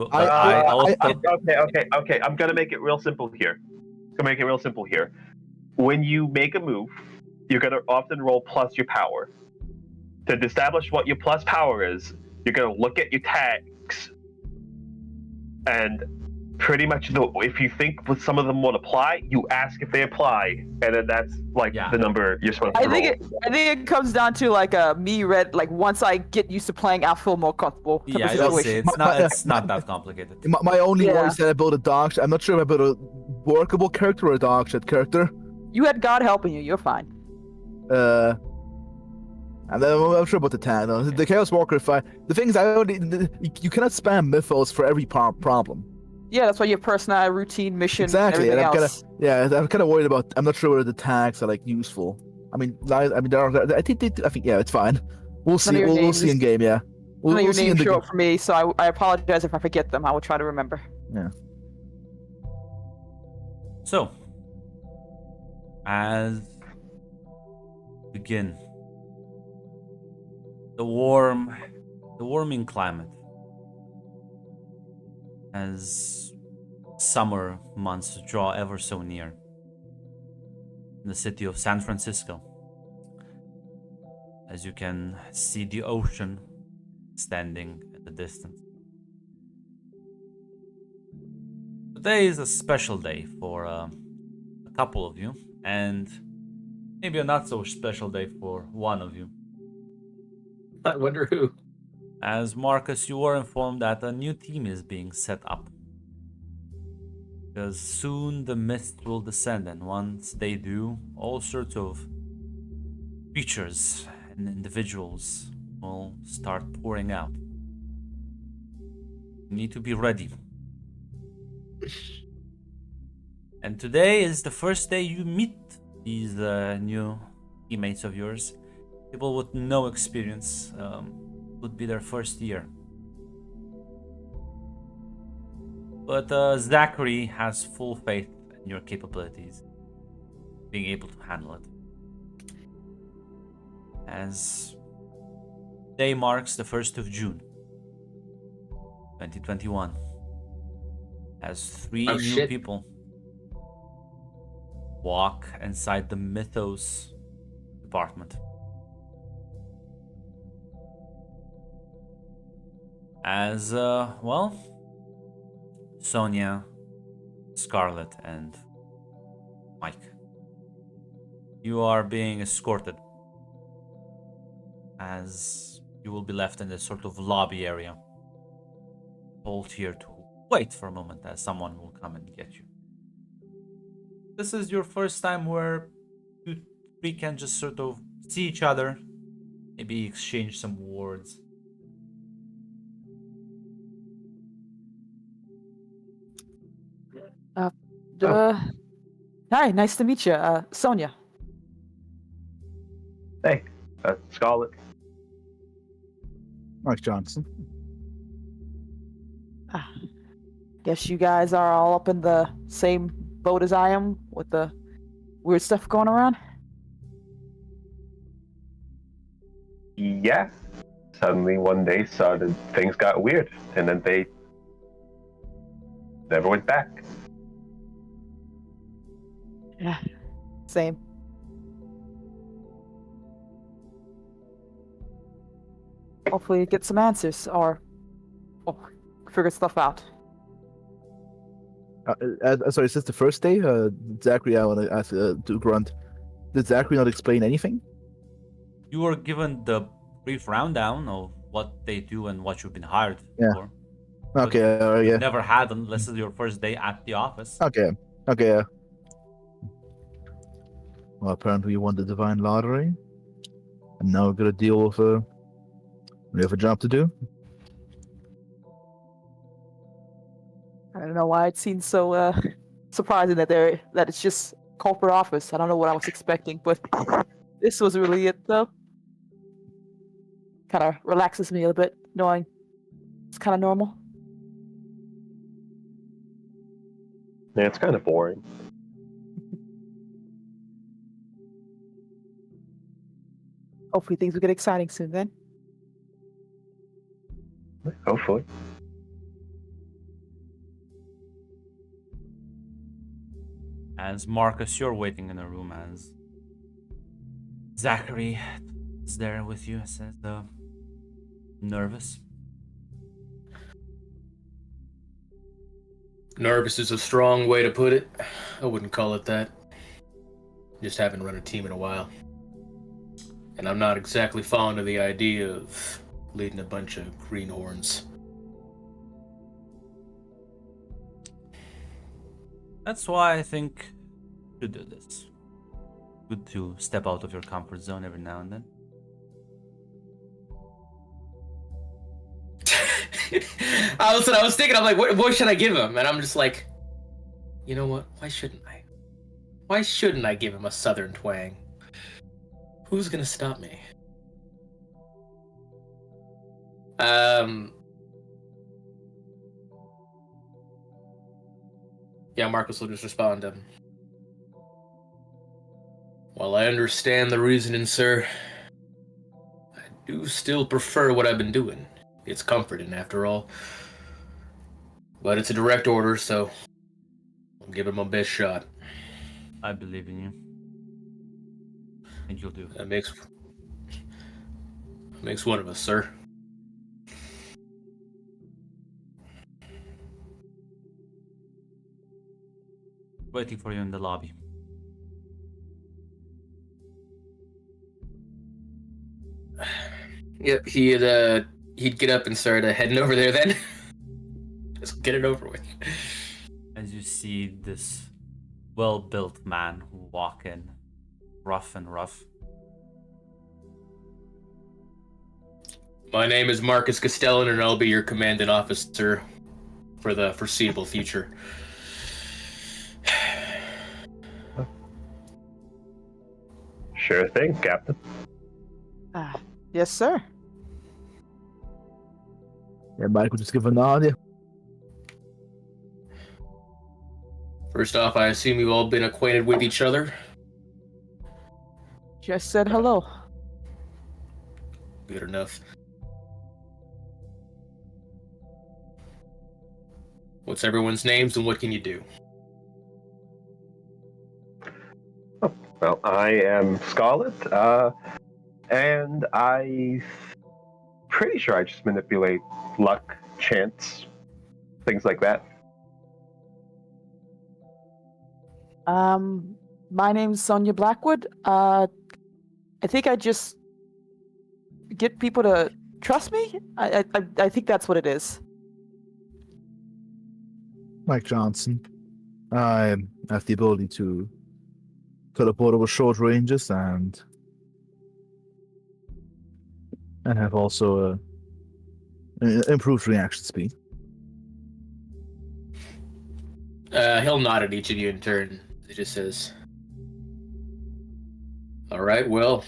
But I also Okay. I'm gonna make it real simple here. When you make a move, you're gonna often roll plus your power. To establish what your plus power is, you're gonna look at your tags, and pretty much if you think some of them won't apply, you ask if they apply, and then that's the number you're supposed to roll. I think it comes down to once I get used to playing, I'll feel more comfortable. Yeah, you'll see. It's not that complicated. My only worry is that I built a dog. I'm not sure if I built a workable character or a dog shit character. You had God helping you. You're fine. And then I'm sure about the tag. No, the Chaos Walker. The thing is, you cannot spam mythos for every problem. Yeah, that's why you have personality, routine, mission, exactly. And I'm else. I'm kind of worried about. I'm not sure whether the tags are useful. I mean, there are. I think it's fine. We'll see. We'll see in game. Yeah. Your names show up for me, so I apologize if I forget them. I will try to remember. Yeah. So, as begin the warming climate, as summer months draw ever so near in the city of San Francisco, as you can see the ocean standing at the distance. Today is a special day for a couple of you, and maybe a not so special day for one of you. I wonder who. As Marcus, you were informed that a new team is being set up. Because soon the mist will descend, and once they do, all sorts of creatures and individuals will start pouring out. You need to be ready. And today is the first day you meet these new teammates of yours. People with no experience. Would be their first year. But Zachary has full faith in your capabilities, being able to handle it. As day marks the 1st of June, 2021, as three new people walk inside the Mythos department. As, Sonia, Scarlet, and Mike. You are being escorted as you will be left in this sort of lobby area. Hold here to wait for a moment as someone will come and get you. This is your first time where you three can just sort of see each other, maybe exchange some words. Hi, nice to meet you, Sonia. Hey, Scarlet. Mike Johnson. Guess you guys are all up in the same boat as I am with the weird stuff going around? Yeah. Suddenly one day things got weird, and then they never went back. Yeah, same. Hopefully get some answers or figure stuff out. Sorry, is this the first day? Zachary, I want to ask to Grunt. Did Zachary not explain anything? You were given the brief rundown of what they do and what you've been hired for. Okay, yeah. Never had unless it's your first day at the office. Okay. Well, apparently you won the Divine Lottery. And now we're going to deal with we have a job to do. I don't know why it seems so surprising that it's just corporate office. I don't know what I was expecting, but this was really it, though. Kind of relaxes me a little bit, knowing it's kind of normal. Yeah, it's kind of boring. Hopefully things will get exciting soon then. Hopefully. As Marcus, you're waiting in a room as Zachary is there with you. Says, nervous. Nervous is a strong way to put it. I wouldn't call it that. Just haven't run a team in a while. And I'm not exactly fond of the idea of leading a bunch of greenhorns. That's why I think you do this. Good to step out of your comfort zone every now and then. I was thinking, I'm like, what should I give him? And I'm just like, you know what? Why shouldn't I? Why shouldn't I give him a southern twang? Who's gonna stop me? Yeah, Marcus will just respond to him. While I understand the reasoning, sir, I do still prefer what I've been doing. It's comforting, after all. But it's a direct order, so I'll give it my best shot. I believe in you. And you'll do it. That makes one of us, sir. Waiting for you in the lobby. Yep, he'd get up and start heading over there then. Just get it over with. As you see this well-built man who walk in, rough. My name is Marcus Castellan, and I'll be your commanding officer for the foreseeable future. Sure thing, Captain. Yes, sir. Everybody could just give a nod. Yeah. First off, I assume you've all been acquainted with each other. Just said hello. Good enough. What's everyone's names and what can you do? Well, I am Scarlet, and I'm pretty sure I just manipulate luck, chance, things like that. My name's Sonia Blackwood. I think I just get people to trust me. I think that's what it is. Mike Johnson. I have the ability to teleport over short ranges and have also improved reaction speed. He'll nod at each of you in turn. He just says, all right, well,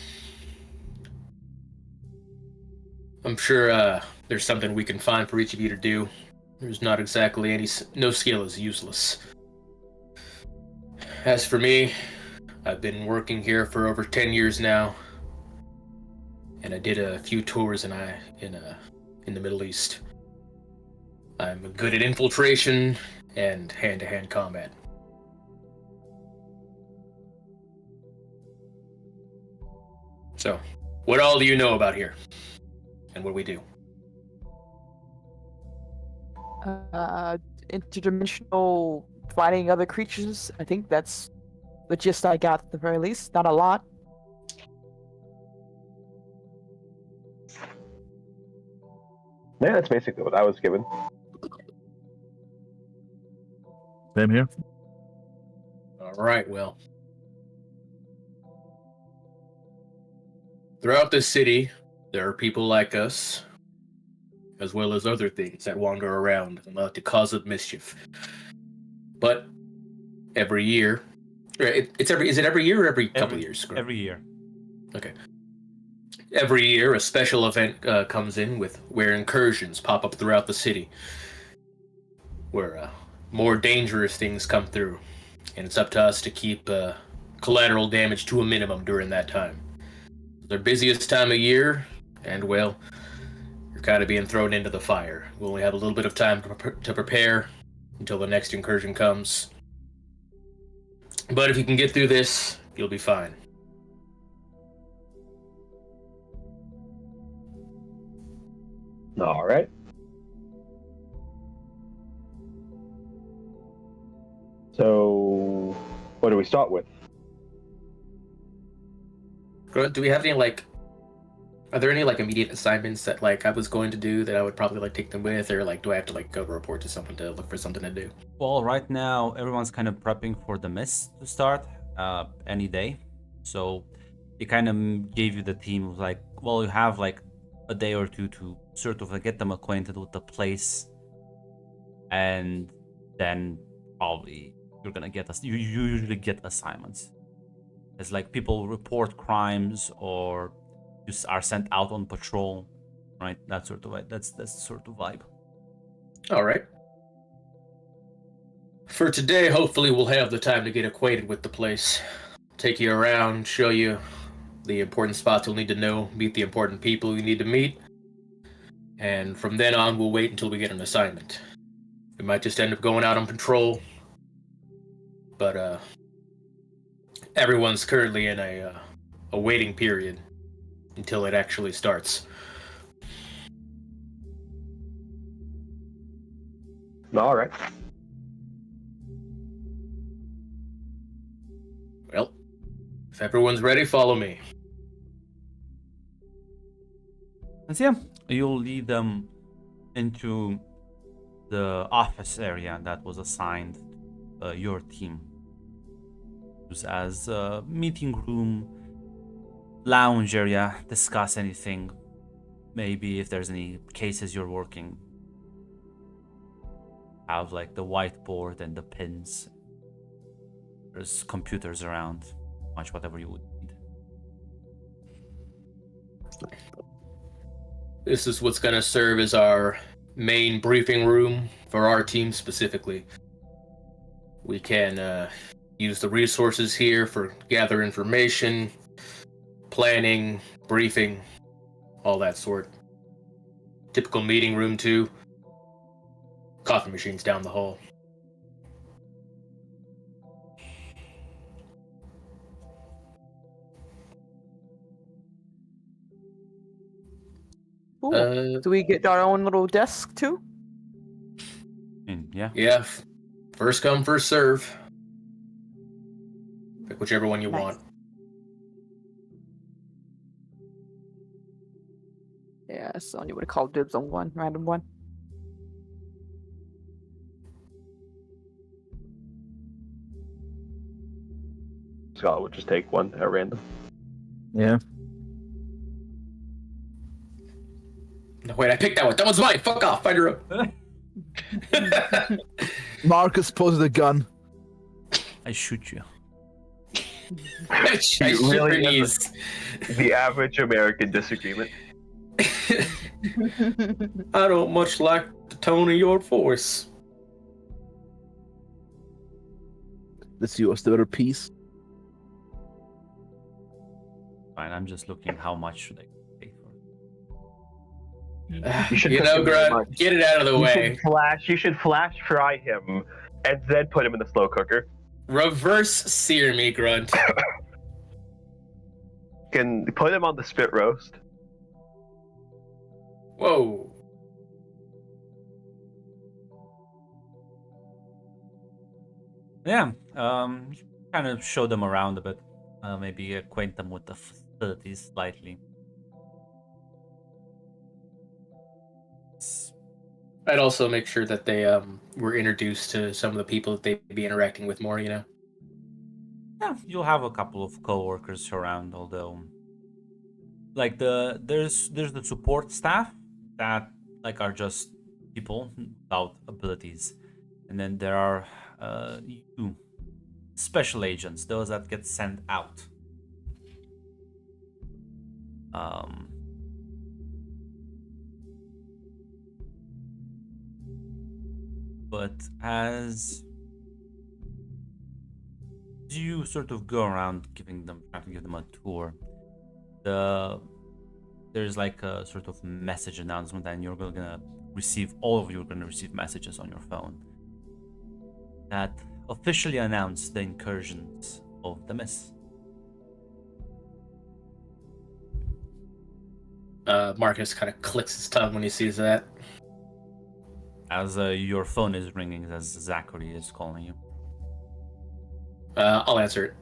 I'm sure there's something we can find for each of you to do. There's not exactly no skill is useless. As for me, I've been working here for over 10 years now, and I did a few tours in the Middle East. I'm good at infiltration and hand-to-hand combat. So, what all do you know about here? And what we do? Interdimensional fighting other creatures. I think that's the gist I got at the very least. Not a lot. Yeah, that's basically what I was given. Same here. All right, well. Throughout this city, there are people like us, as well as other things that wander around and like to cause up mischief. But every year, is it every year or every couple of years? Every year. Okay. Every year, a special event comes in where incursions pop up throughout the city, where more dangerous things come through, and it's up to us to keep collateral damage to a minimum during that time. Their busiest time of year, and well, you're kind of being thrown into the fire. We only have a little bit of time to prepare until the next incursion comes. But if you can get through this, you'll be fine. All right. So, what do we start with? Do we have any are there any immediate assignments that I was going to do that I would probably take them with, or do I have to go report to someone to look for something to do? Well, right now everyone's kind of prepping for the miss to start any day. So it kind of gave you the team of well, you have a day or two to sort of get them acquainted with the place, and then probably you're gonna get you usually get assignments. It's people report crimes or just are sent out on patrol, right? That sort of that's the sort of vibe. All right. For today, hopefully we'll have the time to get acquainted with the place. Take you around, show you the important spots you'll need to know, meet the important people you need to meet. And from then on, we'll wait until we get an assignment. We might just end up going out on patrol. But everyone's currently in a waiting period until it actually starts. All right. Well, if everyone's ready, follow me. And so, yeah, you'll lead them into the office area that was assigned your team. Use as a meeting room, lounge area, discuss anything. Maybe if there's any cases you're working. Have the whiteboard and the pins. There's computers around, much whatever you would need. This is what's going to serve as our main briefing room for our team specifically. We can use the resources here for gather information, planning, briefing, all that sort. Typical meeting room too. Coffee machines down the hall. Cool. Do we get our own little desk too? Yeah. Yeah. First come, first serve. Pick whichever one you Nice. want. Yeah, so you would call dibs on one, random one. Scott would just take one at random. Yeah. No, wait, I picked that one. That one's mine. Fuck off. Find your own. Marcus poses a gun. I shoot you. I shoot really your is knees. The average American disagreement. I don't much like the tone of your voice. Let's see what's the better piece. Fine, I'm just looking how much should I pay for. You should You cook know, him very Grunt, much. get it out of the way. You should flash fry him and then put him in the slow cooker. Reverse sear me, Grunt. Can put him on the spit roast. Whoa. Yeah, you kind of show them around a bit. Maybe acquaint them with the facilities slightly. I'd also make sure that they were introduced to some of the people that they'd be interacting with more, you know? Yeah, you'll have a couple of co-workers around, although there's the support staff that are just people without abilities, and then there are you special agents, those that get sent out. But as you sort of go around trying to give them a tour, there's a sort of message announcement, and you're gonna receive, all of you are gonna receive messages on your phone that, officially announce the incursions of the Mist. Marcus kind of clicks his tongue when he sees that. As your phone is ringing, as Zachary is calling you. I'll answer it.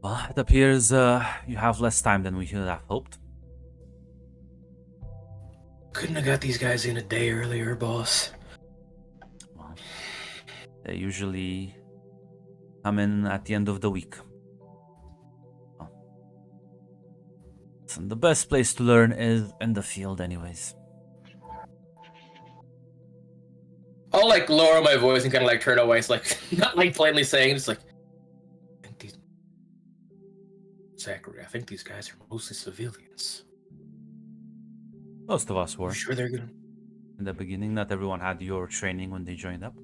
Well, it appears you have less time than we should have hoped. Couldn't have got these guys in a day earlier, boss. Well, they usually come in at the end of the week. Well, listen, the best place to learn is in the field anyways. I'll like lower my voice and kind of like turn away. It's like not like plainly saying, it's like, Zachary, I think these guys are mostly civilians. Most of us were. You sure they're gonna? In the beginning, not everyone had your training when they joined up.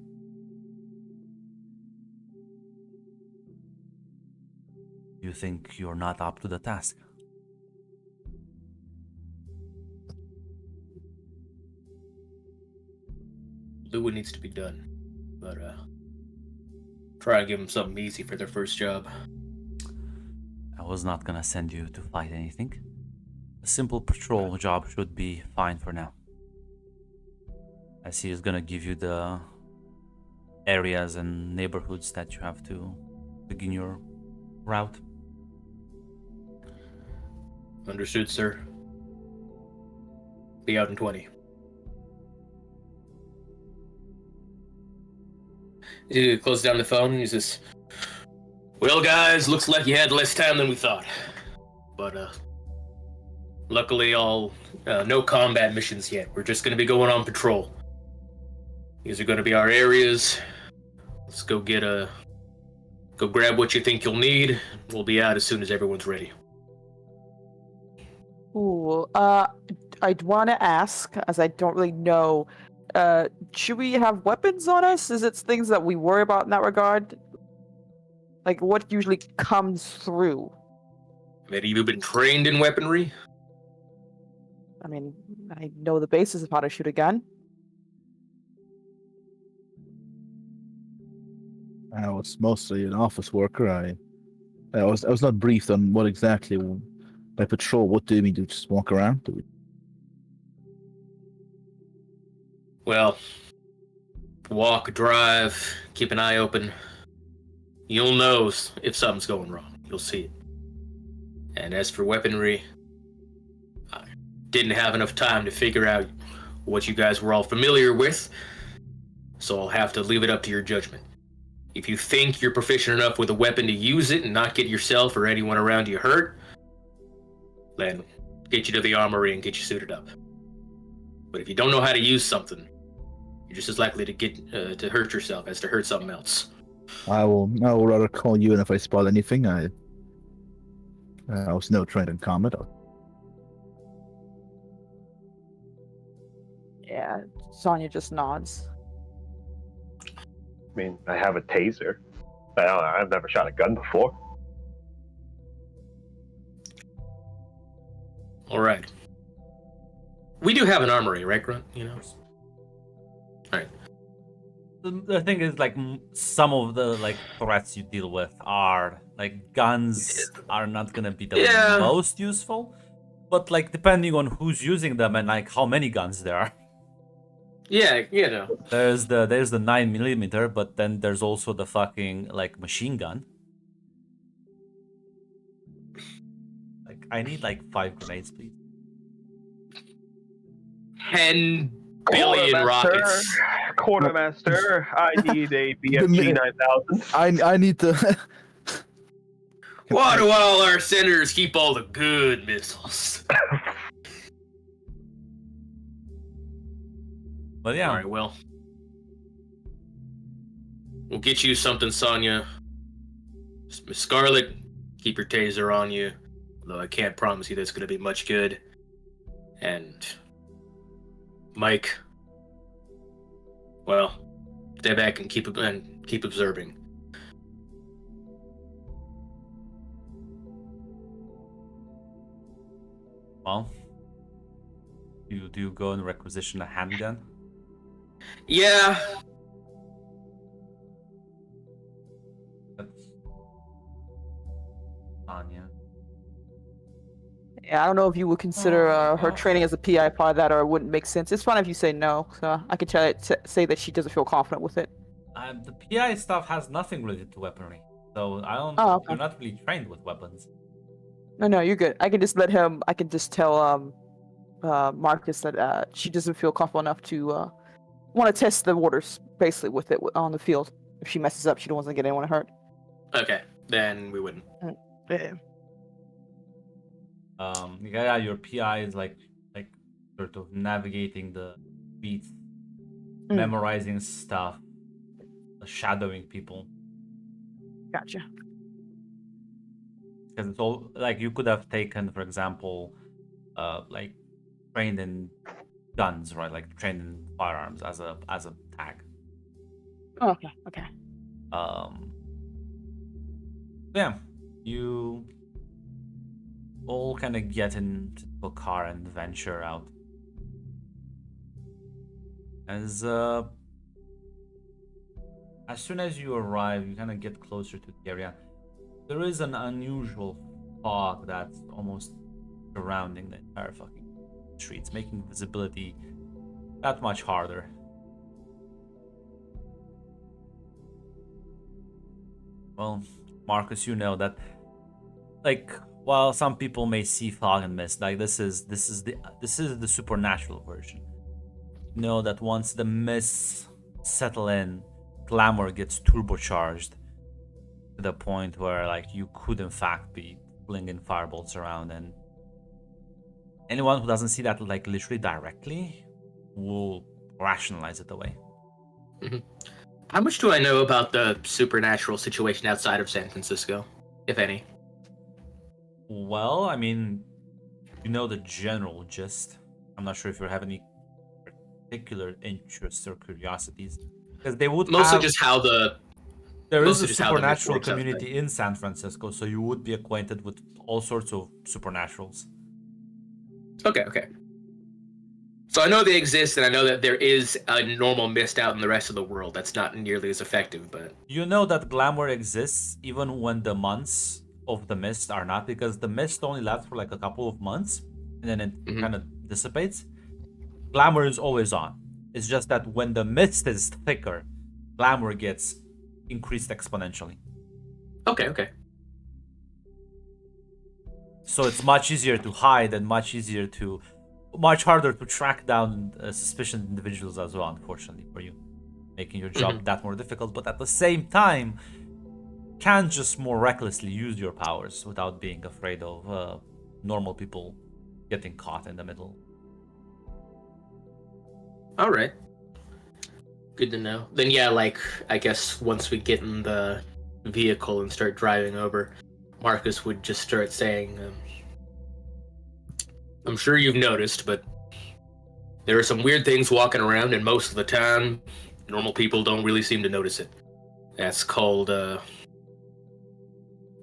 You think you're not up to the task? Do what needs to be done, but try and give them something easy for their first job. I was not gonna send you to fight anything. A simple patrol job should be fine for now. As he is gonna give you the areas and neighborhoods that you have to begin your route. Understood, sir. Be out in 20. He closes down the phone and he says, well, guys, looks like you had less time than we thought. But, luckily no combat missions yet. We're just gonna be going on patrol. These are gonna be our areas. Let's go go grab what you think you'll need. We'll be out as soon as everyone's ready. Ooh, I'd want to ask, as I don't really know, should we have weapons on us? Is it things that we worry about in that regard? Like, what usually comes through? Have you been trained in weaponry? I mean, I know the basis of how to shoot a gun. I was mostly an office worker. I was not briefed on what exactly by patrol. What do you mean? Do you just walk around? Well, walk, drive, keep an eye open. You'll know if something's going wrong. You'll see it. And as for weaponry, I didn't have enough time to figure out what you guys were all familiar with, so I'll have to leave it up to your judgment. If you think you're proficient enough with a weapon to use it and not get yourself or anyone around you hurt, then get you to the armory and get you suited up. But if you don't know how to use something, you're just as likely to get to hurt yourself as to hurt something else. I will rather call you, and if I spot anything, I was no trained in combat. Yeah, Sonya just nods. I mean, I have a taser. But I've never shot a gun before. All right. We do have an armory, right, Grunt? You know. All right. The thing is, like, some of the like threats you deal with are like guns are not gonna be the most useful, but like depending on who's using them and like how many guns there are. Yeah, you know. There's the 9mm, but then there's also the fucking like machine gun. Like, I need like 5 grenades, please. 10 billion rockets. Quartermaster, I need a BFG 9000. I need to. Why do all our senators keep all the good missiles? But yeah. All right, well, we'll get you something, Sonya. Miss Scarlet, keep your taser on you, although I can't promise you that's going to be much good. And Mike, well, stay back and keep observing. Well, do you go and requisition a handgun? Yeah. Anya. Yeah, I don't know if you would consider her training as a PI part of that, or it wouldn't make sense. It's fine if you say no. So I can say that she doesn't feel confident with it. The PI stuff has nothing related to weaponry, so I don't. Oh, okay. You're not really trained with weapons. No, you're good. I can just let him. I can just tell Marcus that she doesn't feel comfortable enough to want to test the waters basically with it on the field. If she messes up, she don't want to get anyone hurt. Okay, then we wouldn't. Yeah. Yeah, your PI is like sort of navigating the beats, memorizing stuff, shadowing people. Gotcha. Because it's all like you could have taken, for example, like trained in guns, right? Like trained in firearms as a tag. Oh, okay. Yeah, you all kind of get into a car and venture out. As soon as you arrive, you kind of get closer to the area. There is an unusual fog that's almost surrounding the entire fucking streets, making visibility that much harder. Well, Marcus, you know that, like, while some people may see fog and mist, like this is the supernatural version. You know that once the mists settle in, glamour gets turbocharged to the point where, like, you could in fact be flinging firebolts around, and anyone who doesn't see that, like, literally directly will rationalize it away. Mm-hmm. How much do I know about the supernatural situation outside of San Francisco, if any? Well, I mean, you know the general gist. I'm not sure if you have any particular interests or curiosities, because they would mostly just how the there is a supernatural community in San Francisco, so you would be acquainted with all sorts of supernaturals. Okay. So I know they exist, and I know that there is a normal mist out in the rest of the world that's not nearly as effective, but... You know that glamour exists even when the months of the mist are not, because the mist only lasts for like a couple of months, and then it kind of dissipates. Glamour is always on. It's just that when the mist is thicker, glamour gets increased exponentially. Okay. So it's much easier to hide and much harder to track down suspicious individuals as well, unfortunately for you, making your job that more difficult. But at the same time, can just more recklessly use your powers without being afraid of normal people getting caught in the middle. All right. Good to know. Then yeah, like, I guess once we get in the vehicle and start driving over, Marcus would just start saying, I'm sure you've noticed, but there are some weird things walking around, and most of the time, normal people don't really seem to notice it. That's called,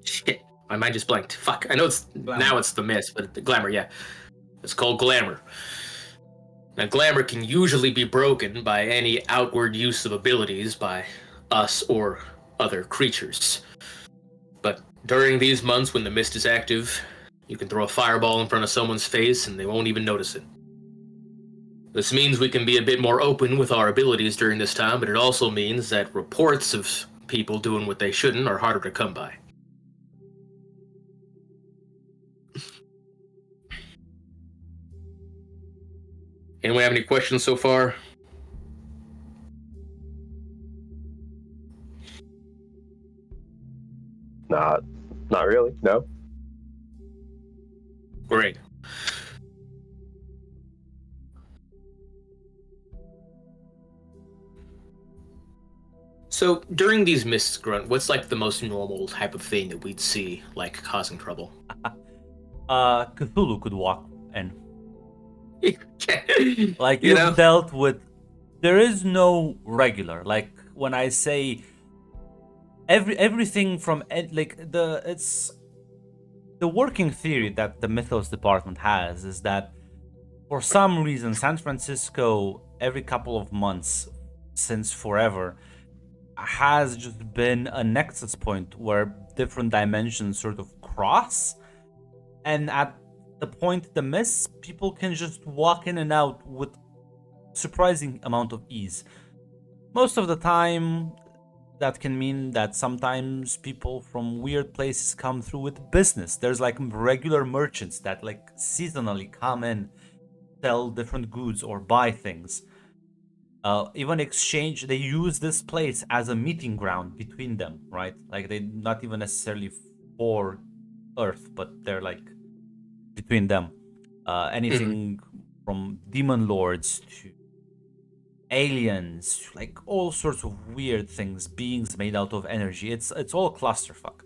shit, my mind just blanked. Fuck, I know it's, glamour. Now it's the mist, but the glamour, yeah. It's called glamour. Now, glamour can usually be broken by any outward use of abilities by us or other creatures. But during these months when the mist is active, you can throw a fireball in front of someone's face and they won't even notice it. This means we can be a bit more open with our abilities during this time, but it also means that reports of people doing what they shouldn't are harder to come by. Anyone have any questions so far? Not really, no. Great. So, during these mists, Grunt, what's like the most normal type of thing that we'd see, like, causing trouble? Cthulhu could walk in. Like, you you've know? dealt with... There is no regular. Like, when I say... Everything from... Like, it's... The working theory that the Mythos department has is that for some reason, San Francisco, every couple of months since forever, has just been a nexus point where different dimensions sort of cross, and at the point the miss, people can just walk in and out with surprising amount of ease. Most of the time, that can mean that sometimes people from weird places come through with business. There's like regular merchants that like seasonally come in, sell different goods or buy things. Even exchange, they use this place as a meeting ground between them, right? Like they not even necessarily for Earth, but they're like between them. Anything from demon lords to aliens, like all sorts of weird things, beings made out of energy. It's all clusterfuck.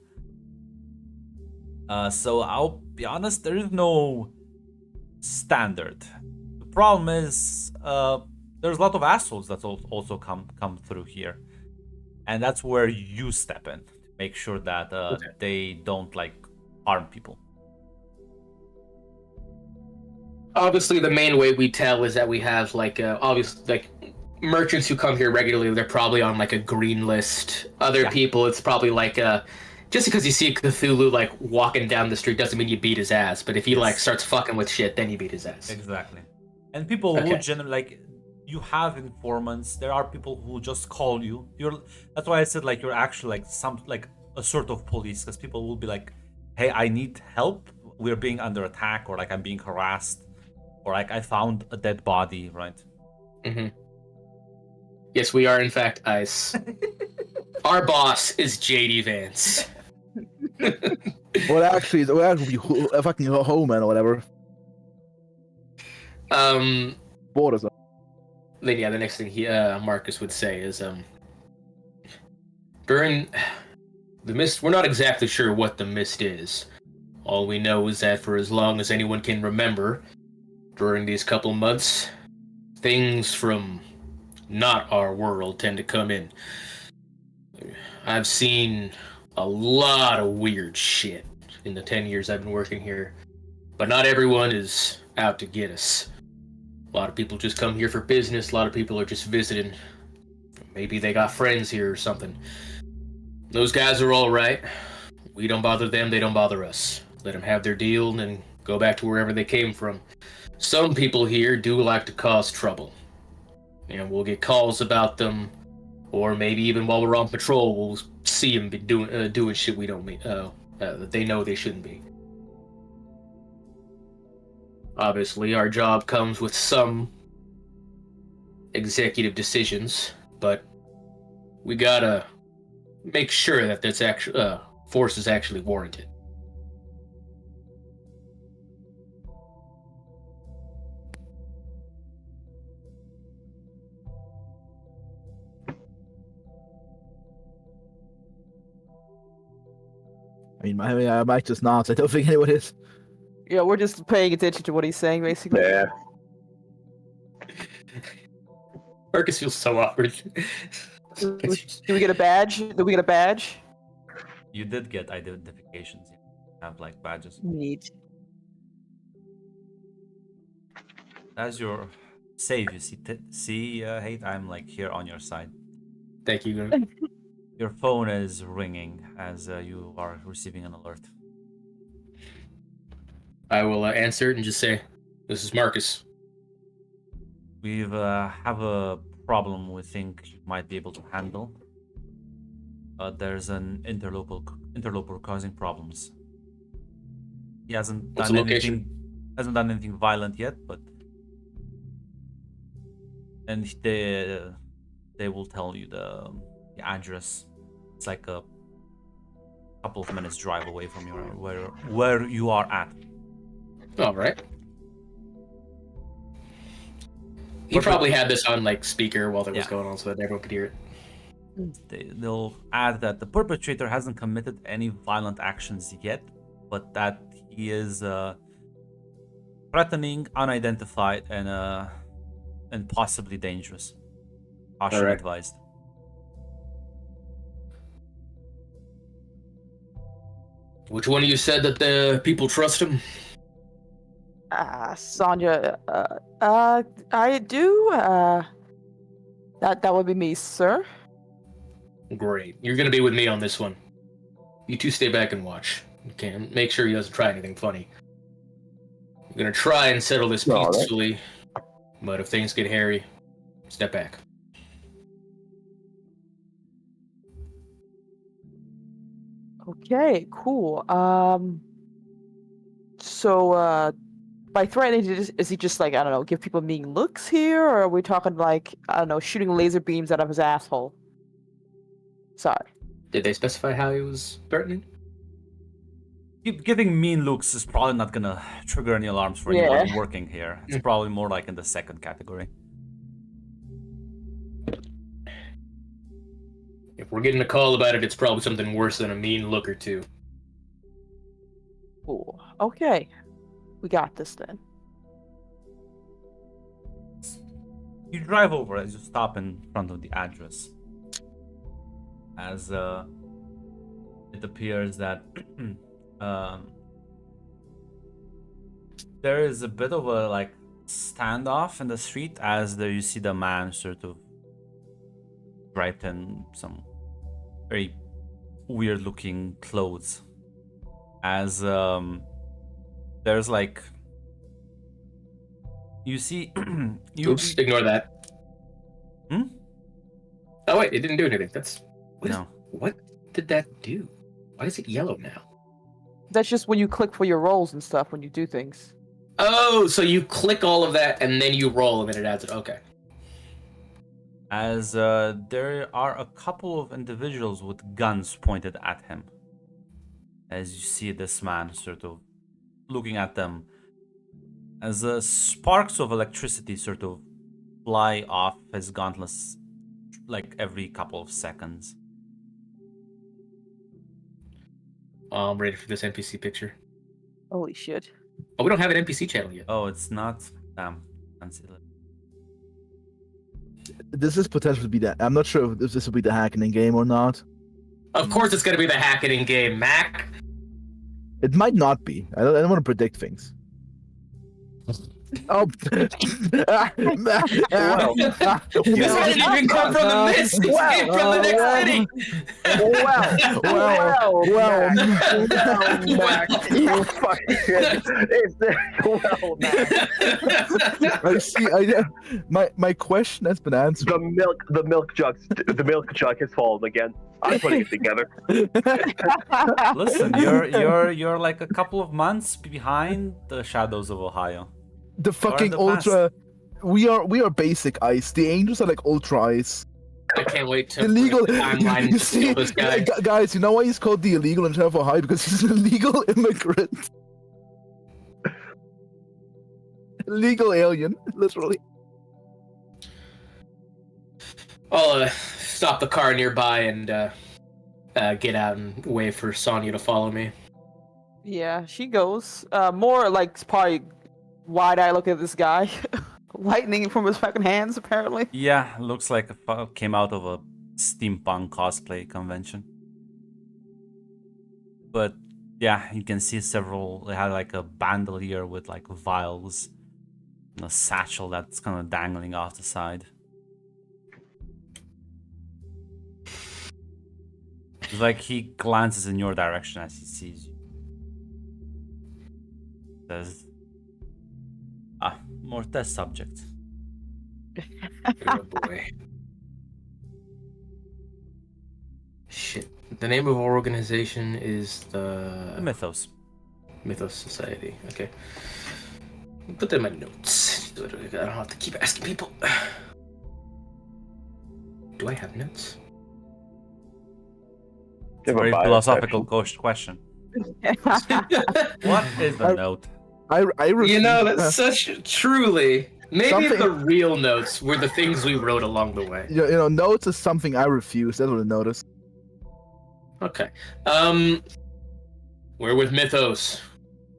So I'll be honest, there is no standard. The problem is there's a lot of assholes that also come through here, and that's where you step in to make sure that they don't like harm people. Obviously, the main way we tell is that we have like obviously like merchants who come here regularly. They're probably on like a green list. Other people, it's probably like just because you see Cthulhu like walking down the street doesn't mean you beat his ass. But if he like starts fucking with shit, then you beat his ass. Exactly. And people who generally like, you have informants. There are people who just call you. That's why I said like you're actually like some like a sort of police, because people will be like, hey, I need help. We're being under attack, or like I'm being harassed, or like I found a dead body, right? Mm-hmm. Yes, we are in fact ICE. Our boss is JD Vance. Well, actually, be a fucking Homan or whatever. Borders. Then yeah, the next thing Marcus would say is during the mist, we're not exactly sure what the mist is. All we know is that for as long as anyone can remember, during these couple months, things from not our world tend to come in. I've seen a lot of weird shit in the 10 years I've been working here, but not everyone is out to get us. A lot of people just come here for business. A lot of people are just visiting. Maybe they got friends here or something. Those guys are all right. We don't bother them, they don't bother us. Let them have their deal and then go back to wherever they came from. Some people here do like to cause trouble. And we'll get calls about them, or maybe even while we're on patrol, we'll see them be doing shit we don't mean, that they know they shouldn't be. Obviously, our job comes with some executive decisions, but we gotta make sure that this force is actually warranted. I might just not. I don't think anyone is. Yeah, we're just paying attention to what he's saying, basically. Yeah. Marcus feels so awkward. Do we get a badge? Do we get a badge? You did get identifications. You have like badges. Neat. As your save, you see, Hate, I'm like here on your side. Thank you. Your phone is ringing as you are receiving an alert. I will answer it and just say, "This is Marcus." We have a problem we think you might be able to handle. There's an interloper causing problems. He hasn't What's done the location? anything violent yet, but and they will tell you the address. It's like a couple of minutes drive away from where you are at. All right. He probably had this on like speaker while that was going on, so that everyone could hear it. They'll add that the perpetrator hasn't committed any violent actions yet, but that he is threatening, unidentified, and possibly dangerous. Caution advised. Which one of you said that the people trust him? Sonya, I do, that would be me, sir. Great. You're gonna be with me on this one. You two stay back and watch. Can't make sure he doesn't try anything funny. I'm gonna try and settle this All right. peacefully, but if things get hairy, step back. Okay, cool. So by threatening, is he just like, I don't know, give people mean looks here, or are we talking like, I don't know, shooting laser beams out of his asshole? Sorry. Did they specify how he was threatening? Giving mean looks is probably not gonna trigger any alarms for Yeah. anyone working here. It's probably more like in the second category. If we're getting a call about it, it's probably something worse than a mean look or two. Cool. Okay. We got this then. You drive over as you stop in front of the address. As it appears that there is a bit of a like standoff in the street as there you see the man sort of draped in some very weird looking clothes. As there's like you see Oops, ignore that. Hmm? Oh wait, it didn't do anything. That's No. What did that do? Why is it yellow now? That's just when you click for your rolls and stuff when you do things. Oh, so you click all of that and then you roll and then it adds it. Okay. As there are a couple of individuals with guns pointed at him. As you see this man sort of looking at them, as sparks of electricity sort of fly off his gauntlets like every couple of seconds. I'm ready for this NPC picture. Holy shit. Oh, we don't have an NPC channel yet. Oh, it's not. Damn. Fancy. This is potentially be that. I'm not sure if this will be the hacking game or not. Of course it's gonna be the hacking game, Mac. It might not be. I don't want to predict things. Oh, This didn't even come from the mist. It came from the next city. Mac, you fucking shit. Mac. I see. My question has been answered. The milk jug has fallen again. I'm putting it together. Listen, you're like a couple of months behind the Shadows of Ohio. The fucking the ultra. We are basic ice. The angels are like ultra ice. I can't wait to Illegal. the timeline You to steal see, this guy. guys, you know why he's called the illegal in Sheriff Ohio? Because he's an illegal immigrant. Illegal alien, literally. I'll stop the car nearby and get out and wait for Sonya to follow me. Yeah, she goes. More like probably wide-eyed look at this guy. Lightning from his fucking hands, apparently. Yeah, looks like it came out of a steampunk cosplay convention. But yeah, you can see several. They had like a bandolier with like vials and a satchel that's kind of dangling off the side. It's like he glances in your direction as he sees you. Says, more test subjects. Oh boy. Shit. The name of our organization is The the Mythos. Mythos Society. Okay. Put them in my notes. I don't have to keep asking people. Do I have notes? Very philosophical question. What is the note? I refuse. You know, that's such truly. Maybe Something- the real notes were the things we wrote along the way. You know, notes is something I refuse. That's what I noticed. Okay. We're with Mythos.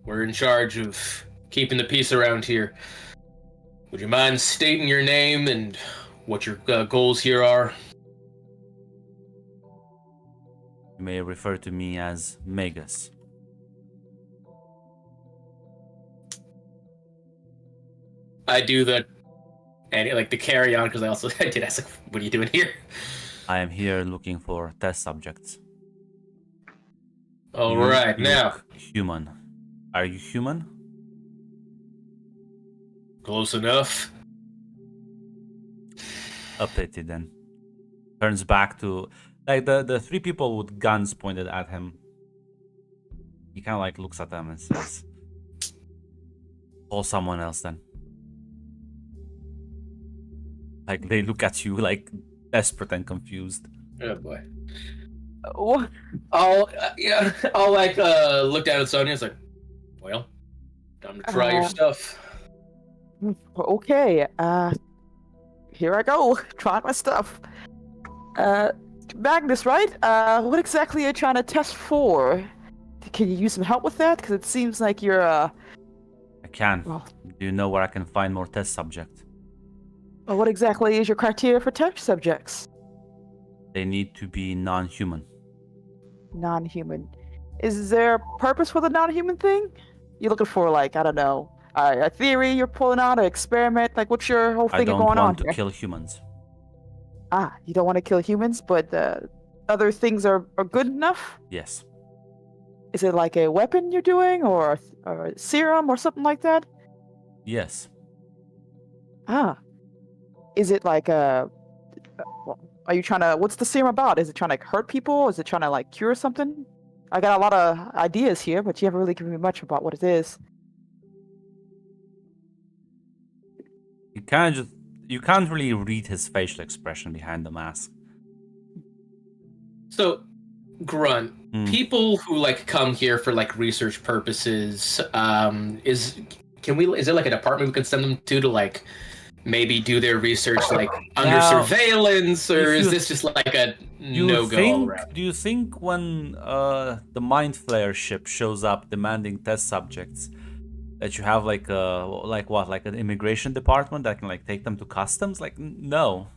We're in charge of keeping the peace around here. Would you mind stating your name and what your goals here are? You may refer to me as Magus. I do the and like the carry on because I did ask, like, what are you doing here? I am here looking for test subjects. All You right, now look human. Are you human? close enough. A pity then. Turns back to like the three people with guns pointed at him. He kind of like looks at them and says, "Call someone else then." Like they look at you like desperate and confused. Oh boy. What? I'll like look down at Sonya. It's like, well, time to try your stuff. Okay. Here I go. Trying my stuff. Magnus, right? What exactly are you trying to test for? Can you use some help with that? Because it seems like you're I can. Well- Do you know where I can find more test subjects? What exactly is your criteria for test subjects? They need to be non-human. Non-human. Is there a purpose for the non-human thing? You're looking for like, I don't know, a theory you're pulling out, an experiment? Like, what's your whole I thing don't going on want to here? kill humans. You don't want to kill humans, but other things are good enough? Yes. Is it like a weapon you're doing, or a serum, or something like that? Yes. Is it like well, are you trying to? What's the serum about? Is it trying to hurt people? Is it trying to like cure something? I got a lot of ideas here, but you haven't really given me much about what it is. You can't really read his facial expression behind the mask. So, Grunt, Hmm. people who like come here for like research purposes, is there like a department we can send them to like maybe do their research like under Now, surveillance, or if is you- this just like a Do no you go all think? around? Do you think when the Mind Flayer ship shows up demanding test subjects, that you have like like an immigration department that can like take them to customs? Like no.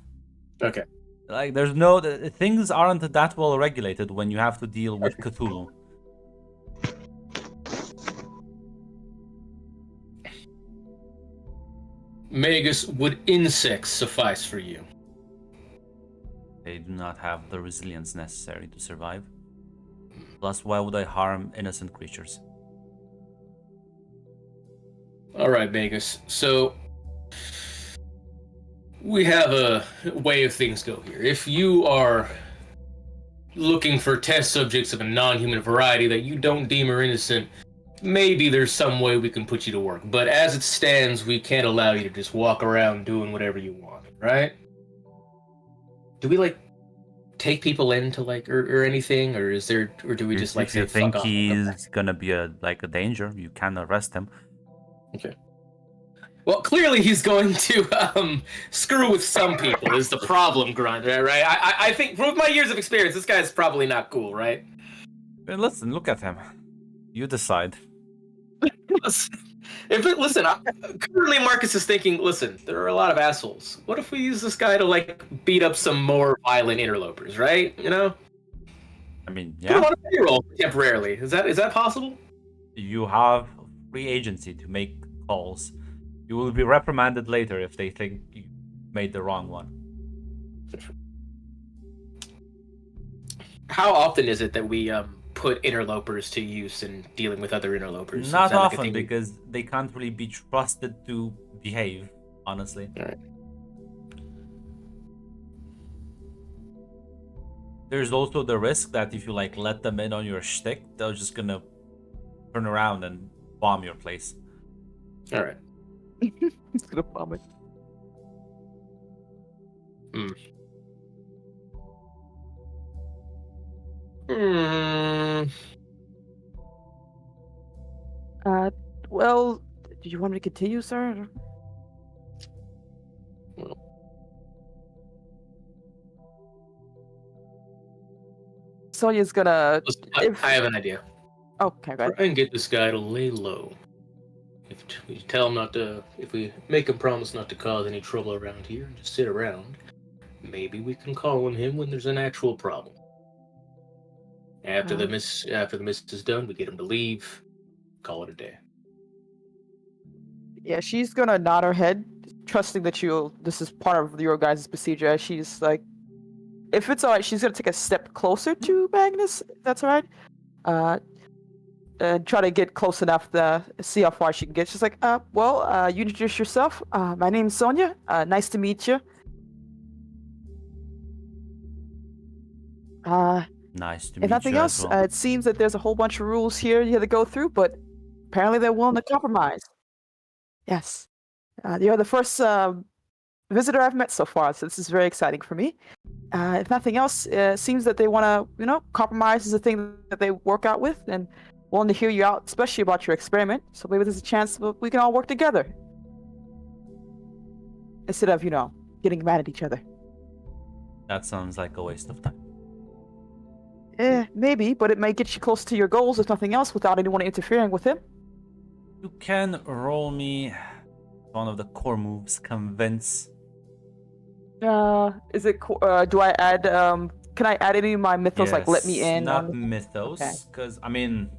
Okay. Like there's no things aren't that well regulated when you have to deal with Cthulhu. Magus, would insects suffice for you? They do not have the resilience necessary to survive. Plus, why would I harm innocent creatures? All right, Magus. So we have a way of things go here. If you are looking for test subjects of a non-human variety that you don't deem are innocent, maybe there's some way we can put you to work. But as it stands, we can't allow you to just walk around doing whatever you want, right? Do we like take people into like or anything, or is there, or do we just like If you say think fuck off? he's gonna be a danger, you can arrest him. Okay. Well, clearly he's going to screw with some people is the problem, Grunt, right? I think with my years of experience, this guy's probably not cool, right? But listen, look at him. You decide. Listen, currently Marcus is thinking, listen, there are a lot of assholes. What if we use this guy to like beat up some more violent interlopers, right? You know? I mean, Put him yeah, on a payroll temporarily. Is that possible? you have free agency to make calls. You will be reprimanded later if they think you made the wrong one. How often is it that we put interlopers to use in dealing with other interlopers? Is Not that like a often, thing? because they can't really be trusted to behave, honestly. Alright. There's also the risk that if you like let them in on your shtick, they're just gonna turn around and bomb your place. All right. He's gonna bomb it. Hmm. Well, do you want me to continue, sir? Sonya's gonna. Listen, If- I have an idea. Okay, go ahead. Try and get this guy to lay low. If we tell him not to, if we make him promise not to cause any trouble around here and just sit around, maybe we can call on him when there's an actual problem. After the miss is done, we get him to leave. Call it a day. Yeah, she's gonna nod her head, trusting that this is part of your guys' procedure. She's like, if it's alright, she's gonna take a step closer to Magnus. If that's alright. Try to get close enough to see how far she can get. She's like, you introduce yourself. My name's Sonia. Nice to meet you. Nice to If meet nothing you else, as well. it seems that there's a whole bunch of rules here you have to go through, but apparently they're willing to compromise. Yes. You're the first visitor I've met so far, so this is very exciting for me. If nothing else, it seems that they want to, compromise is a thing that they work out with, and willing to hear you out, especially about your experiment. So maybe there's a chance we can all work together. Instead of, getting mad at each other. That sounds like a waste of time. Maybe, but it may get you close to your goals, if nothing else, without anyone interfering with him. You can roll me one of the core moves, convince. Do I add, can I add any of my mythos, like let me Yes, in? Not mythos, because, unless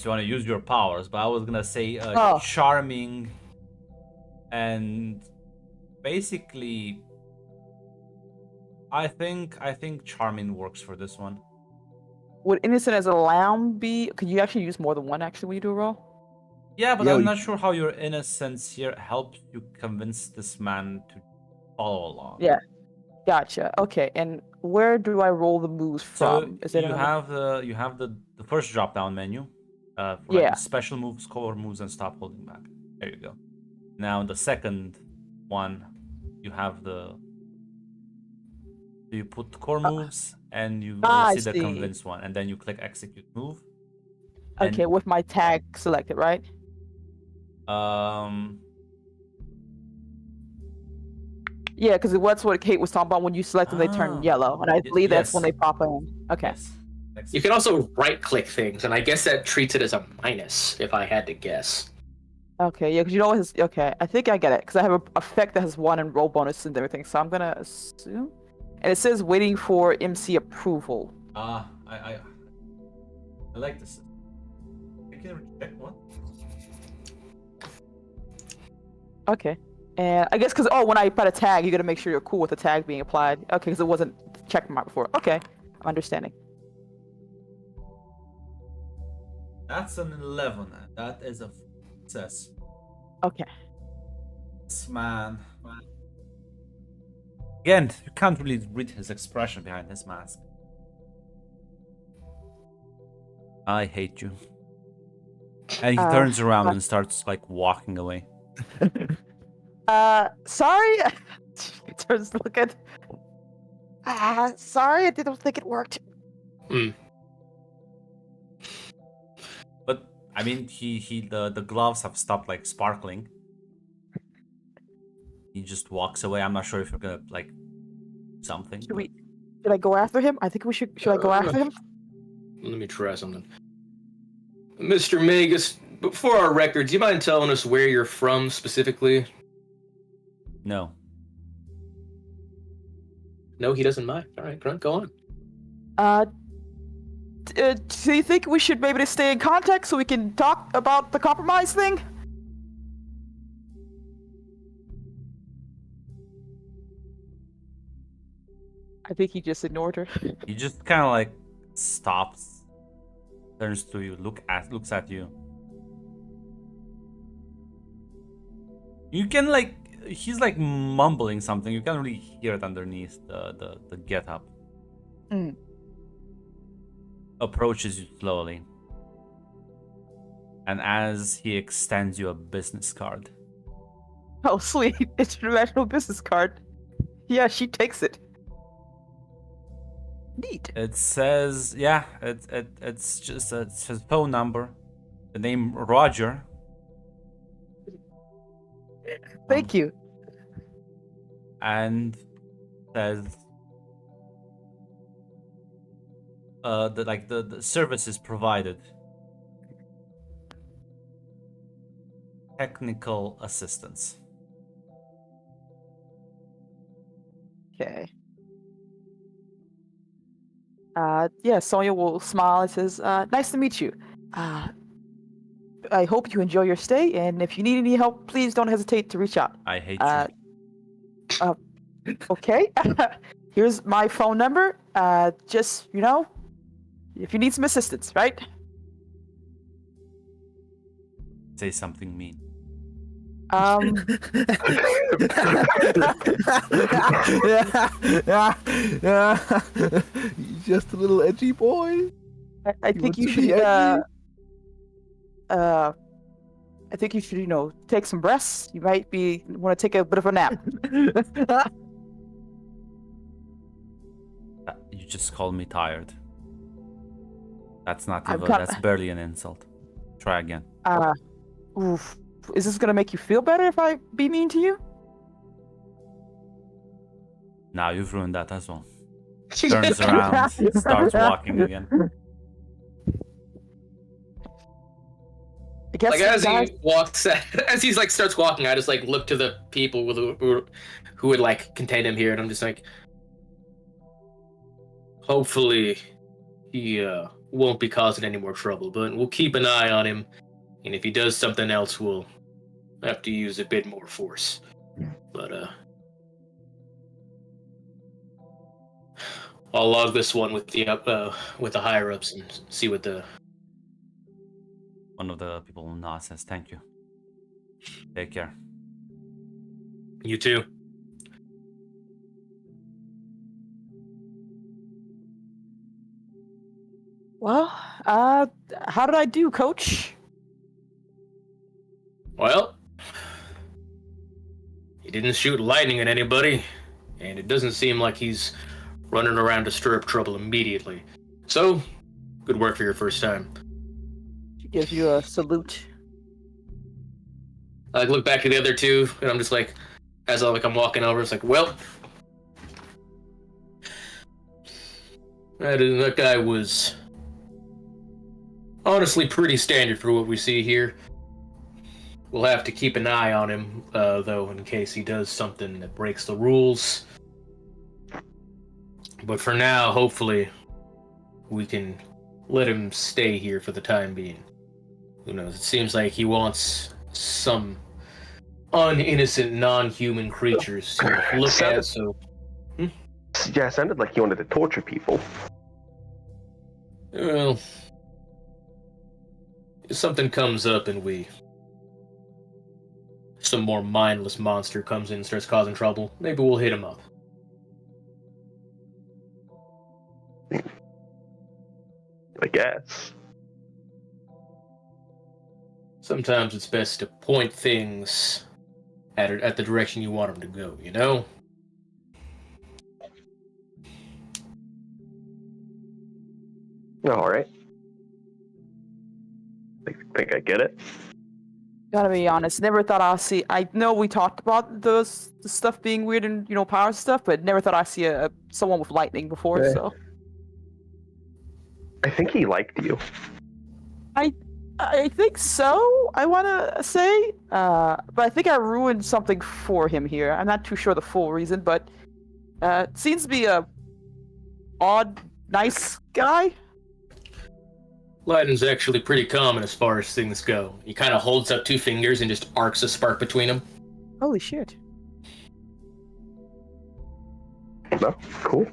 you want to use your powers, but I was going to say charming, and basically, I think charming works for this one. Would innocent as a lamb be? Could you actually use more than one when you do a roll? Yeah, but Yeah, I'm we- not sure how your innocence here helps you convince this man to follow along. Yeah. Gotcha. Okay, and where do I roll the moves So from? Is it you another- have the first drop down menu, for Yeah. special moves, core moves, and stop holding back. There you go. Now the second one, you have you put core moves and you I see the see. convince one, and then you click execute move. Okay, and- with my tag selected, right? Yeah, because that's what Kate was talking about. When you select them, they turn yellow, and I believe that's when yes. they pop in. Okay. Yes. You can also right-click things, and I guess that treats it as a minus, if I had to guess. Okay, yeah, because okay, I think I get it, because I have an effect that has 1 and roll bonus and everything, so I'm gonna assume. And it says waiting for MC approval. I like this. I can reject one. Okay. And I guess because, when I put a tag, you gotta make sure you're cool with the tag being applied. Okay, because it wasn't check mark before. Okay, I'm understanding. That's an 11. That is a success. Okay. This man. Again, you can't really read his expression behind his mask. I hate you. And he turns around and starts like walking away. Sorry. He turns to look at. Sorry, I didn't think it worked. But I mean, the gloves have stopped like sparkling. He just walks away. I'm not sure if you're gonna like something. Should I go after him? I think we should. Should I go after him? Let me try something. Mr. Magus, for our records, you mind telling us where you're from specifically? No. No, he doesn't mind. All right, Grunt, go on. Do you think we should maybe stay in contact so we can talk about the compromise thing? I think he just ignored her. He just kind of like stops, turns to you, looks at you. You can like, he's like mumbling something. You can't really hear it underneath the get up. Approaches you slowly, and as he extends you a business card. Oh, sweet! International business card. Yeah, she takes it. Neat. It says, yeah, it's just it's his phone number, the name Roger. Thank you. And says the services provided. Technical assistance. Okay. Yeah, Sonia will smile and says, nice to meet you. I hope you enjoy your stay, and if you need any help, please don't hesitate to reach out. I hate you. Okay. Here's my phone number. Just, you if you need some assistance, right? Say something mean. He's just a little edgy boy. I He think wants you to should, be edgy. I think you should, take some rest. You might want to take a bit of a nap. You just called me tired. That's not I'm even. kin- That's barely an insult. Try again. Oof. Is this gonna make you feel better if I be mean to you? Now you've ruined that as well. Turns around, starts walking again. I guess Like as guys, he walks, as he's like starts walking, I just like look to the people who would like contain him here, and I'm just like, hopefully, he won't be causing any more trouble. But we'll keep an eye on him, and if he does something else, we'll have to use a bit more force. But I'll log this one with the higher ups and see what the. One of the people in NAS says, "Thank you. Take care." You too. well, how did I do, Coach? Well, he didn't shoot lightning at anybody, and it doesn't seem like he's running around to stir up trouble immediately. So, good work for your first time. She gives you a salute. I look back at the other two, and I'm just like, as I'm walking over, it's like, well, that guy was honestly pretty standard for what we see here. We'll have to keep an eye on him, though, in case he does something that breaks the rules. But for now, hopefully, we can let him stay here for the time being. Who knows? It seems like he wants some uninnocent, non-human creatures to look at, so... Yeah, it sounded like he wanted to torture people. Well... if something comes up and some more mindless monster comes in and starts causing trouble, maybe we'll hit him up. I guess. Sometimes it's best to point things at the direction you want them to go, you know? Alright. I think I get it. Gotta be honest, never thought I'd see. I know we talked about the stuff being weird and power stuff, but never thought I'd see someone with lightning before. Yeah. So I think he liked you. I think so. I want to say, but I think I ruined something for him here. I'm not too sure the full reason, but seems to be a odd, nice guy. Lightning's actually pretty common as far as things go. He kind of holds up two fingers and just arcs a spark between them. Holy shit! No? Cool.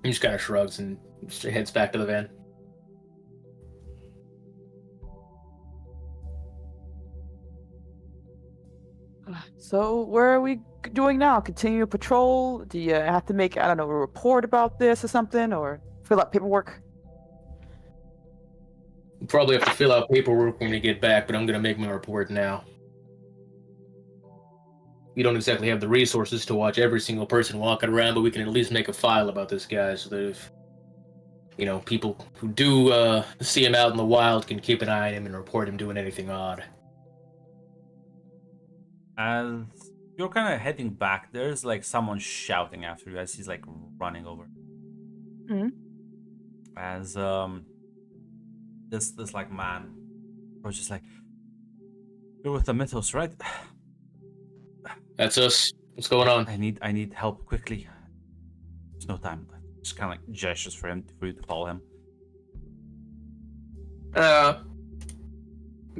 He just kind of shrugs and just heads back to the van. So where are we doing now? Continue patrol? Do you have to make, I don't know, a report about this or something, or fill out paperwork? We'll probably have to fill out paperwork when we get back, but I'm going to make my report now. We don't exactly have the resources to watch every single person walking around, but we can at least make a file about this guy so that if, people who do see him out in the wild can keep an eye on him and report him doing anything odd. As you're kind of heading back, there's like someone shouting after you as he's like running over. Mhm. As this like man was just like, "You're with the Mythos, right? That's us. What's going on? I need help quickly. There's no time." Just kind of like gestures for you to follow him.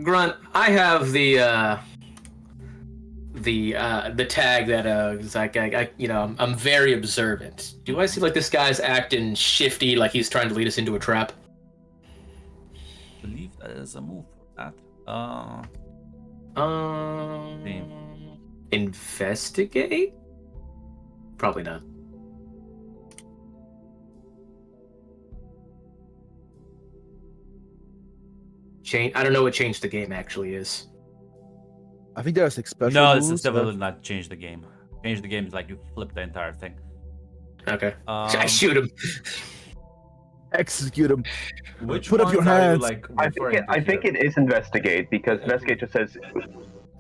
Grunt, I have the the tag that is like I'm very observant. Do I see like this guy's acting shifty, like he's trying to lead us into a trap? I believe that is a move for that. Investigate? Probably not. I don't know what change the game actually is. I think there's like special No, moves. this is definitely not change the game. Change the game is like you flip the entire thing. Okay. I shoot him. Execute him. Which Put up your ones are you hands. like I think referring it, to I think here? it is investigate because investigate just says,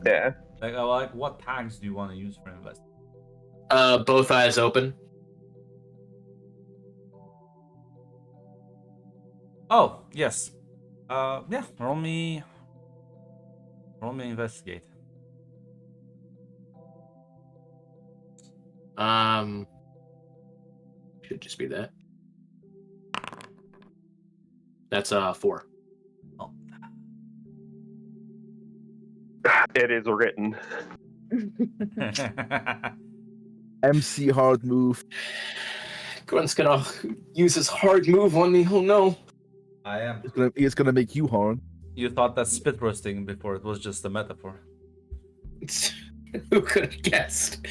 yeah. Like what tags do you want to use for invest? Both eyes open. Oh yes. Yeah. Roll me investigate. Should just be that. That's 4. Oh. It is written. MC hard move. Grunt's gonna use his hard move on me. Oh no. I am. It's gonna make you hard. You thought that spit roasting before it was just a metaphor. Who could have guessed?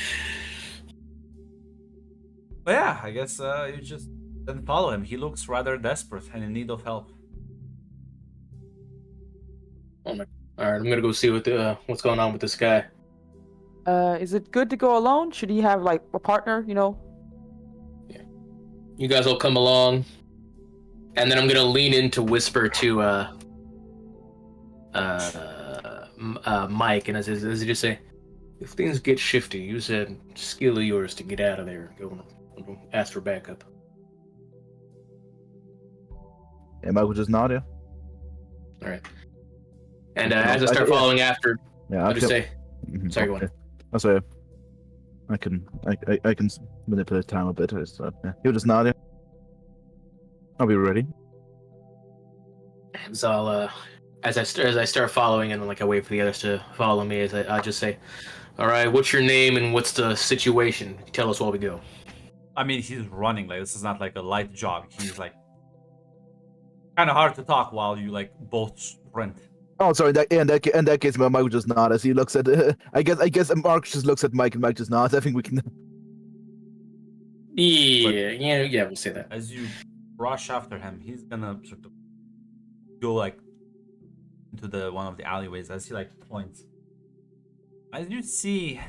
But yeah, I guess you just didn't follow him. He looks rather desperate and in need of help. All right, I'm gonna go see what's going on with this guy. Is it good to go alone? Should he have like a partner? You know. You guys will come along, and then I'm gonna lean in to whisper to Mike, and as he just say, if things get shifty, use that skill of yours to get out of there. Go ask for backup. And Mike will just nod, yeah. All right. And as I start following after, Yeah, I'll just say, Mhm, sorry, go okay. on. I'll say I can manipulate time a bit. So, yeah. He'll just nod, yeah. I'll be ready. So I'll, as I start following, and like I wait for the others to follow me, I'll just say, all right, what's your name and what's the situation? Tell us while we go. I mean, he's running. Like this is not like a light jog. He's like kind of hard to talk while you like both sprint. Oh, sorry. In that case, Mike will just nod as he looks at. I guess Mark just looks at Mike and Mike just nods. I think we can. Yeah, we'll say that. As you rush after him, he's gonna sort of go like into the one of the alleyways as he like points. As you see,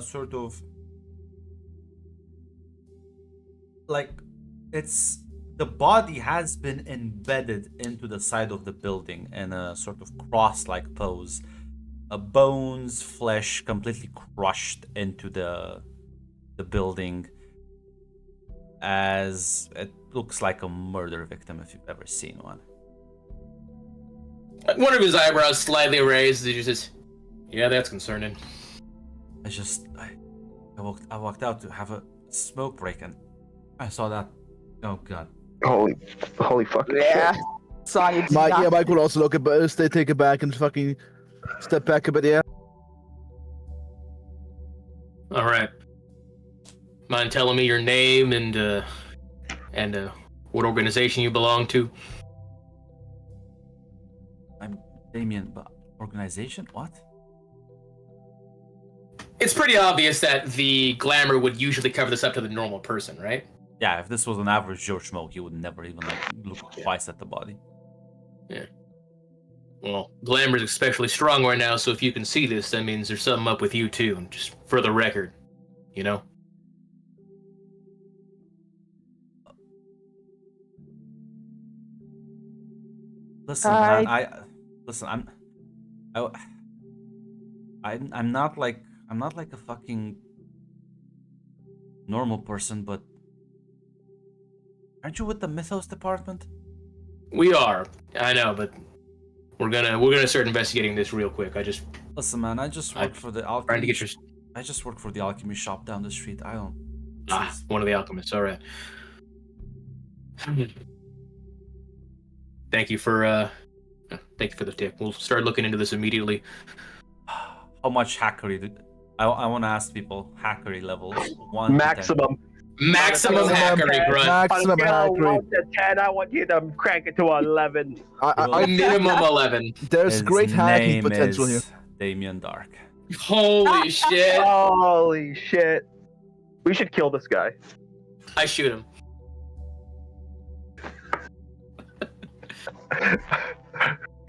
sort of like it's the body has been embedded into the side of the building in a sort of cross-like pose. Bones, flesh, completely crushed into the building. As it looks like a murder victim if you've ever seen one. One of his eyebrows slightly raised. He just says, "Yeah, that's concerning." I walked out to have a smoke break and I saw that. Oh god. Holy fucking Yeah. shit. Sorry. Mike will also look at, take it back and fucking step back a bit. Yeah. All right. Mind telling me your name and what organization you belong to? I'm Damien, but organization? What? It's pretty obvious that the glamour would usually cover this up to the normal person, right? Yeah, if this was an average Joe Schmo, he would never even like look twice at the body. Yeah. Well, glamour's especially strong right now, so if you can see this, that means there's something up with you too. Just for the record, you know. Listen, man, I'm not like a fucking normal person, but aren't you with the Mythos department? We are. I know, but we're gonna start investigating this real quick. Listen, man, I just work for the alchemy. Trying to get your I just work for the alchemy shop down the street. I don't. one of the alchemists. All right. Thank you for the tip. We'll start looking into this immediately. How much hackery I want to ask people hackery levels 1 to 10. Maximum. Maximum hackery, grunt. Maximum On a scale of hackery. 1 to 10, I want you to crank it to 11. A minimum 11. There's His great hacking name potential here. is Damien Dark. Holy shit. Holy shit. We should kill this guy. I shoot him.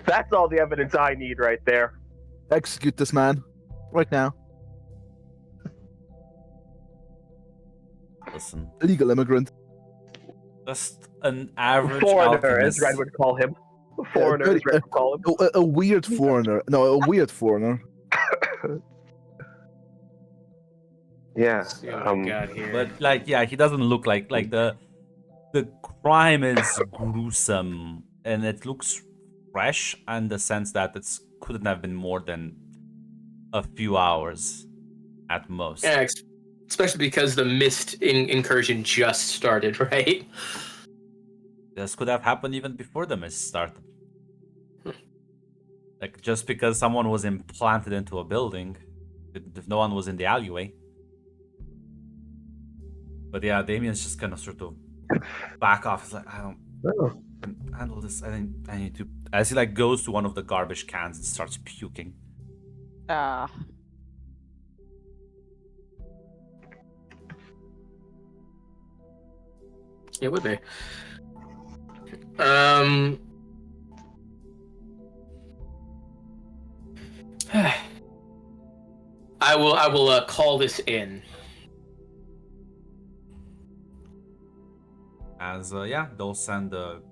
That's all the evidence I need right there. Execute this man. Right now. Listen, Illegal immigrant. just an average Foreigner, alchemist. as Red would call him. Foreigner, as Red would call him. A weird foreigner. No, a weird foreigner. Yeah. See what we got here. But like, yeah, he doesn't look like the crime is gruesome and it looks fresh in the sense that it couldn't have been more than a few hours at most. Yeah, especially because the mist incursion just started, right? This could have happened even before the mist started. Like just because someone was implanted into a building, if no one was in the alleyway. But yeah, Damien's just gonna sort of back off. He's like, I don't handle this. I need to. As he like goes to one of the garbage cans and starts puking. Ah. It would be. I will call this in. As yeah, they'll send the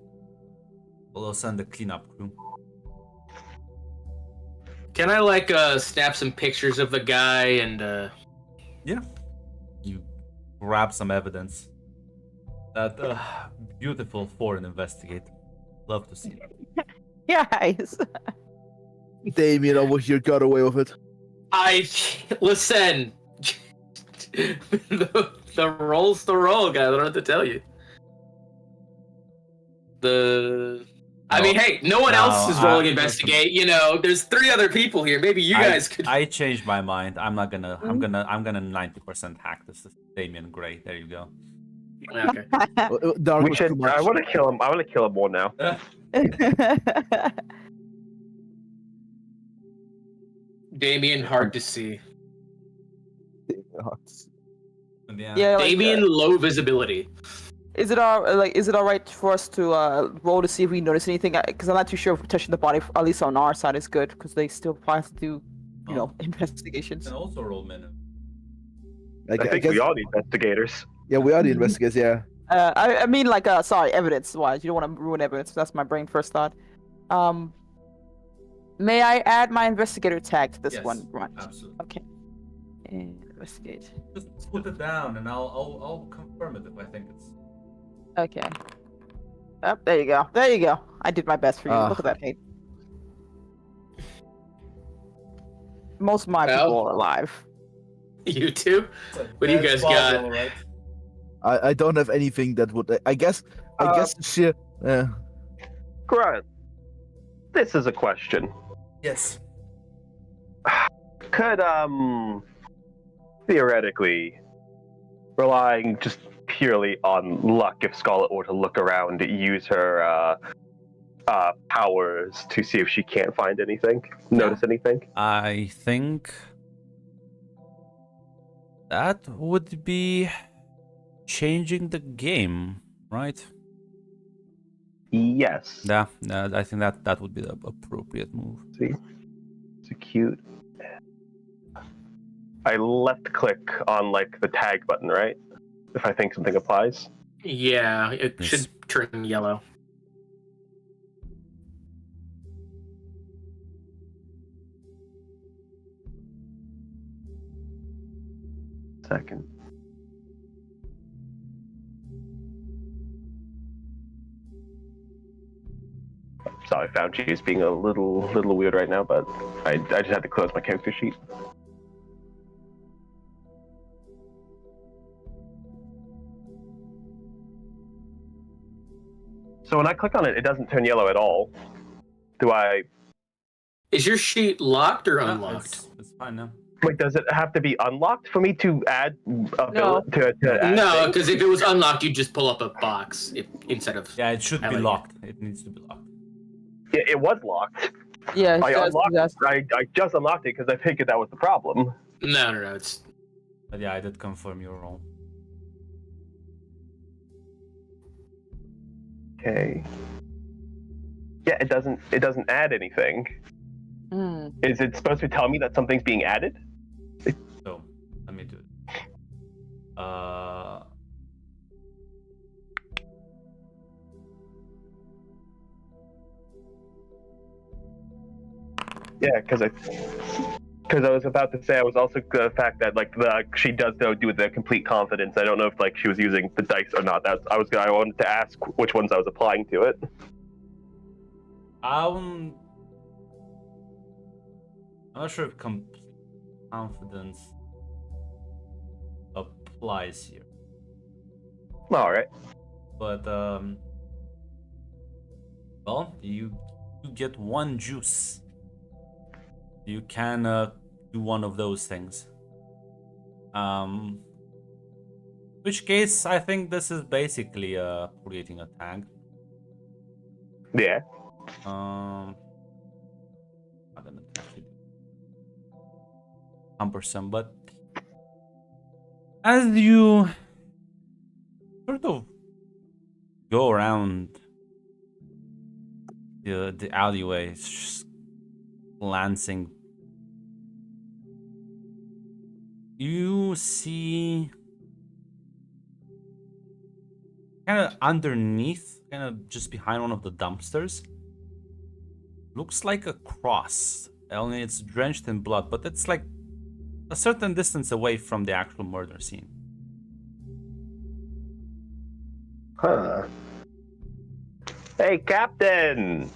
cleanup crew. Can I snap some pictures of the guy and Yeah, you grab some evidence. That beautiful foreign investigator. Love to see it. Guys. Damien over here got away with it. listen. the roll's the roll, guy. I don't know what to tell you. I mean, hey, no one else is rolling investigate. You know, there's 3 other people here. Maybe you guys could. I changed my mind. I'm not gonna. I'm gonna 90% hack this. This is Damien Gray. There you go. Okay. Dark We was should. too much. I want to kill him. I want to kill him more now. Damien, hard to see. Yeah. Yeah, like, Damien, low visibility. is it all right for us to roll to see if we notice anything? Because I'm not too sure if touching the body, at least on our side, is good because they still probably have to do, you know, investigations. And also roll minimum. I think we all need investigators. Yeah, we are the investigators, yeah. I mean, like, sorry, evidence-wise. You don't want to ruin evidence. That's my brain first thought. May I add my investigator tag to this Yes, one? Right. Absolutely. Okay. Investigate. Just put it down, and I'll confirm it if I think it's. Okay. Oh, there you go. There you go. I did my best for you. Ah. Look at that hate. Most of my Well. people are alive. You too? What do you guys got? Right? I don't have anything that would. I guess sheer. Grunt. This is a question. Yes. Could theoretically, relying just purely on luck, if Scarlet were to look around, use her powers to see if she can't find anything, notice anything? I think that would be changing the game, right? Yes. Yeah, I think that would be the appropriate move. See, it's cute. I left click on like the tag button, right? If I think something applies. Yeah, it Yes. should turn yellow. Second. Sorry, found she's being a little weird right now, but I just had to close my character sheet. So when I click on it, it doesn't turn yellow at all. Do I? Is your sheet locked or No, unlocked? it's fine now. Wait, does it have to be unlocked for me to add No. to add No, things? because if it was unlocked, you'd just pull up a box instead of. Yeah, it should be like it. locked. It needs to be locked. Yeah, it was locked. Yeah, I that's, unlocked. that's, I just unlocked it because I figured that was the problem. No. It's But yeah, I did confirm your role. Okay. Yeah, it doesn't add anything. Is it supposed to tell me that something's being added? So let me do it. Yeah, because I was about to say I was also the fact that like she does though do the complete confidence. I don't know if like she was using the dice or not. I wanted to ask which ones I was applying to it. I'm not sure if complete confidence applies here, All right. but well, you get one juice. You can do one of those things. Which case, I think this is basically creating a tag. Yeah. I'm gonna actually do cumbersome, but as you sort of go around the alleyway, just glancing, you see kind of underneath, kind of just behind one of the dumpsters, looks like a cross. Only it's drenched in blood, but it's like a certain distance away from the actual murder scene. Huh. Hey, Captain!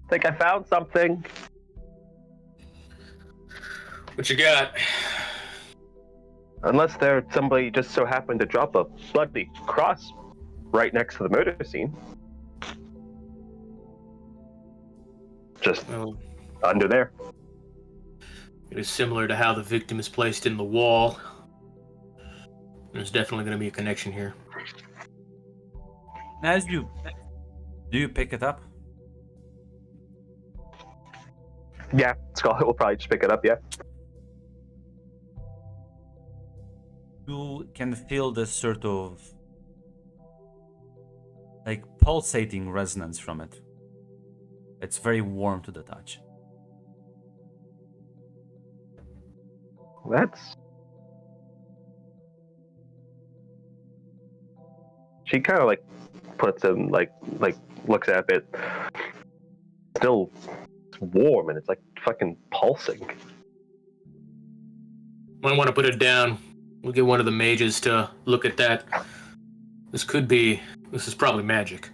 Think I found something. what you got. Unless somebody just so happened to drop a bloody cross right next to the murder scene. Just Well, under there. it is similar to how the victim is placed in the wall. There's definitely going to be a connection here. And as do you pick it up? Yeah, Scarlet will probably just pick it up, yeah. You can feel this sort of like pulsating resonance from it. It's very warm to the touch. That's... She kind of like puts him like looks at it. Still warm and it's like fucking pulsing. Might want to put it down. We'll get one of the mages to look at that. This is probably magic.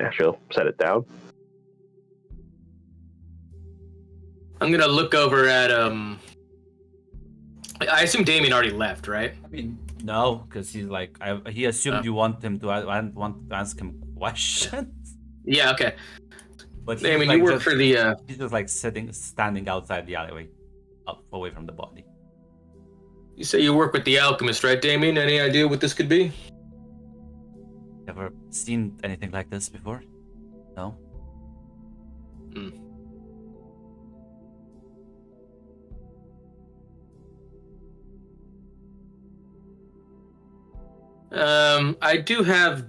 Yeah, she'll set it down. I'm gonna look over at I assume Damien already left, right? I mean, no, because he's like, he assumed you want him to. I want to ask him questions. Yeah, okay. But he's Damien, like you work for the He's just like standing outside the alleyway, up away from the body. You say you work with the alchemist, right, Damien? Any idea what this could be? Ever seen anything like this before? No. I do have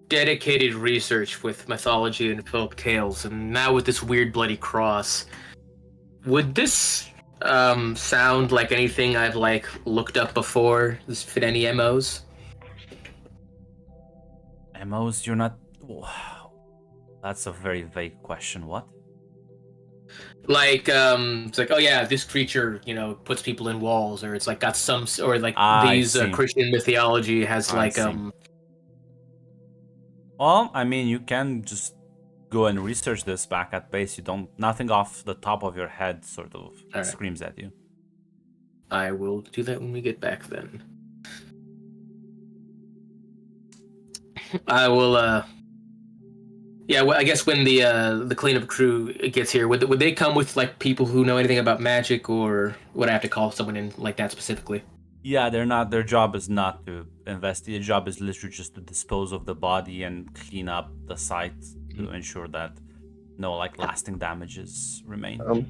dedicated research with mythology and folk tales, and now with this weird bloody cross. Would this sound like anything I've like looked up before? Does it fit any MOs? MOs, you're not. Wow. That's a very vague question. What? Like, it's like, oh yeah, this creature, puts people in walls, or it's like got some, or like I these see. Christian mythology has I see. Well, I mean, you can just go and research this back at base. Nothing off the top of your head sort of right. screams at you. I will do that when we get back then. I will, Yeah, well, I guess when the cleanup crew gets here, would they come with like people who know anything about magic, or would I have to call someone in like that specifically? Yeah, they're not. Their job is not to investigate. Their job is literally just to dispose of the body and clean up the site to ensure that no like lasting damages remain. All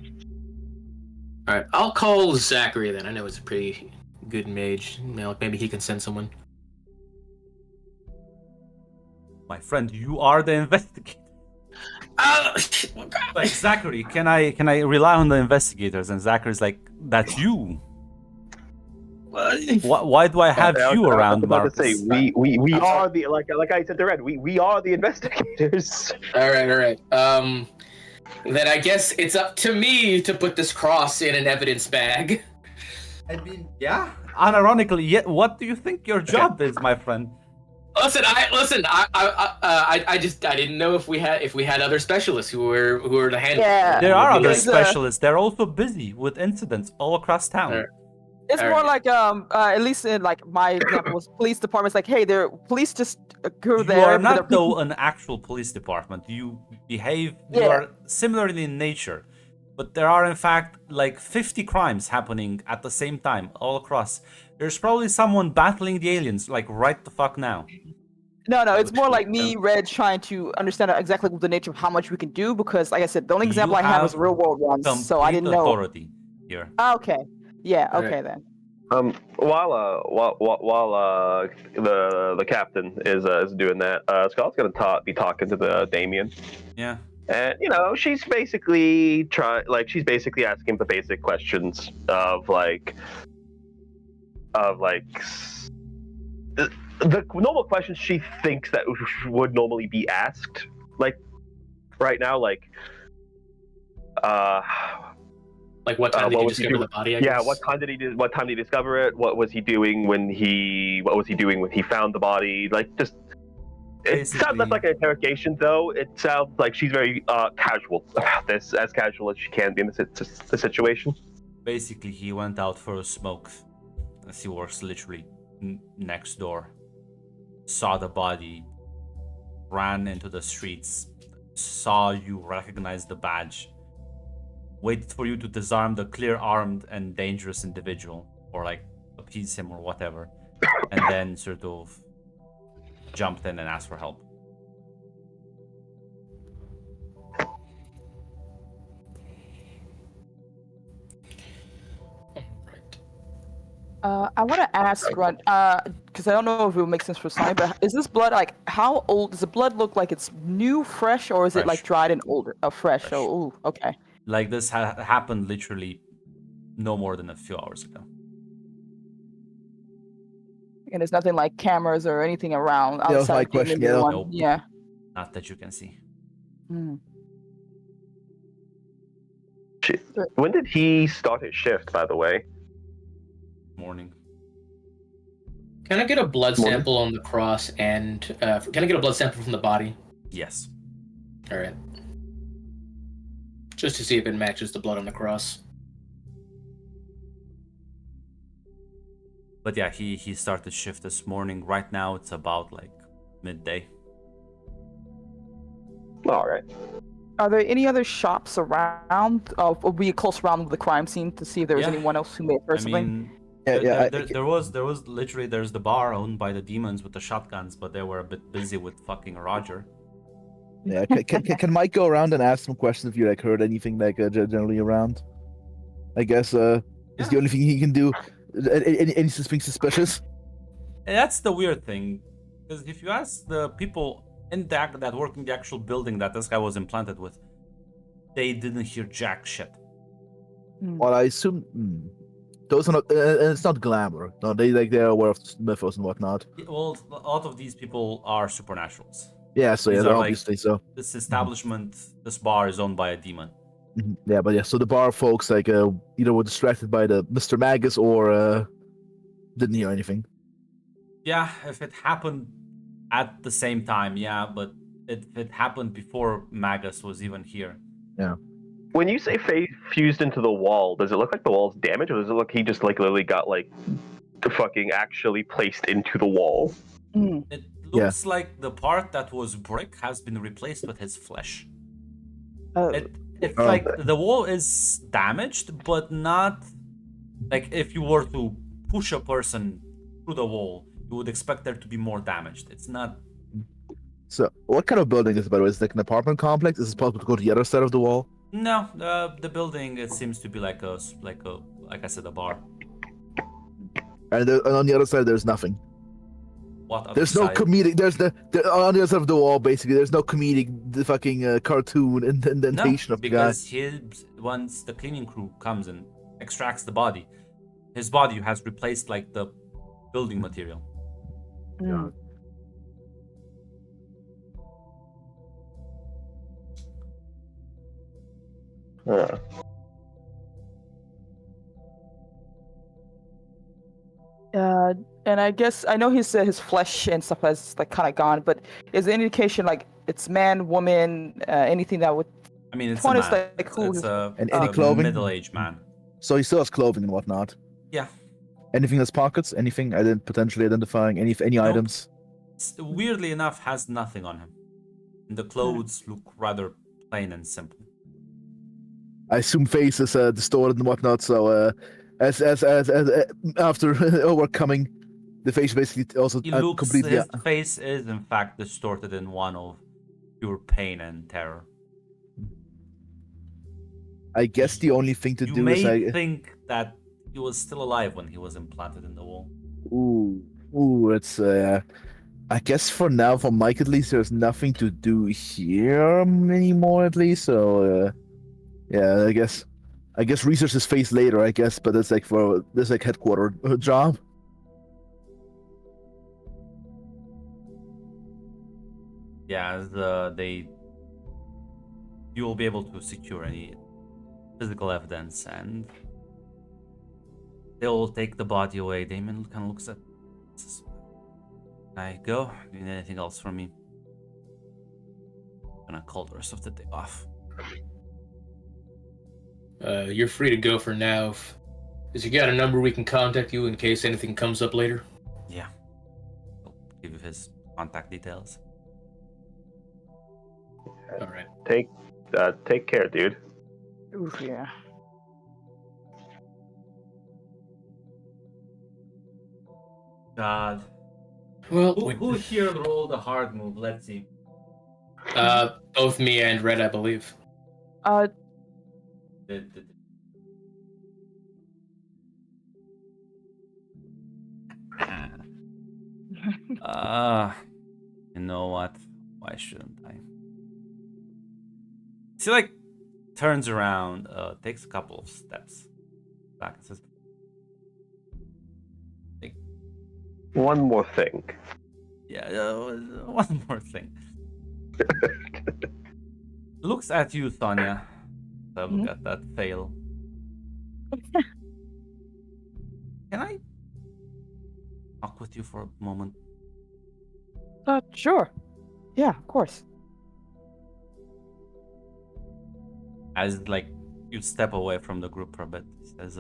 right, I'll call Zachary then. I know he's a pretty good mage. You know, maybe he can send someone. My friend, you are the investigator. Like Zachary, can I rely on the investigators? And Zachary's like, that's you. Why do I have you around, I was about to Marcus? say we are the like I said to Red, we are the investigators. All right. Then I guess it's up to me to put this cross in an evidence bag. I mean, yeah. Unironically, yet what do you think your job is, my friend? Listen. I didn't know if we had other specialists who were to handle. Yeah. There are other Because, specialists. They're also busy with incidents all across town. Alright. It's All more right. like at least in like my example was police departments. Like, hey, they're police just go You there. are but they're not though an actual police department. You behave. You Yeah. are similarly in nature, but there are in fact like 50 crimes happening at the same time all across. There's probably someone battling the aliens like right the fuck now. No, it's more like me, Red, trying to understand exactly the nature of how much we can do. Because, like I said, the only example I have is have real world ones, so I Complete didn't know. authority here. Okay, yeah, Alright. okay then. While the captain is doing that, Scott's gonna be talking to the Damien, Yeah. and she's basically asking the basic questions of the normal questions she thinks that would normally be asked, like right now, Like what time did what you was he discover doing? the body? I Yeah, guess? what time did he discover it? What was he doing when he found the body? Like, just it sounds Basically- less like an interrogation, though. It sounds like she's very casual about this, as casual as she can be in the situation. Basically, he went out for a smoke. As he works literally next door. Saw the body, ran into the streets, saw you recognize the badge, waited for you to disarm the clear-armed and dangerous individual, or like appease him or whatever, and then sort of jumped in and asked for help. I want to ask Grunt, because I don't know if it would make sense for Sonny, but is this blood like how old? Does the blood look like it's new, fresh, or is it like Fresh. dried and older? Fresh. Fresh. Oh, ooh, okay. Like this happened literally no more than a few hours ago. And there's nothing like cameras or anything around that was outside. my of the question, Indian yeah. one. Nope. Yeah. Not that you can see. Hmm. When did he start his shift, by the way? Morning. Can I get a blood Morning. sample on the cross, and can I get a blood sample from the body? Yes. All right. Just to see if it matches the blood on the cross. But yeah, he started shift this morning. Right now it's about like midday. All right. Are there any other shops around? Or be close around the crime scene to see if there was Yeah. anyone else who may have I heard something? mean, Yeah, there was literally there's the bar owned by the demons with the shotguns, but they were a bit busy with fucking Roger. yeah. Can Mike go around and ask some questions if you like heard anything like generally around? I guess is Yeah. the only thing he can do. Anything suspicious? And that's the weird thing, because if you ask the people in that work in the actual building that this guy was implanted with, they didn't hear jack shit. Well, I assume those are not, and it's not glamour. No, they're aware of mythos and whatnot. Well, a lot of these people are supernaturals. Yeah, so yeah, These they're are, like, obviously so. This establishment, this bar is owned by a demon. Yeah, but yeah, so the bar folks like either were distracted by the Mr. Magus or didn't hear anything. Yeah, if it happened at the same time, yeah, but if it happened before Magus was even here. When you say fused into the wall, does it look like the wall's damaged, or does it look he just like literally got like fucking actually placed into the wall? Mm. It looks like the part that was brick has been replaced with his flesh. It's Oh. like the wall is damaged, but not like if you were to push a person through the wall, you would expect there to be more damaged. It's not. So, what kind of building is it, by the way? Is it like an apartment complex? Is it possible to go to the other side of the wall? No, the building it seems to be like like I said, a bar. And on the other side, there's nothing. What other There's no side? comedic. On the other side of the wall, basically. There's no comedic, the fucking cartoon indentation No, of the guy. because once the cleaning crew comes and extracts the body, his body has replaced like the building material. Mm. Huh. And I guess I know his flesh and stuff has like kind of gone, but is there any indication like it's man, woman, anything that would? I mean, it's Point a is, man. like, who It's is- a, And any a clothing? middle-aged man. So he still has clothing and whatnot. Yeah. Anything in his pockets? Anything potentially identifying any Nope. items? Weirdly enough, has nothing on him. And the clothes look rather plain and simple. I assume face is distorted and whatnot. So as after overcoming, the face basically also He looks. completely. His face is in fact distorted in one of pure pain and terror. I guess the only thing to You do may is think that he was still alive when he was implanted in the wall. it's I guess for now, for Mike at least, there's nothing to do here anymore at least. So yeah, I guess research his face later. I guess, but it's like for this like headquarter job. Yeah, as you will be able to secure any physical evidence, and they'll take the body away. Damon kind of looks at. Can I go? Do you need anything else from me? I'm gonna call the rest of the day off. You're free to go for now. Has you got a number we can contact you in case anything comes up later? Yeah. I'll give you his contact details. All right. Take care, dude. Oof, yeah. God. Well, Who here rolled a hard move? Let's see. both me and Red, I believe. Did- You know what? Why shouldn't I? She like turns around, takes a couple of steps back and says, One more thing. "Yeah, one more thing." Looks at you, Sonia. So look at that fail. Can I talk with you for a moment? Sure. Yeah, of course. As like you step away from the group for a bit, he says,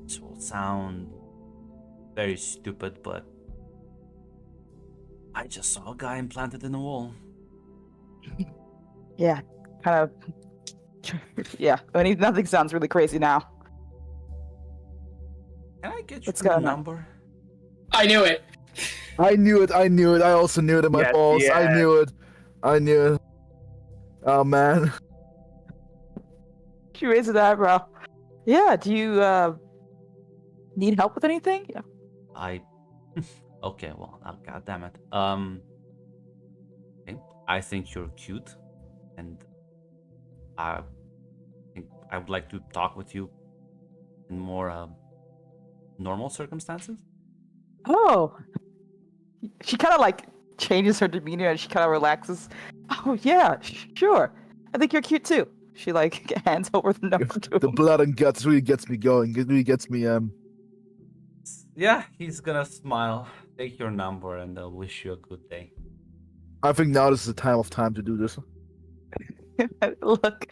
"This will sound very stupid, but I just saw a guy implanted in a wall." Yeah, kind of. Yeah, I mean, nothing sounds really crazy now. Can I get What's your going on? number? I knew it. I knew it. I also knew it in my Yes, balls. I yes. knew it. Oh man. She raises an eyebrow. Yeah, do you need help with anything? Yeah. Okay, well, God damn it. Okay, I think you're cute, and I think I would like to talk with you in more normal circumstances. Oh. She kind of like changes her demeanor and she kind of relaxes. Oh yeah, sure. I think you're cute too. She like hands over the number to The him. blood and guts really gets me going. It really gets me Yeah, he's gonna smile, take your number, and wish you a good day. I think now is the time to do this. Look.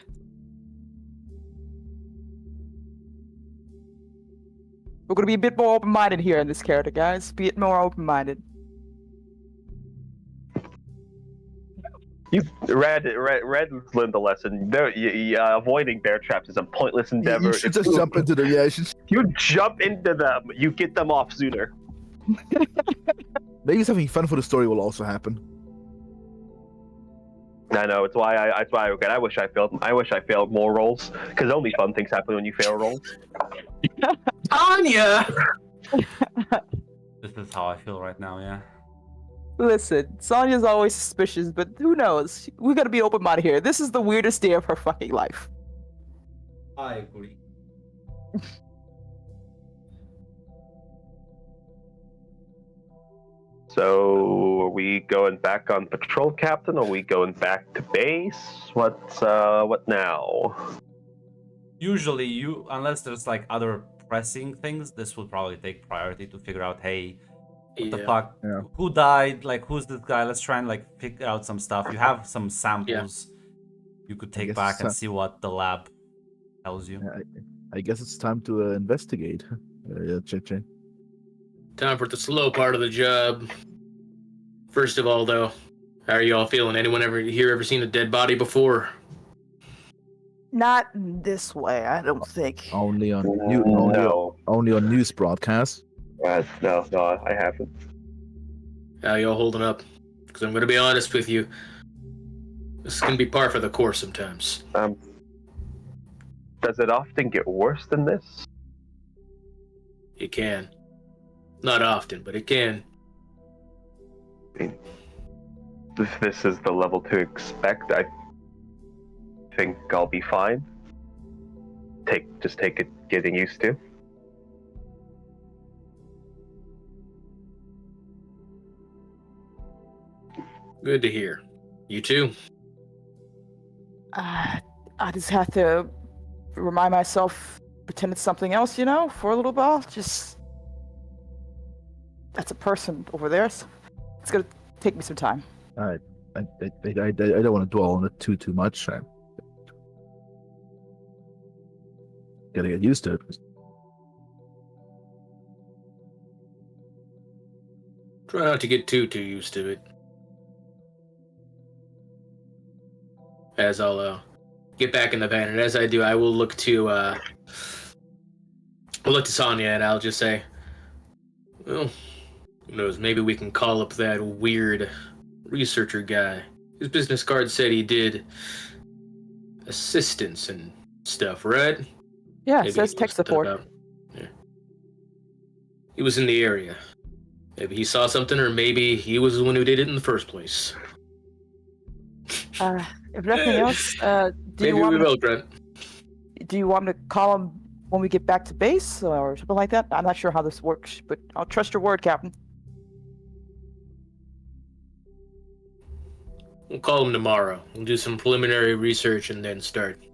We're gonna be a bit more open-minded here in this character, guys. Be a bit more open-minded. Red learned the lesson. Avoiding bear traps is a pointless endeavor. You should just jump into the You jump into them. You get them off sooner. Maybe something fun for the story will also happen. I know. It's why I wish I failed. I wish I failed more rolls because only fun things happen when you fail rolls. Anya! This is how I feel right now, yeah. Listen, Sonya's always suspicious, but who knows? We gotta be open-minded here. This is the weirdest day of her fucking life. I agree. So, are we going back on patrol, Captain? Or are we going back to base? What now? Usually, unless there's like other pressing things, this will probably take priority to figure out, hey, what the fuck? Yeah. Who died? Like, who's this guy? Let's try and like figure out some stuff. You have some samples you could take guess back and so. see what the lab tells you. I guess it's time to investigate. Chin. Time for the slow part of the job. First of all, though, how are you all feeling? Anyone ever seen a dead body before? Not this way, I don't think. Only on No. only on news broadcasts. No, I haven't. How y'all holding up? Because I'm going to be honest with you. This can be par for the course sometimes. Does it often get worse than this? It can. Not often, but it can. If this is the level to expect, I think I'll be fine. Just take it getting used to. Good to hear. You too? I just have to remind myself, pretend it's something else, for a little while. Just that's a person over there. So it's gonna take me some time. I don't want to dwell on it too much. I gotta get used to it. Try not to get too used to it. As I'll get back in the van, and as I do, I will look to Sonya, and I'll just say, well, who knows? Maybe we can call up that weird researcher guy. His business card said he did assistance and stuff, right? Yeah, Maybe it says he tech knows support. Yeah. He was in the area. Maybe he saw something, or maybe he was the one who did it in the first place. If nothing else, do Maybe you we want will, Grant. do you want me to call him when we get back to base or something like that? I'm not sure how this works, but I'll trust your word, Captain. We'll call him tomorrow. We'll do some preliminary research and then start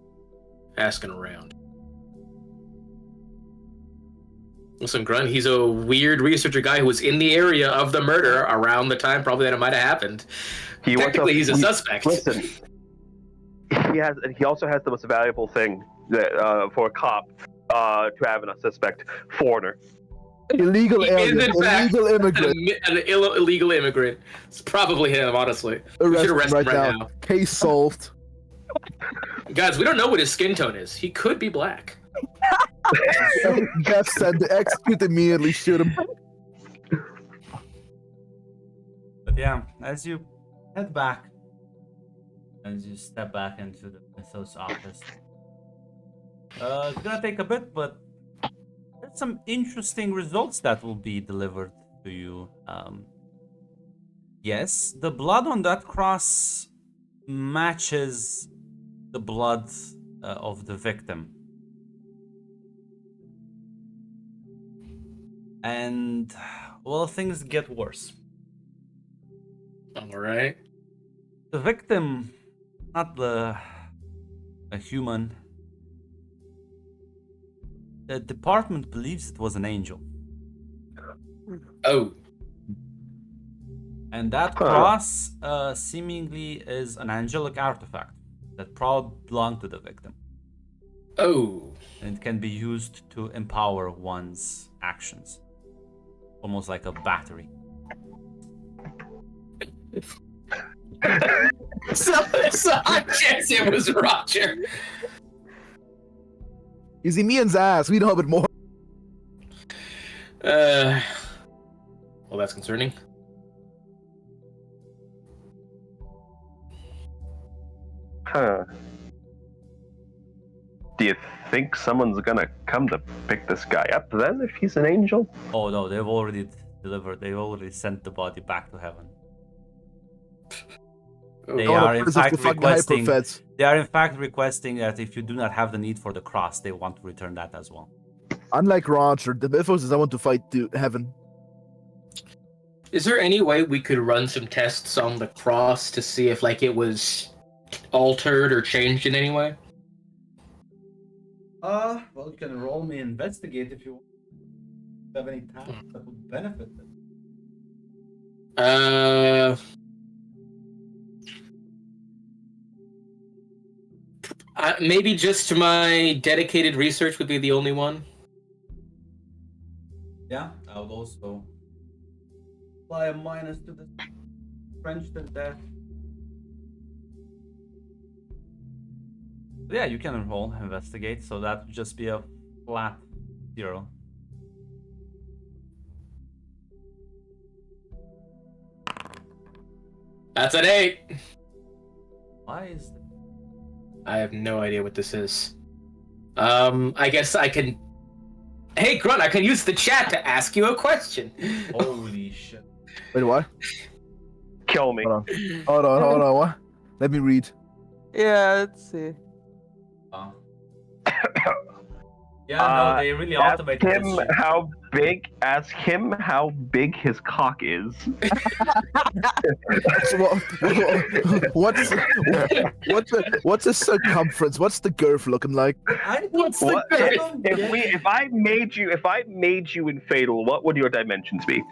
asking around. Listen, Grunt, he's a weird researcher guy who was in the area of the murder around the time probably that it might have happened. Technically, he's a suspect. Listen, he also has the most valuable thing that for a cop to have in a suspect: foreigner. Illegal He is, alien, in fact, illegal immigrant. an illegal immigrant. It's probably him, honestly. We should arrest him right now. Case solved. Guys, we don't know what his skin tone is. He could be black. Death sent to execute immediately. Shoot him. But yeah, as you head back, as you step back into the mythos office, it's gonna take a bit, but there's some interesting results that will be delivered to you. Yes, the blood on that cross matches the blood of the victim. And, well, things get worse. All right. The victim, not a human. The department believes it was an angel. Oh. And that cross seemingly is an angelic artifact that probably belonged to the victim. Oh. And it can be used to empower one's actions. Almost like a battery. So there's a high chance it was Roger. You see, me and's ass. We know a bit more. Well, that's concerning. Huh. Do you think someone's gonna come to pick this guy up then, if he's an angel? Oh no, they've already delivered. They've already sent the body back to heaven. They Oh, are in Because of fact the fucking requesting. hyperfeds. They are in fact requesting that if you do not have the need for the cross, they want to return that as well. Unlike Roger, the Mythos is I want to fight to heaven. is there any way we could run some tests on the cross to see if, like, it was altered or changed in any way? Well, you can roll me investigate if you want. Have any tasks that would benefit them. Maybe just my dedicated research would be the only one. Yeah, I would also apply a minus to the French to death. Yeah, you can roll investigate, so that would just be a flat 0. That's an 8. Why is that? I have no idea what this is. I guess I can. Hey, Grunt, I can use the chat to ask you a question. Holy shit. Wait, what? Kill me. Hold on. What? Let me read. Yeah, let's see. Yeah, no, they really automated this shit. Ask him how big his cock is. So what's the circumference? What's the girth looking like? What's the If I made you in Fatal, what would your dimensions be?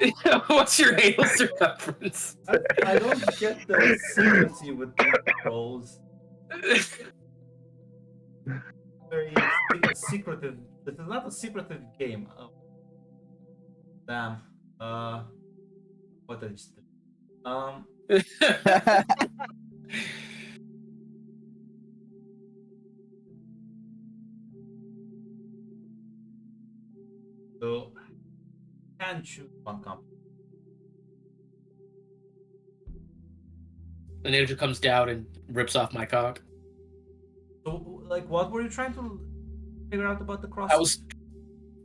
What's your anal circumference? I don't get the secrecy with these rolls. Very secretive. This is not a secretive game. Oh. Damn. What did I just do? So, can choose one comp. The ninja comes down and rips off my cock. So, like, what were you trying to figure out about the cross? I was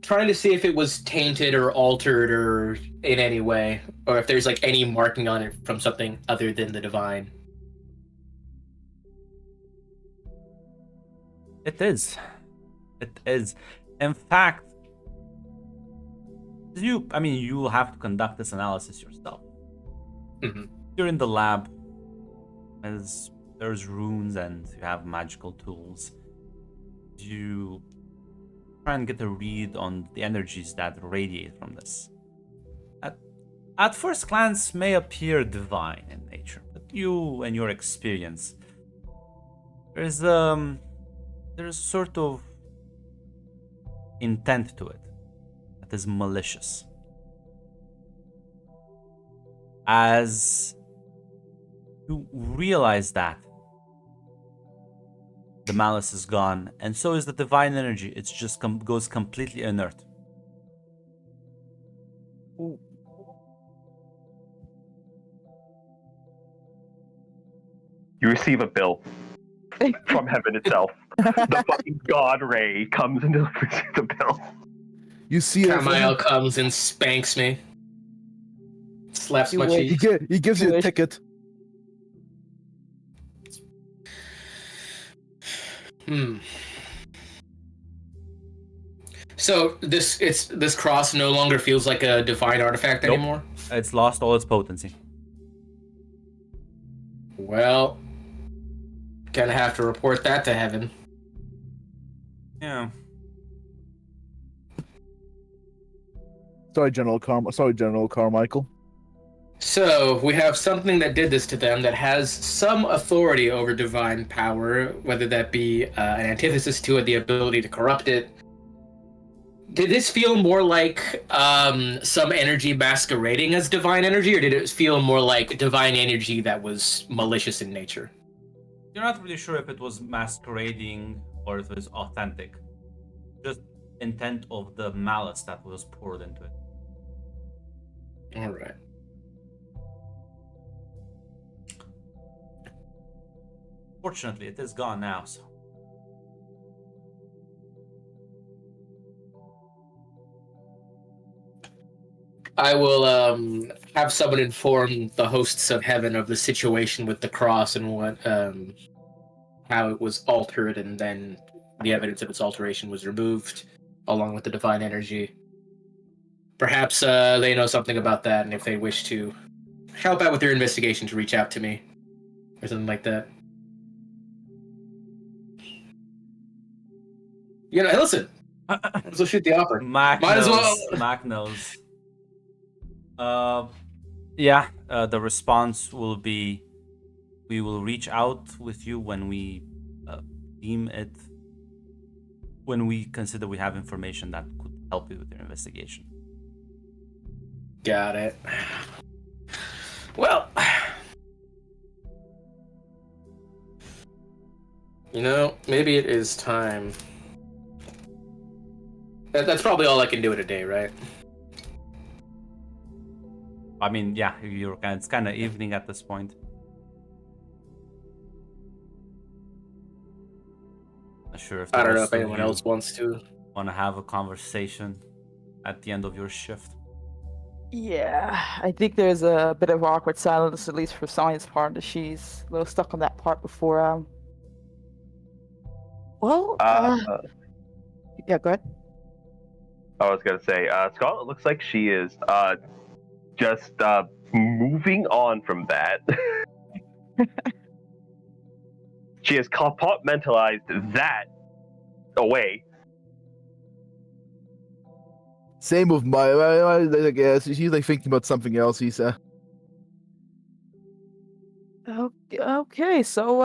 trying to see if it was tainted or altered or in any way, or if there's, like, any marking on it from something other than the divine. It is. It is. In fact, you'll have to conduct this analysis yourself. Mm-hmm. You're in the lab, as there's runes and you have magical tools. You try and get a read on the energies that radiate from this. At first glance, may appear divine in nature, but you and your experience, there's sort of intent to it that is malicious. As you realize that, the malice is gone, and so is the divine energy. It's just goes completely inert. You receive a bill from heaven itself. The fucking god ray comes and delivers the bill. You see it. Carmyle comes and spanks me. Slaps my wait. cheek. He gives you a ticket. So this cross no longer feels like a divine artifact Nope. anymore? It's lost all its potency. Well, gonna have to report that to heaven. Yeah. Sorry, General Carmichael. So, we have something that did this to them that has some authority over divine power, whether that be an antithesis to it, the ability to corrupt it. Did this feel more like some energy masquerading as divine energy, or did it feel more like divine energy that was malicious in nature? You're not really sure if it was masquerading or if it was authentic. Just intent of the malice that was poured into it. All right. Fortunately, it is gone now, so. I will have someone inform the hosts of heaven of the situation with the cross and what how it was altered, and then the evidence of its alteration was removed, along with the divine energy. Perhaps they know something about that, and if they wish to help out with their investigation, to reach out to me or something like that. You know, hey, listen. Let's go shoot the offer. Mac Might knows. as well. Mac knows. Yeah. The response will be, we will reach out with you when we deem it, when we consider we have information that could help you with your investigation. Got it. Well, you know, maybe it is time. That's probably all I can do in a day, right? I mean, yeah, it's kind of evening at this point. Not sure if I don't know rest if of anyone you else wants to. want to have a conversation at the end of your shift. Yeah, I think there's a bit of awkward silence, at least for Sonya's part. She's a little stuck on that part before. Well, yeah, go ahead. I was gonna say, Scarlet looks like she is just moving on from that. She has compartmentalized that away. Same with my. I guess she's like thinking about something else. He's Okay, so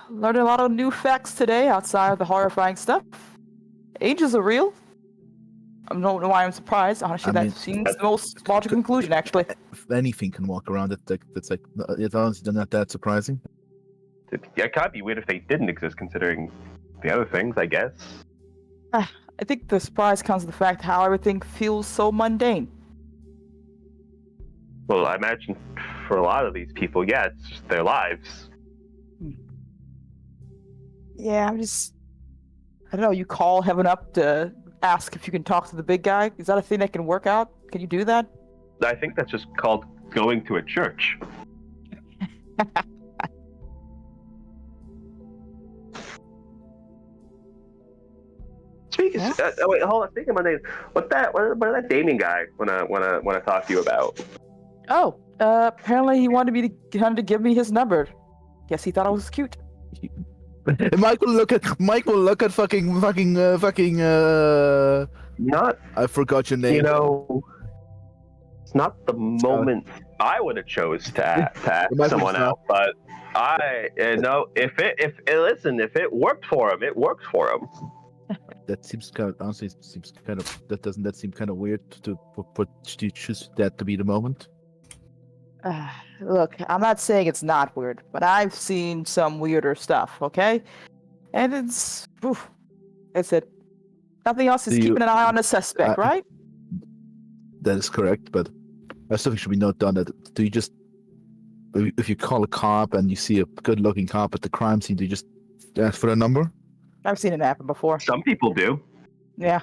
learned a lot of new facts today outside of the horrifying stuff. Angels are real. I don't know why I'm surprised. Honestly, I mean, that seems the most logical conclusion, actually. if anything can walk around, that's like it's honestly not that surprising. It can't be weird if they didn't exist, considering the other things, I guess. I think the surprise comes to the fact how everything feels so mundane. Well, I imagine for a lot of these people, yeah, it's just their lives. Yeah, I don't know, you call heaven up to ask if you can talk to the big guy? Is that a thing that can work out? Can you do that? I think that's just called going to a church. Speaking, wait, hold on. Speaking of my name, what did that Damien guy wanna talk to you about? Oh, apparently he wanted me to give me his number. Guess he thought I was cute. Mike will look at fucking. Not, I forgot your name. you know, it's not the moment I would have chose to ask someone out, but I know if it worked for him, it worked for him. That seems kind of honestly seems kind of that seem kind of weird to choose that to be the moment. Look, I'm not saying it's not weird, but I've seen some weirder stuff, okay? And it's it. Nothing else is keeping an eye on the suspect, right? That is correct, but I still think should be note done that do you just if you call a cop and you see a good-looking cop at the crime scene, do you just ask for a number? I've seen it happen before. Some people do. Yeah.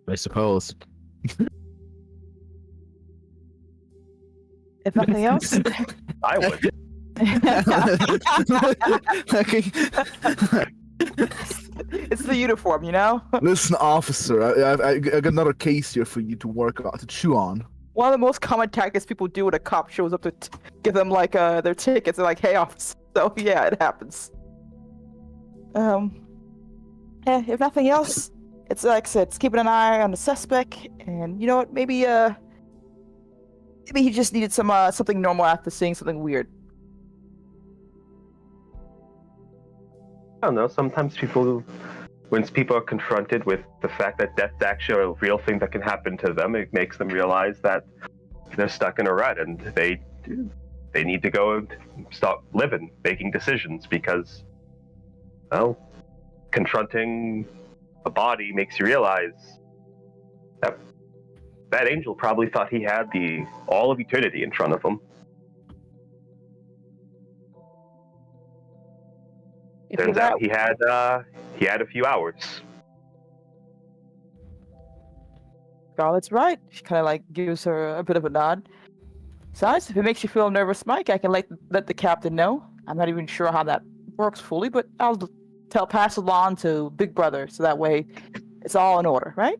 I suppose. If nothing else. I would. It's the uniform, you know? Listen, officer, I got another case here for you to work on, to chew on. One of the most common tactics people do when a cop shows up to give them like their tickets. They're like, "Hey, officer." So yeah, it happens. If nothing else, it's like I said, it's keeping an eye on the suspect, and you know what? Maybe he just needed something normal after seeing something weird. I don't know. Sometimes people once people are confronted with the fact that death's actually a real thing that can happen to them, it makes them realize that they're stuck in a rut and they need to go and start living, making decisions, because, well, confronting a body makes you realize that angel probably thought he had all of eternity in front of him. Turns out he had a few hours. Scarlett's right. She kind of like gives her a bit of a nod. Besides, if it makes you feel nervous, Mike, I can let the captain know. I'm not even sure how that works fully, but I'll pass it along to Big Brother, so that way it's all in order, right?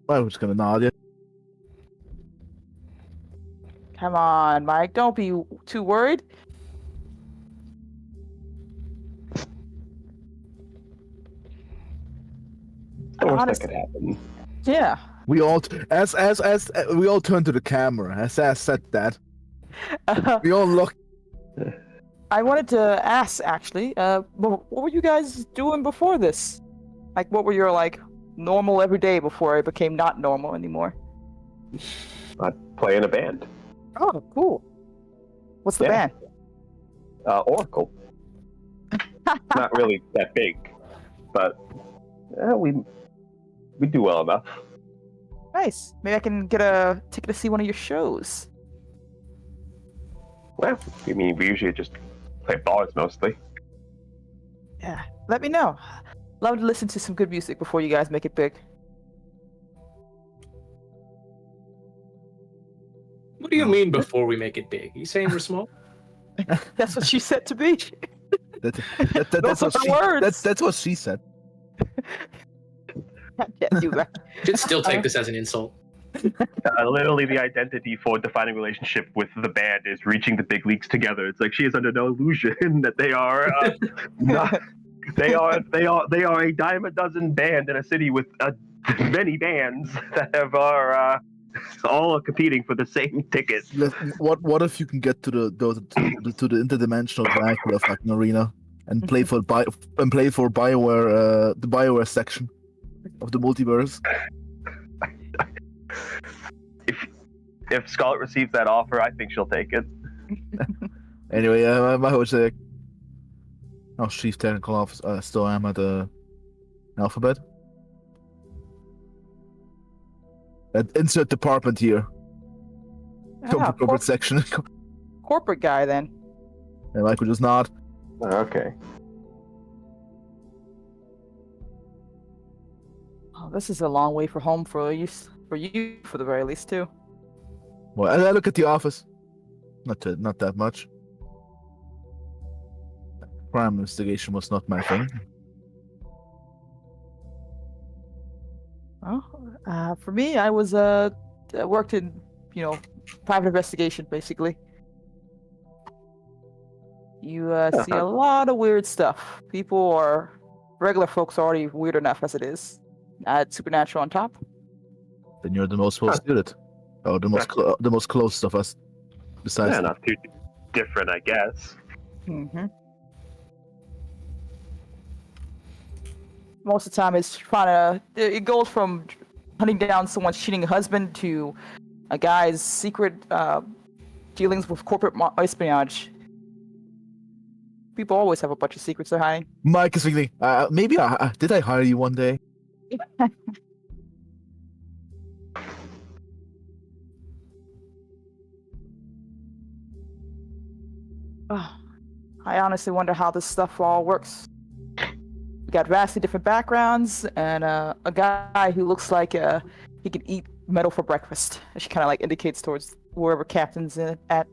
I was gonna nod. Yeah. Come on, Mike. Don't be too worried. The worst that Honestly, could happen. yeah. We all, as we all turned to the camera. As I said that, we all looked. I wanted to ask, actually, what were you guys doing before this? Like, what were your, like, normal everyday before it became not normal anymore? I play in a band. Oh, cool. What's the Yeah. band? Oracle. Not really that big, but we do well enough. Nice. Maybe I can get a ticket to see one of your shows. Well, I mean, we usually just play bars mostly. Yeah. Let me know. Love to listen to some good music before you guys make it big. What do you mean before we make it big? You saying we're small? That's what she said to me. That's Those what are she. the words. That's what she said. I can't do that. Should still take this as an insult. Literally, the identity for defining relationship with the band is reaching the big leagues together. It's like she is under no illusion that they are they are a dime a dozen band in a city with many bands that are all competing for the same ticket. What if you can get to the interdimensional Dracula fucking arena and play for BioWare the BioWare section of the multiverse? If Scarlett receives that offer, I think she'll take it. Anyway, I would say, chief technical officer. Still am at the alphabet. Insert department here. Ah, Corporate section. corporate guy, then. And Michael just nod. Okay. Oh, this is a long way from home for you, for the very least, too. Well, and I look at the office. Not that much. Crime investigation was not my thing. Oh, for me, I was worked in, private investigation, basically. You see a lot of weird stuff. Regular folks are already weird enough as it is. Add supernatural on top. Then you're the most well suited. Oh, the most close of us. Besides, Yeah, not too different, I guess. Mm-hmm. Most of the time, it goes from hunting down someone's cheating husband to a guy's secret dealings with corporate espionage. People always have a bunch of secrets they're hiding. Mike is thinking, maybe did I hire you one day? I honestly wonder how this stuff all works. We got vastly different backgrounds, and a guy who looks like he could eat metal for breakfast. She kind of like indicates towards wherever Captain's at.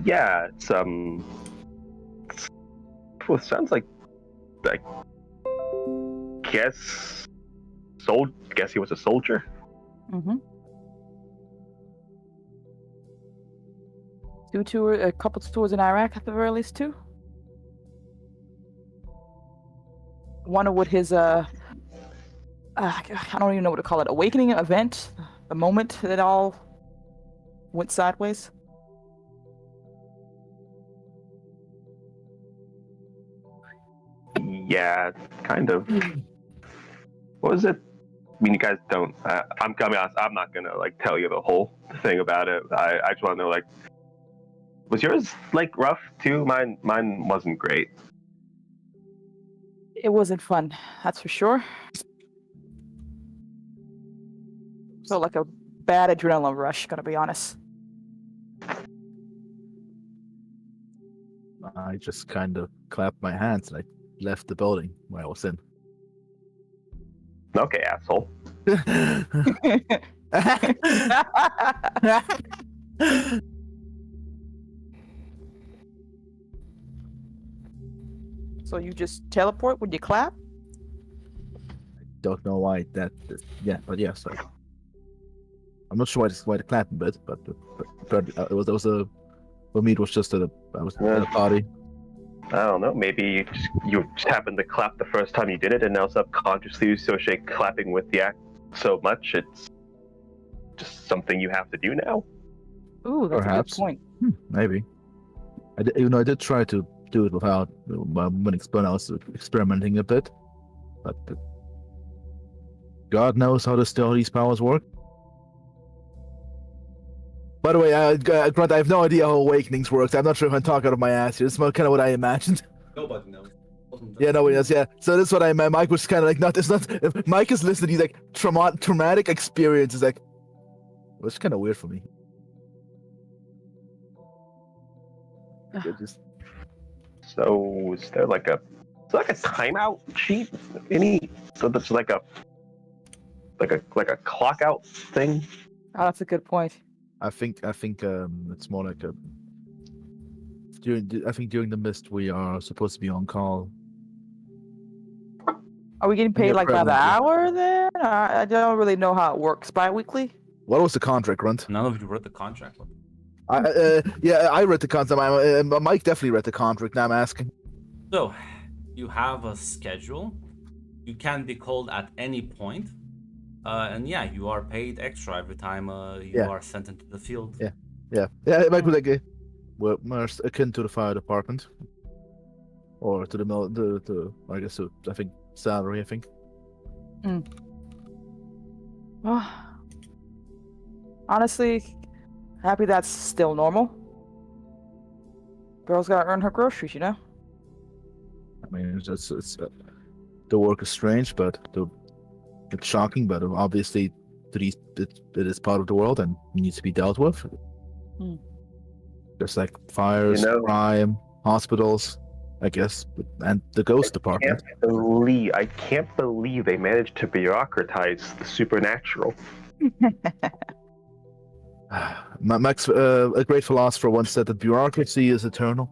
Yeah, it's well, it sounds like I guess he was a soldier. Mm-hmm. A couple tours in Iraq at the very least, too. One with his I don't even know what to call it, awakening event, the moment it all went sideways? Yeah, kind of. What was it? I mean, you guys don't. I'm coming honest. I'm not gonna like tell you the whole thing about it. I just want to know, like, was yours like rough too? Mine wasn't great. It wasn't fun, that's for sure. So like a bad adrenaline rush, gonna be honest. I just kind of clapped my hands and I left the building where I was in. Okay, asshole. So you just teleport when you clap? Don't know why yeah, but yes, I'm not sure why the clapping bit, but it was a for me it was just I was at a party. I don't know. Maybe you just happened to clap the first time you did it, and now subconsciously you associate clapping with the act so much it's just something you have to do now. Ooh, that's Perhaps. a good point. Maybe. I did try to do it without when I was experimenting a bit, but God knows how these powers work. By the way, Grant, I have no idea how awakenings works. I'm not sure if I'm talking out of my ass here. It's kind of what I imagined. Nobody knows. Yeah, nobody knows. Yeah, so this is what I meant. Mike was kind of like, not. It's not. If Mike is listening, he's like traumatic experience. Is like, well, it's kind of weird for me. It just So is there like a timeout sheet? So that's like a clock out thing? Oh, that's a good point. I think it's more like a during the mist we are supposed to be on call. Are we getting paid Yeah, like by the permanently. hour then? I don't really know how it works. Bi-weekly? What was the contract, Grunt? None of you read the contract. Yeah, I read the contract. Mike definitely read the contract. Now I'm asking. So, you have a schedule. You can be called at any point. And yeah, you are paid extra every time you Yeah. are sent into the field. Yeah. Yeah, it might be like more akin to the fire department, or to I guess I think salary. I think. Well, honestly, happy that's still normal. Girl's gotta earn her groceries, you know? I mean, the work is strange, but it's shocking. But obviously, it is part of the world and needs to be dealt with. Just like fires, crime, hospitals, I guess, and the ghost department. I can't believe they managed to bureaucratize the supernatural. Max, a great philosopher, once said that bureaucracy is eternal.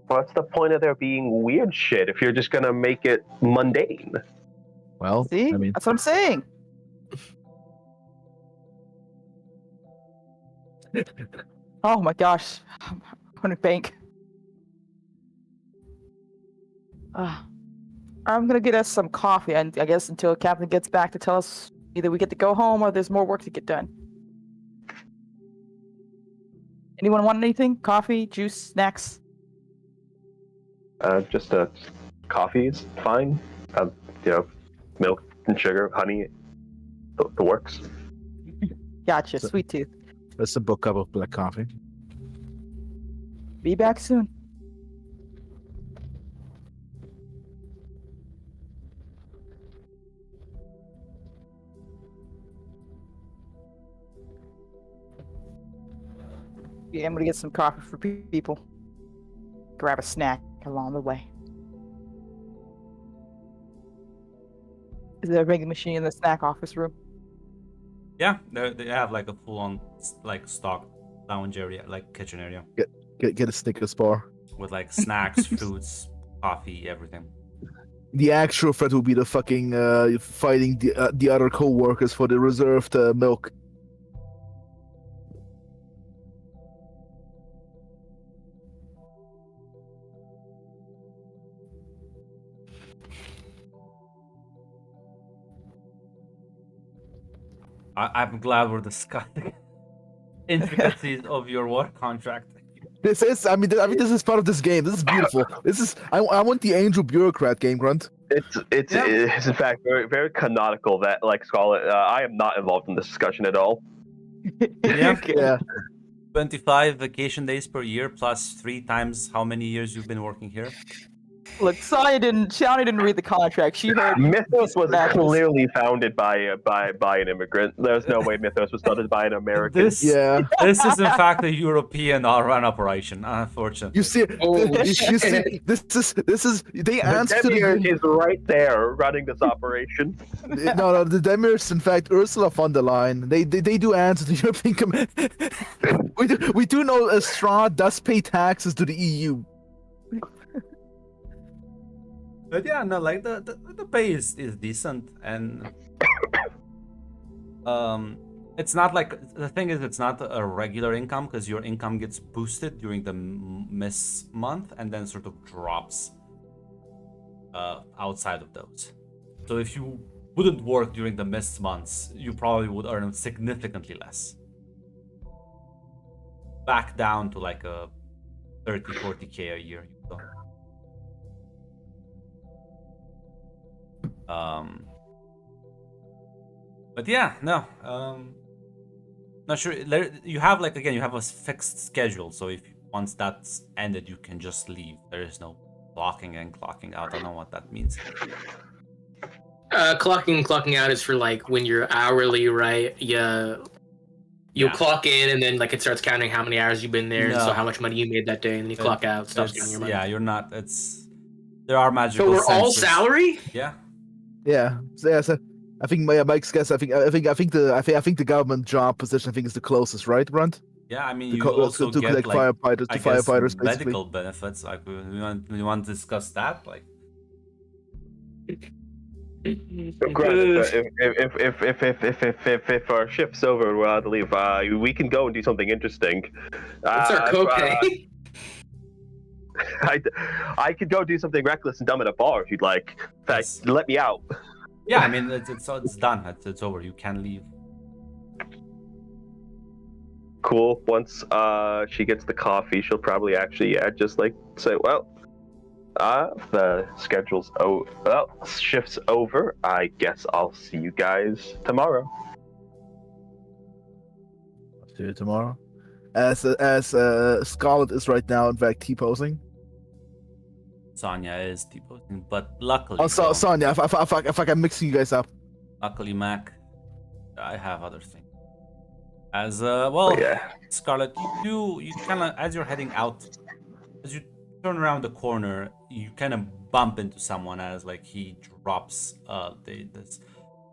What's the point of there being weird shit if you're just gonna make it mundane? Well, See? I mean, That's what I'm saying. Oh my gosh. I'm gonna bank. I'm gonna get us some coffee, and I guess until Captain gets back to tell us either we get to go home or there's more work to get done. Anyone want anything? Coffee, juice, snacks? Just coffee is fine. Milk and sugar, honey, the works. Gotcha, So- sweet tooth. that's a book cup of black coffee. Be back soon. Yeah, I'm gonna get some coffee for people. Grab a snack along the way. Is there a vending machine in the snack office room? Yeah, they have like a full-on like stock lounge area, like kitchen area, Get a Snickers bar. with like snacks, fruits, coffee, everything. The actual threat will be the fucking fighting the other co-workers for the reserved milk. I'm glad we're discussing intricacies of your war contract. This is, I mean, this is part of this game. This is beautiful. This is, I want the Angel Bureaucrat game, Grunt. It's in fact very very canonical that like Scarlet. I am not involved in this discussion at all. Yeah. Yeah. 25 vacation days per year plus 3 times how many years you've been working here. Look, Shawnee didn't read the contract. She heard Mythos was Matches. clearly founded by an immigrant. There's no way Mythos was started by an American. This is in fact a European run operation, unfortunately. You see, Oh, you see, this is they answer to Demiurge the is right there running this operation. no, the Demirs, in fact, Ursula von der Leyen. They do answer to the European Commission. We do know Strahd does pay taxes to the E EU. But yeah, no, like the pay is decent, and it's not like, the thing is, it's not a regular income because your income gets boosted during the miss month and then sort of drops outside of those. So if you wouldn't work during the missed months, you probably would earn significantly less. Back down to like a 30-40k a year. But yeah, no, not sure. You have like, again, you have a fixed schedule, so if once that's ended, you can just leave. There is no clocking and clocking out. I don't know what that means. Clocking and clocking out is for like when you're hourly, right? You'll clock in and then like it starts counting how many hours you've been there, and so how much money you made that day, and then you clock out, stops getting your money. Yeah, you're not. There are magical. So we're all sensors. salary? Yeah. Yeah. So I think Mike's guess. I think the government job position, I think, is the closest, right, Grunt? Yeah, I mean, you also to get like firefighters, I guess, firefighters, basically. medical benefits. Like, we want to discuss that. Like, Granted, if our shift's over and we're allowed to leave, we can go and do something interesting. What's our copay? I could go do something reckless and dumb at a bar if you'd like. In fact, Yes. let me out. yeah, I mean, it's done. It's over. You can leave. Cool. Once she gets the coffee, she'll probably actually just like say, well, the schedule's shift's over. I guess I'll see you guys tomorrow. See you tomorrow. As Scarlet is right now, in fact, T-posing. Sonya is T-posing, but luckily, Oh, Sonya, if I'm mixing you guys up. luckily, Mac, I have other things. As well, Yeah. Scarlet, you kind of, as you're heading out, as you turn around the corner, you kind of bump into someone as like he drops this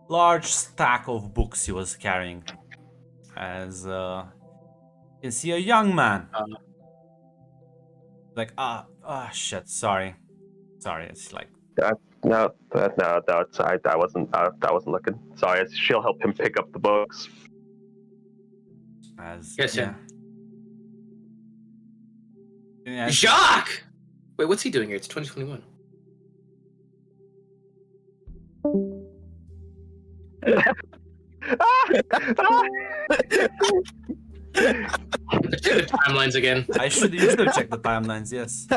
large stack of books he was carrying. As you can see a young man. Like, shit, sorry. It's like, No, that's I wasn't looking. Sorry, she'll help him pick up the books. as Yes, yeah. Yeah, Jacques! Wait, what's he doing here? It's 2021. Check the timelines again. you should have checked the timelines, yes.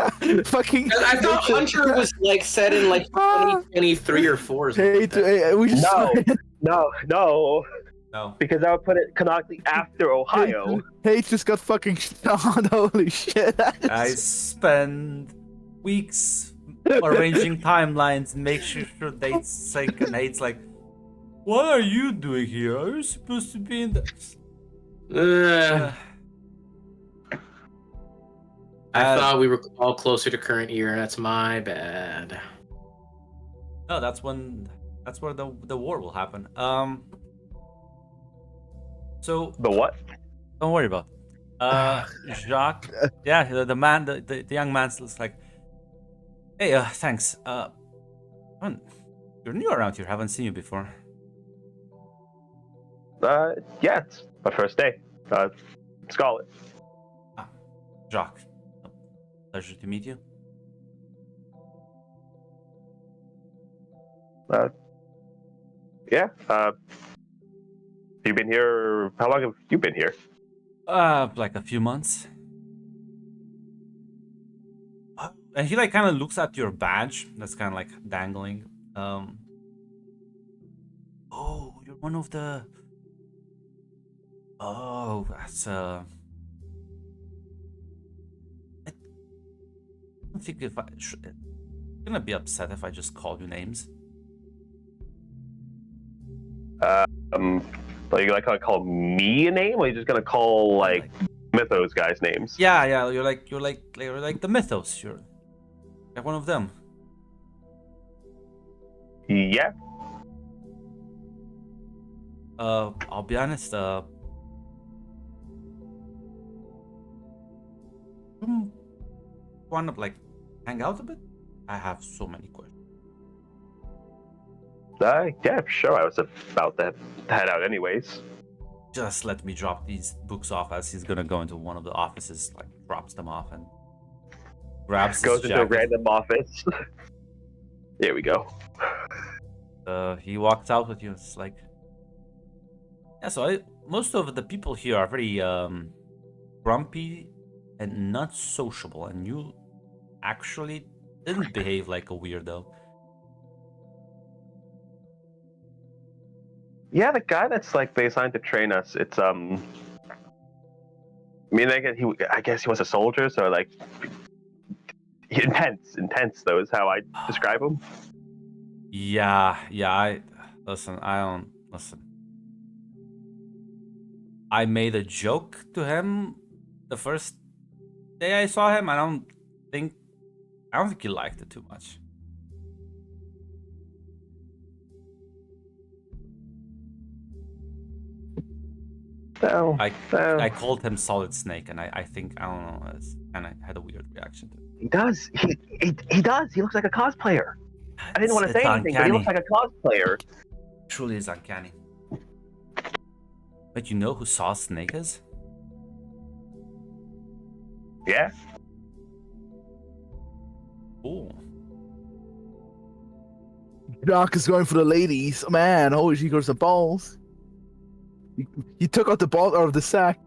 Fucking. I thought Hunter was like set in like 2023 or 4 or something. like that. We just No, No. because I would put it canonically after Ohio. Hate just got fucking stoned. Holy shit! I spend weeks arranging timelines and make sure dates sync, and Nate's like, what are you doing here? Are you supposed to be in the... I thought we were all closer to current year. That's my bad. No, that's where the war will happen. So The what? don't worry about it. Jacques. Yeah, the man, the young man's just like, hey, thanks. You're new around here. Haven't seen you before. Yeah, it's my first day. Scarlet. Jacques. Pleasure to meet you. Yeah. You've been here. How long have you been here? Like a few months. And he like kind of looks at your badge that's kind of like dangling. Oh, you're one of the. Oh, that's I don't think if I'm gonna be upset if I just call you names. Are you gonna call me a name, or are you just gonna call like Mythos guys names? Yeah, yeah, you're like the Mythos. You're like one of them. Yeah. I'll be honest. Want to like hang out a bit? I have so many questions. Yeah, sure. I was about to head out anyways. Just let me drop these books off as he's gonna go into one of the offices, like drops them off and grabs Goes his into a jacket. random office. There we go. He walks out with you. It's like, yeah. So most of the people here are very grumpy and not sociable, and you actually didn't behave like a weirdo. Yeah, the guy that's like they assigned to train us. It's I mean, I guess he was a soldier, so like intense though is how I describe him. Yeah. I don't listen. I made a joke to him the first day I saw him. I don't think he liked it too much. So, I called him Solid Snake, and I think I don't know. And I had a weird reaction to it. he does. He does. He looks like a cosplayer. I didn't want to It's say anything, but he looks like a cosplayer. Truly is uncanny. But you know who Solid Snake is? Yeah. Ooh. Doc is going for the ladies. Man, holy she goes the balls. He took out the ball out of the sack.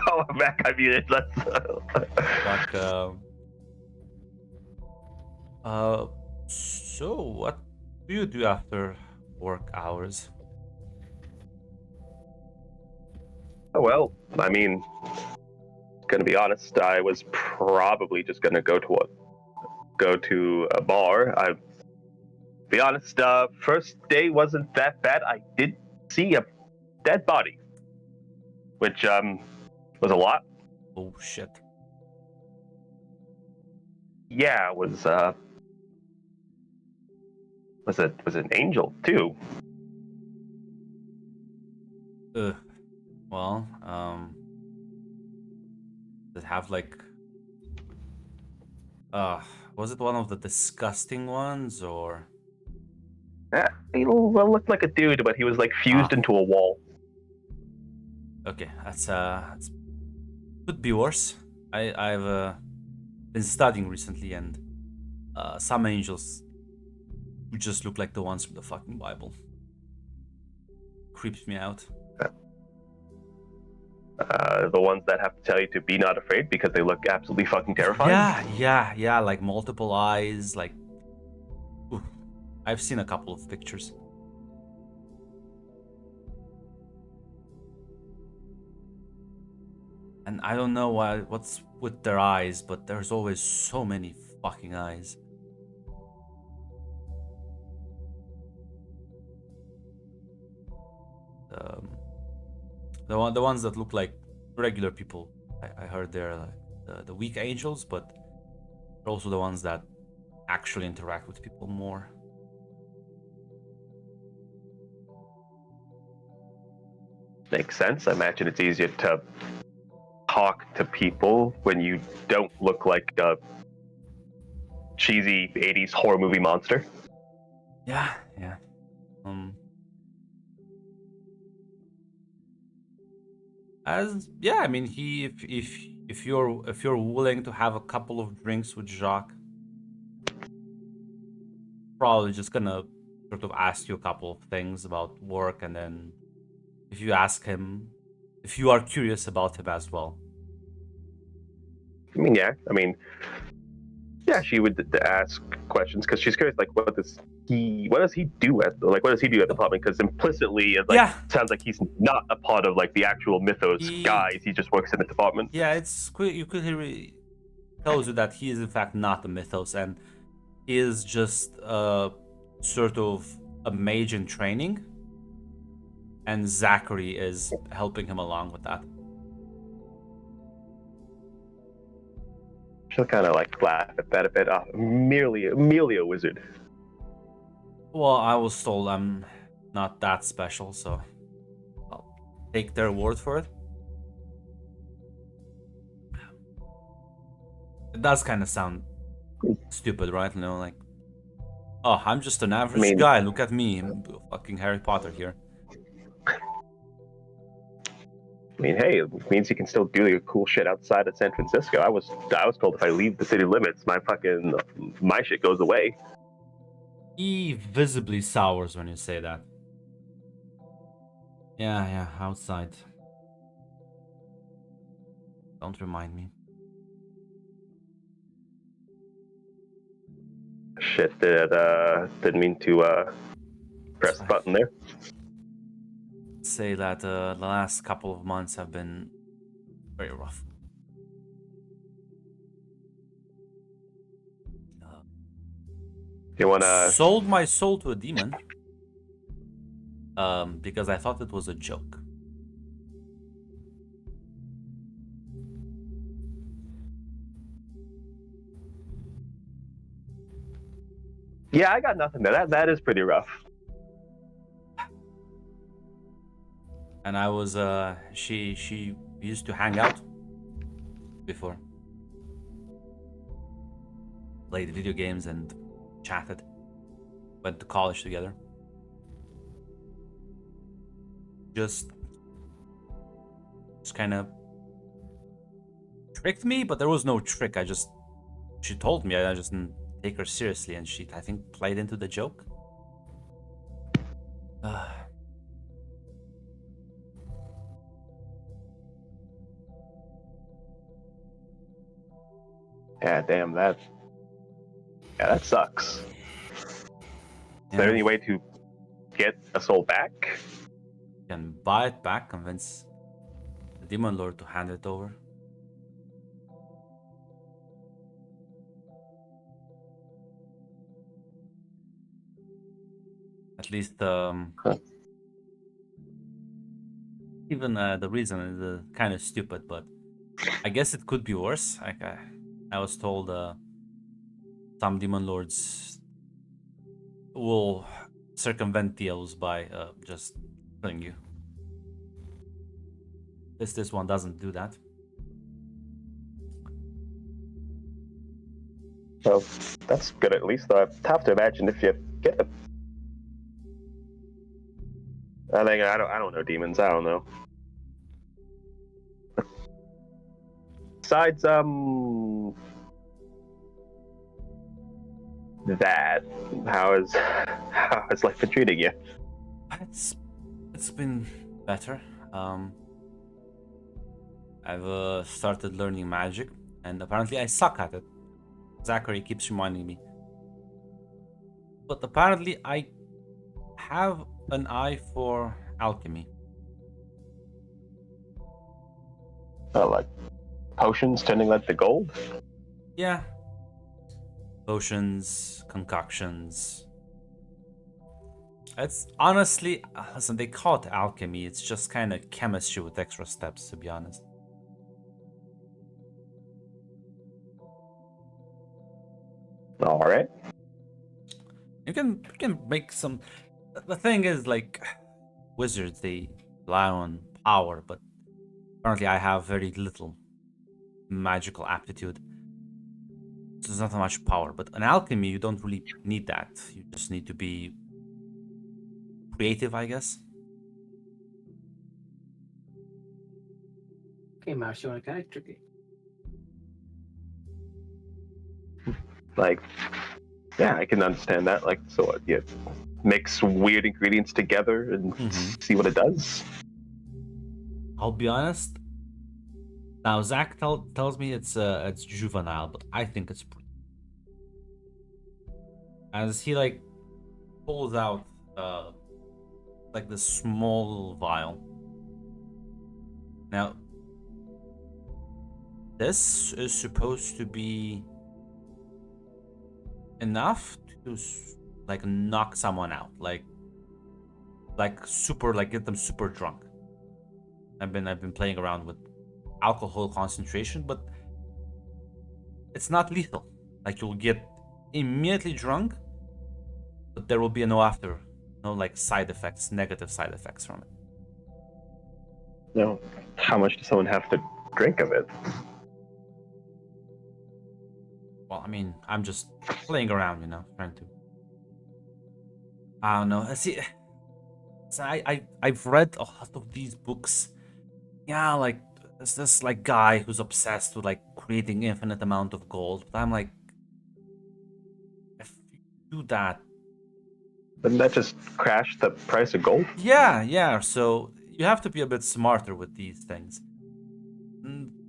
Oh, Mac, I muted. Let's. Like, so what do you do after work hours? Oh, well, I mean, gonna be honest, I was probably just gonna go to a bar. Be honest, first day wasn't that bad. I did see a dead body, which was a lot. Oh shit. Yeah, it was an angel too. Well, does it have like was it one of the disgusting ones or He looked like a dude, but he was like fused into a wall. okay, that's could be worse. I've been studying recently, and some angels just look like the ones from the fucking Bible. Creeps me out. The ones that have to tell you to be not afraid because they look absolutely fucking terrifying. Yeah, like multiple eyes, like oof. I've seen a couple of pictures. And I don't know what's with their eyes, but there's always so many fucking eyes. The ones that look like regular people, I heard they're like the weak angels, but they're also the ones that actually interact with people more. Makes sense. I imagine it's easier to talk to people when you don't look like a cheesy 80s horror movie monster. Yeah. I mean, if you're willing to have a couple of drinks with Jacques, probably just gonna sort of ask you a couple of things about work, and then if you ask him, if you are curious about him as well. I mean, yeah. I mean, yeah. She would ask questions because she's curious. Like, what does he do at what does he do at the department? Because implicitly, it Yeah. sounds like he's not a part of like the actual Mythos guys. He just works in the department. Yeah, you could hear it tells you that he is in fact not a Mythos, and he is just sort of a mage in training, and Zachary is helping him along with that. She'll kind of like laugh at that a bit. Merely a wizard. Well, I was told I'm not that special, so I'll take their word for it. It does kind of sound stupid, right? You know, like, oh, I'm just an average guy. Look at me, I'm fucking Harry Potter here. I mean, hey, it means he can still do the cool shit outside of San Francisco. I was told if I leave the city limits, my shit goes away. He visibly sours when you say that. Yeah, outside. Don't remind me. Shit, didn't mean to press the button there. Say that the last couple of months have been very rough. You wanna sold my soul to a demon because I thought it was a joke. Yeah, I got nothing there. That is pretty rough. And I was she used to hang out before. Played video games and chatted. Went to college together. Just kind of tricked me, but there was no trick. She told me, I just didn't take her seriously, and she, I think, played into the joke. Yeah, damn, that sucks. Is there any way to get a soul back? You can buy it back, convince the Demon Lord to hand it over. At least, even the reason is kind of stupid, but I guess it could be worse. I was told some Demon Lords will circumvent deals by just killing you. This one doesn't do that. So that's good at least, though. I have to imagine if you get a... I don't know demons. I don't know. Besides, that, how has life been treating you? It's been better. I've started learning magic, and apparently I suck at it. Zachary keeps reminding me. But apparently I have an eye for alchemy. Like potions turning lead to gold? Yeah. Potions, concoctions. It's honestly, listen, they call it alchemy. It's just kind of chemistry with extra steps, to be honest. All right. You can make some. The thing is, like, wizards, they rely on power, but apparently I have very little magical aptitude. So there's not much power. But in alchemy, you don't really need that. You just need to be creative, I guess. Okay, Mouse, you want a character game? Like, yeah, I can understand that. Like, so what? Yeah, mix weird ingredients together and see what it does. I'll be honest. Now Zach tells me it's juvenile, but I think it's pretty. As he like pulls out like this small vial. Now this is supposed to be enough to like knock someone out, like super, like get them super drunk. I've been playing around with alcohol concentration, but it's not lethal. Like you'll get immediately drunk, but there will be no like side effects, negative side effects from it. No, how much does someone have to drink of it? Well, I mean, I'm just playing around, trying to. I don't know. See, so I've read a lot of these books. Yeah, like there's this like guy who's obsessed with like creating infinite amount of gold. But I'm like, if you do that, Doesn't that just crash the price of gold? yeah. So you have to be a bit smarter with these things.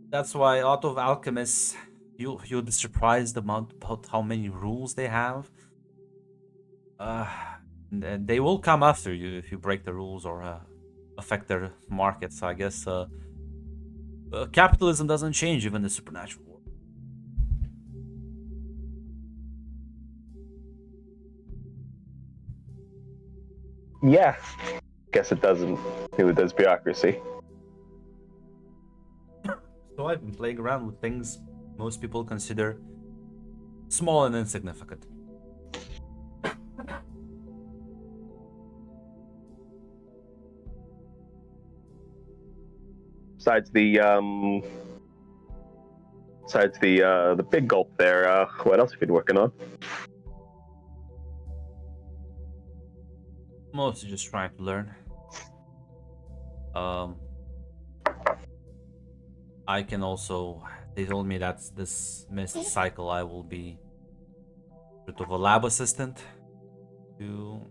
That's why a lot of alchemists, you'll be surprised about how many rules they have. And they will come after you if you break the rules or affect their markets. So I guess capitalism doesn't change even the supernatural world. Yeah. Guess it doesn't. Neither does bureaucracy. So I've been playing around with things most people consider small and insignificant. Besides the big gulp there, what else have you been working on? Mostly just trying to learn. I can also. They told me that this mist cycle I will be sort of a lab assistant to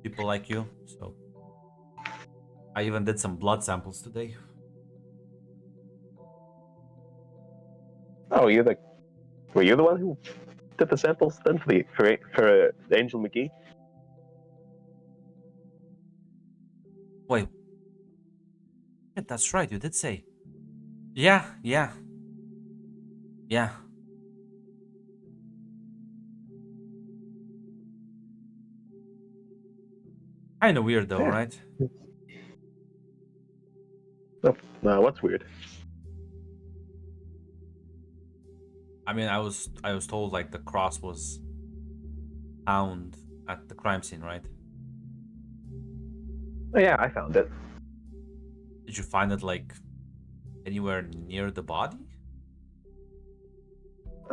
people like you. So I even did some blood samples today. Oh, were you the one who did the samples then for Angel McGee? Wait. Yeah, that's right, you did say. Yeah. Kinda weird though, Yeah. right? Oh, what's weird? I mean, I was told like the cross was found at the crime scene, right? Oh yeah, I found it. Did you find it like anywhere near the body?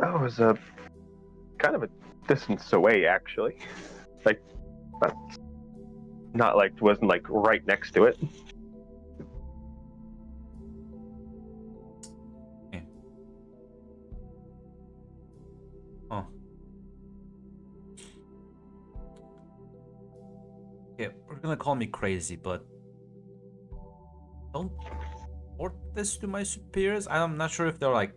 Oh, it was kind of a distance away, actually. Like, not like, wasn't like right next to it. Yeah. Oh. Okay, we're gonna call me crazy, but don't report this to my superiors. I'm not sure if they're like.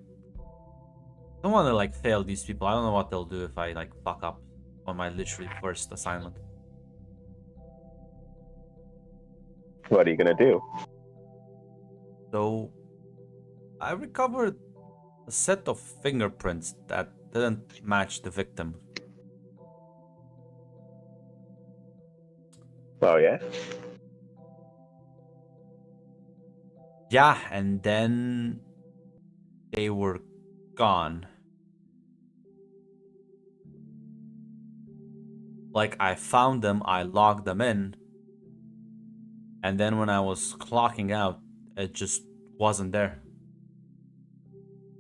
I don't want to like fail these people. I don't know what they'll do if I like fuck up on my literally first assignment. What are you gonna do? So, I recovered a set of fingerprints that didn't match the victim. Oh yeah? Yeah, and then they were gone. Like, I found them, I logged them in, and then when I was clocking out, it just wasn't there.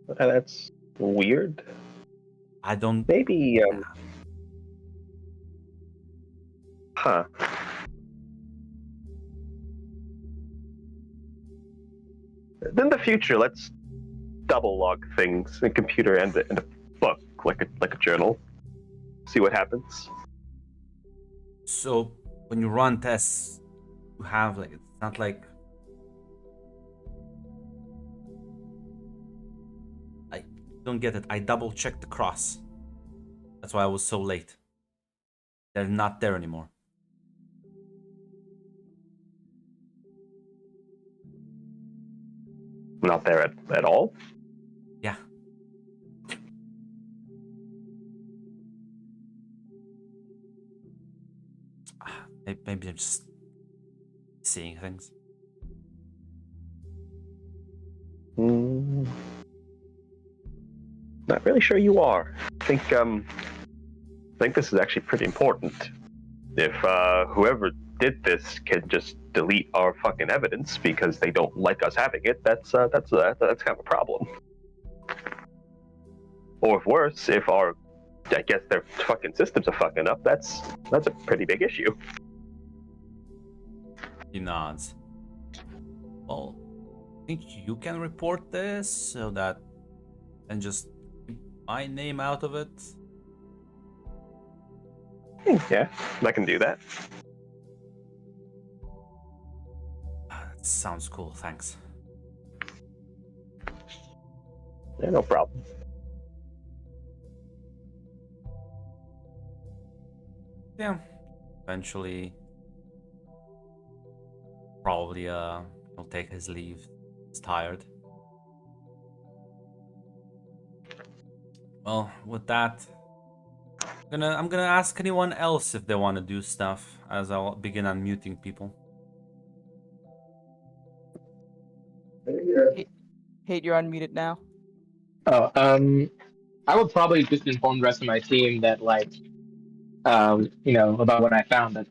That's weird. I don't. Maybe, huh. In the future, let's double log things in a computer and a book, like a journal. See what happens. So, when you run tests, you have like it's not like I don't get it. I double checked the cross. That's why I was so late. They're not there anymore. Not there at all? Yeah. Maybe I'm just seeing things. Not really sure you are. I think this is actually pretty important. If whoever did this can just delete our fucking evidence because they don't like us having it, that's kind of a problem. Or if worse, if I guess their fucking systems are fucking up, that's a pretty big issue. He nods. Well, I think you can report this so that and just keep my name out of it. Yeah, I can do that. That sounds cool, thanks. Yeah, no problem. Yeah. Eventually probably he'll take his leave. He's tired. Well, with that, I'm gonna ask anyone else if they want to do stuff as I'll begin unmuting people. Hate, you're unmuted now. Oh, I would probably just inform the rest of my team that, like, about what I found. That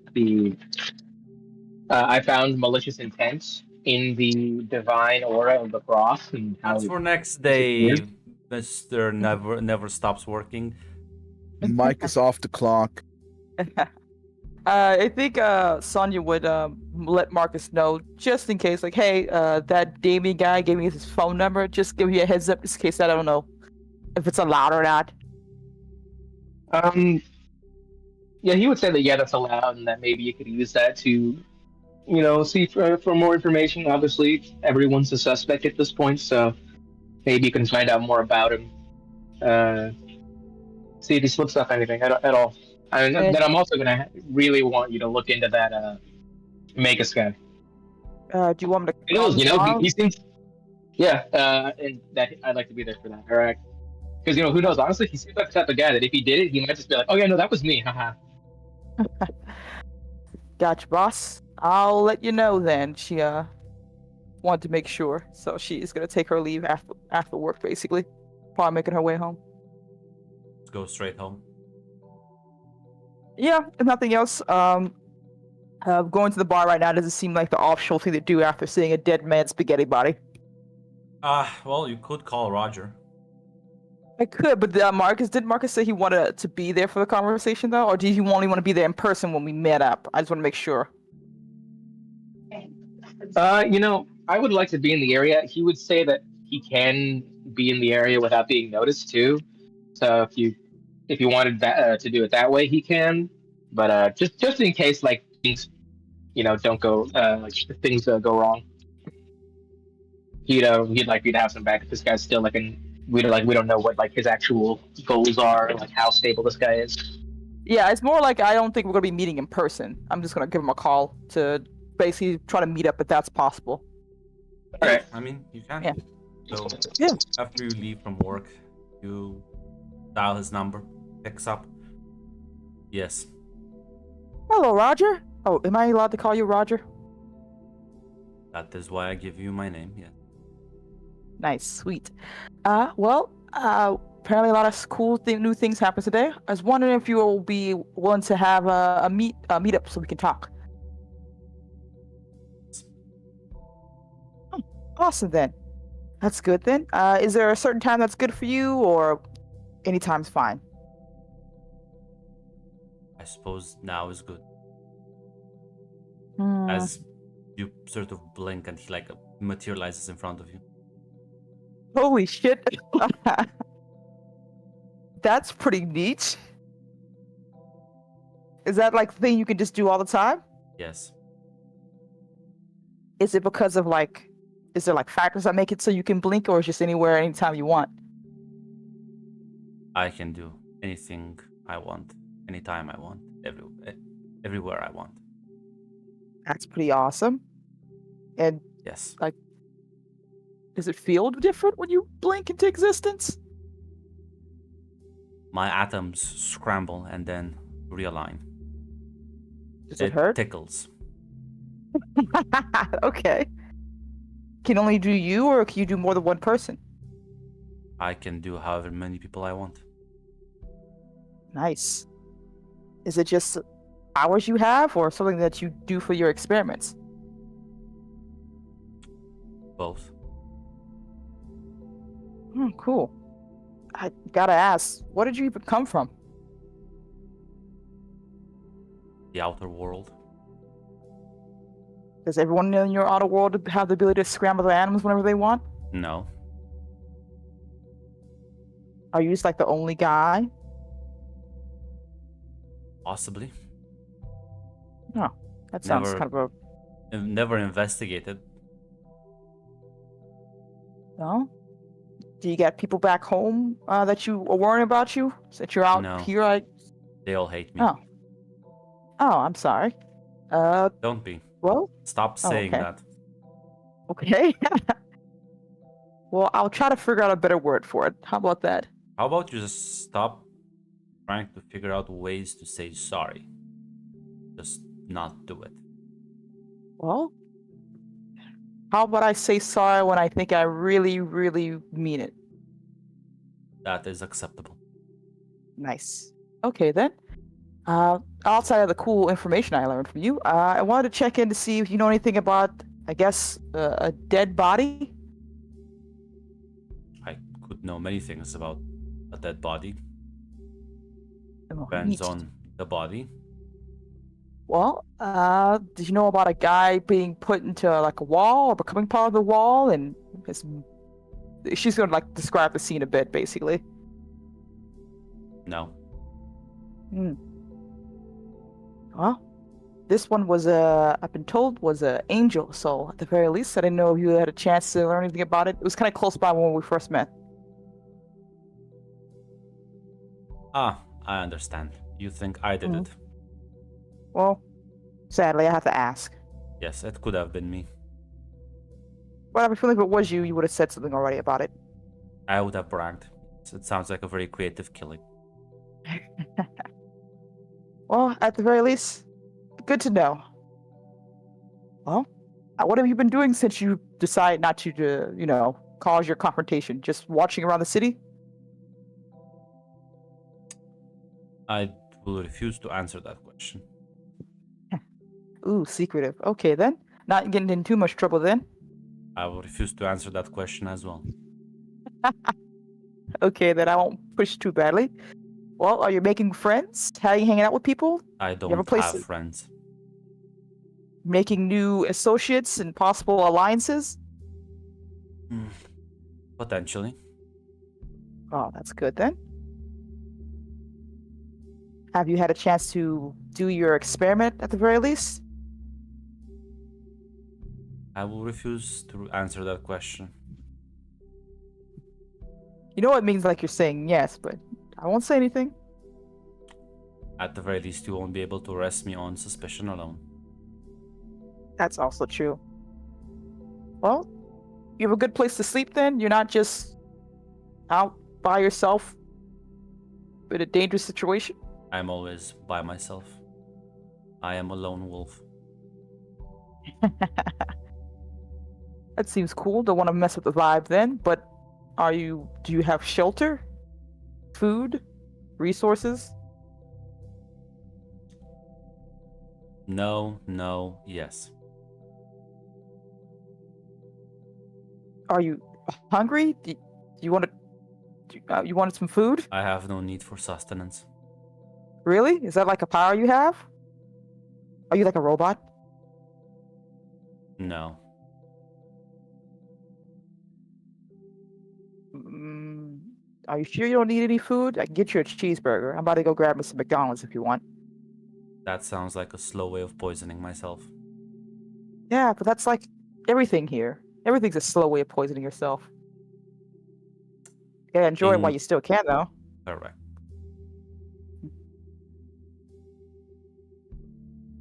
I found malicious intent in the divine aura of the cross, and how That's for next it day. weird. Mr. Never stops working. Mike is off the clock. I think Sonya would let Marcus know just in case, like, hey, that Damien guy gave me his phone number. Just give me a heads up just in case. I don't know if it's allowed or not. Yeah, he would say that that's allowed, and that maybe you could use that to, see for more information. Obviously, everyone's a suspect at this point, so maybe you can find out more about him. See if he slips up anything at all. And then I'm also gonna really want you to look into that Magus guy. Do you want me to? He knows, tomorrow? he seems. Yeah, and that I'd like to be there for that. All right, because who knows? Honestly, he seems like the type of guy that if he did it, he might just be like, "Oh yeah, no, that was me." Haha. Gotcha, boss. I'll let you know then. She wanted to make sure, so she's gonna take her leave after work, basically. Probably making her way home. Let's go straight home. Yeah, if nothing else, going to the bar right now doesn't seem like the optional thing to do after seeing a dead man's spaghetti body. Well, you could call Roger. I could, but did Marcus say he wanted to be there for the conversation though, or did he only want to be there in person when we met up? I just want to make sure. I would like to be in the area. He would say that he can be in the area without being noticed too. So if you wanted that to do it that way, he can. But just in case, like, things, don't go things go wrong. He'd like you to have some back if this guy's still we don't know what like his actual goals are, like how stable this guy is. Yeah, it's more like I don't think we're gonna be meeting in person. I'm just gonna give him a call to basically try to meet up if that's possible. All right. I mean, you can. Yeah. So Yeah. after you leave from work, you dial his number, picks up. Yes. Hello, Roger. Oh, am I allowed to call you Roger? That is why I give you my name, yeah. Nice, sweet. Apparently a lot of cool new things happened today. I was wondering if you will be willing to have a meetup so we can talk. Awesome then. That's good then. Is there a certain time that's good for you, or any time's fine? I suppose now is good. Hmm. As you sort of blink and he materializes in front of you. Holy shit. That's pretty neat. Is that like the thing you can just do all the time? Yes. Is it because of is there factors that make it so you can blink, or is just anywhere, anytime you want? I can do anything I want, anytime I want, everywhere I want. That's pretty awesome. And Yes. does it feel different when you blink into existence? My atoms scramble and then realign. Does it hurt? Tickles. Okay. Can only do you, or can you do more than one person? I can do however many people I want. Nice. Is it just hours you have, or something that you do for your experiments? Both. Cool. I gotta ask, where did you even come from? The outer world. Does everyone in your outer world have the ability to scramble their animals whenever they want? No. Are you just the only guy? Possibly. That sounds Never- kind of I've never investigated. no. Do you get people back home that you are worrying about you? That you're out No. here? They all hate me. Oh. I'm sorry. Don't be. Well, Stop saying okay. that. okay. Well, I'll try to figure out a better word for it. How about that? How about you just stop trying to figure out ways to say sorry? Just not do it. Well, how about I say sorry when I think I really, really mean it? That is acceptable. Nice. Okay, then. Outside of the cool information I learned from you, I wanted to check in to see if you know anything about, I guess, a dead body. I could know many things about a dead body. Oh, Depends neat. on the body. Well, did you know about a guy being put into a wall or becoming part of the wall, and she's gonna describe the scene a bit, basically. No. Well, this one was I've been told was an angel, so at the very least, I didn't know if you had a chance to learn anything about it. It was kind of close by when we first met. Ah, I understand. You think I did it. Well, sadly, I have to ask. Yes, it could have been me. But I have a feeling if it was you, you would have said something already about it. I would have bragged. It sounds like a very creative killing. Well, at the very least, good to know. Well, what have you been doing since you decided not to cause your confrontation? Just watching around the city? I will refuse to answer that question. Ooh, secretive. Okay, then. Not getting in too much trouble, then. I will refuse to answer that question as well. Okay, then I won't push too badly. Well, are you making friends? How are you hanging out with people? I have a don't place have to- friends. Making new associates and possible alliances? Potentially. Oh, that's good then. Have you had a chance to do your experiment at the very least? I will refuse to answer that question. You know it means you're saying yes, but I won't say anything. At the very least, you won't be able to arrest me on suspicion alone. That's also true. Well, you have a good place to sleep then? You're not just out by yourself in a dangerous situation? I'm always by myself. I am a lone wolf. That seems cool. Don't want to mess up the vibe then, but do you have shelter? Food? Resources? No, yes. Are you hungry? Do you want to? You wanted some food? I have no need for sustenance. Really? Is that a power you have? Are you like a robot? No. Are you sure you don't need any food? I can get you a cheeseburger. I'm about to go grab me some McDonald's if you want. That sounds like a slow way of poisoning myself. Yeah, but that's like everything here. Everything's a slow way of poisoning yourself. Yeah, enjoy it while In- you still can, though. Correct.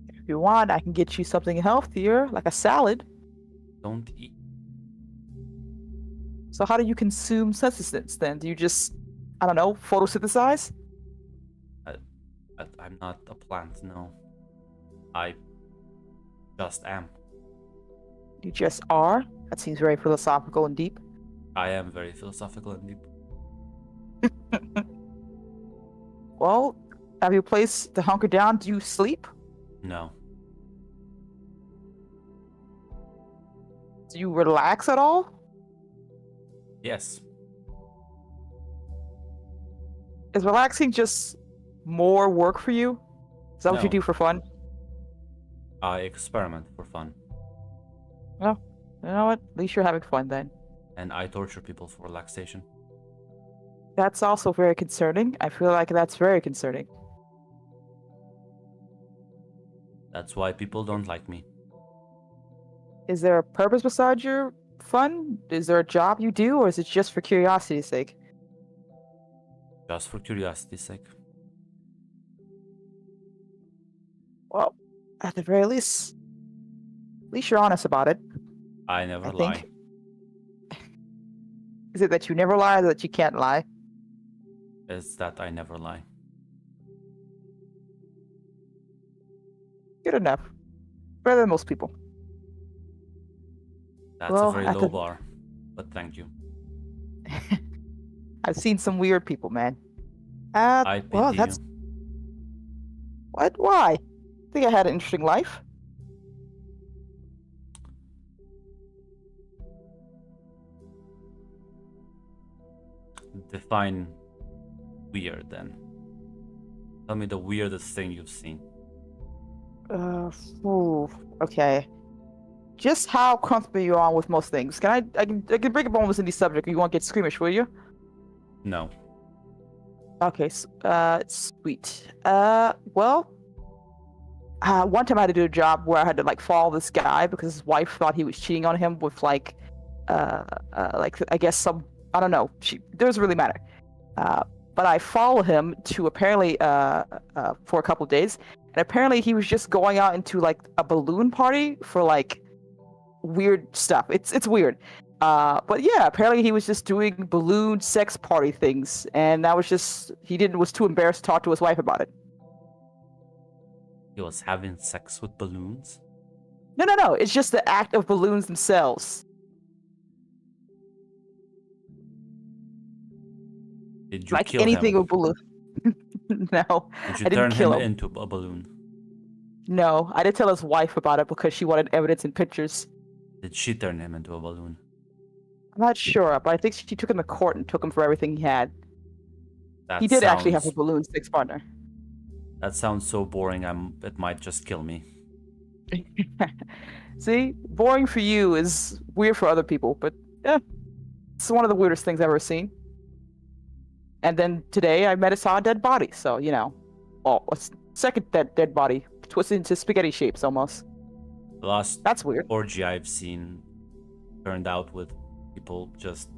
If you want, I can get you something healthier, like a salad. Don't eat. So how do you consume sustenance then? Do you just, I don't know, photosynthesize? I'm not a plant, no. I just am. You just are? That seems very philosophical and deep. I am very philosophical and deep. Well, have you a place to hunker down? Do you sleep? No. Do you relax at all? Yes. Is relaxing just more work for you? Is that what you No. do for fun? I experiment for fun. You know what? At least you're having fun then. And I torture people for relaxation. That's also very concerning. I feel like that's very concerning. That's why people don't like me. Is there a purpose besides your fun? Is there a job you do, or is it just for curiosity's sake? Just for curiosity's sake. Well, at the very least you're honest about it. I never I lie. think. Is it that you never lie, or that you can't lie? It's that I never lie. Good enough. Better than most people. That's Well, a very at low the- bar. But thank you. I've seen some weird people, man. I pity Well, that's what? Why? I think I had an interesting life. you. Define weird then. Tell me the weirdest thing you've seen. Ooh, okay. Just how comfortable you are with most things. I can bring up almost any subject. You won't get squeamish, will you? No. Okay, sweet. Well, one time I had to do a job where I had to like follow this guy because his wife thought he was cheating on him with like I guess some, I don't know. Doesn't really matter. But I follow him to apparently for a couple of days, and apparently he was just going out into like a balloon party for like weird stuff. It's weird. But yeah, apparently he was just doing balloon sex party things, and that was just was too embarrassed to talk to his wife about it. He was having sex with balloons? No. It's just the act of balloons themselves. Did you Like kill anything him? with balloon. No, Did you I didn't turn kill him him. into a balloon? No, I didn't tell his wife about it because she wanted evidence and pictures. Did she turn him into a balloon? I'm not sure, but I think she took him to court and took him for everything he had. That He did actually have a sounds- balloon sex partner. That sounds so boring. It might just kill me. See, boring for you is weird for other people, but yeah, it's one of the weirdest things I've ever seen. And then today I saw a dead body, so you know, well, a second dead body twisted into spaghetti shapes almost. The last That's weird. orgy I've seen turned out with people just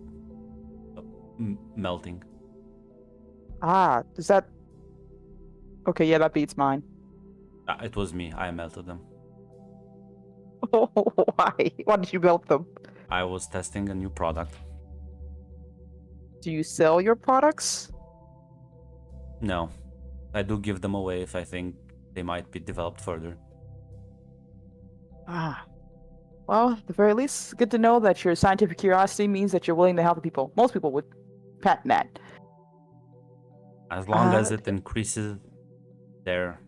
melting. Ah, does that? Okay, yeah, that beats mine. It was me. I melted them. Why? Why did you melt them? I was testing a new product. Do you sell your products? No. I do give them away if I think they might be developed further. Ah. Well, at the very least, good to know that your scientific curiosity means that you're willing to help people. Most people would patent that. As long as it increases their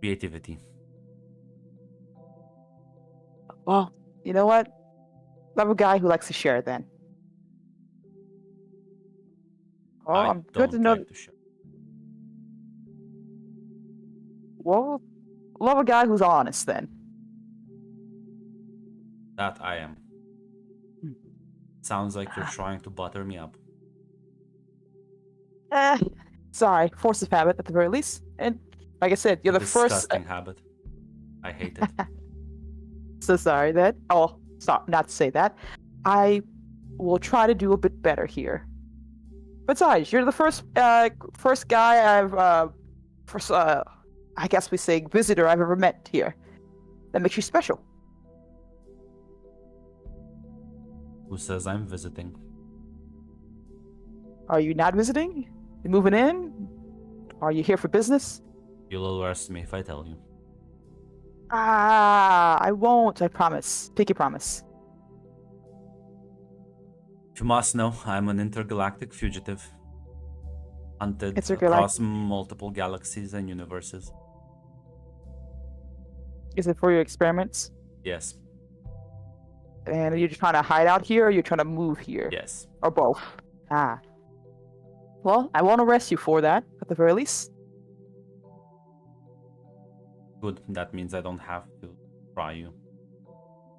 creativity. Well, you know what? I'm a guy who likes to share then. Well, I I'm good to don't know. like to share. Well, love a guy who's honest then. That I am. Sounds like you're trying to butter me up. Eh, Sorry, force of habit at the very least. And like I said, you're the first. Disgusting habit. I hate it. So sorry that. Oh, stop! Not to say that. I will try to do a bit better here. Besides, you're the first guy I guess we say visitor I've ever met here. That makes you special. Who says I'm visiting? Are you not visiting? You moving in? Are you here for business? You'll arrest me if I tell you. I won't. I promise. Pinky promise. You must know, I'm an intergalactic fugitive. Hunted Intergalact- across multiple galaxies and universes. Is it for your experiments? Yes, And are you trying to hide out here, or are you trying to move here? yes. Or both? Ah. Well, I won't arrest you for that, at the very least. Good, that means I don't have to try you.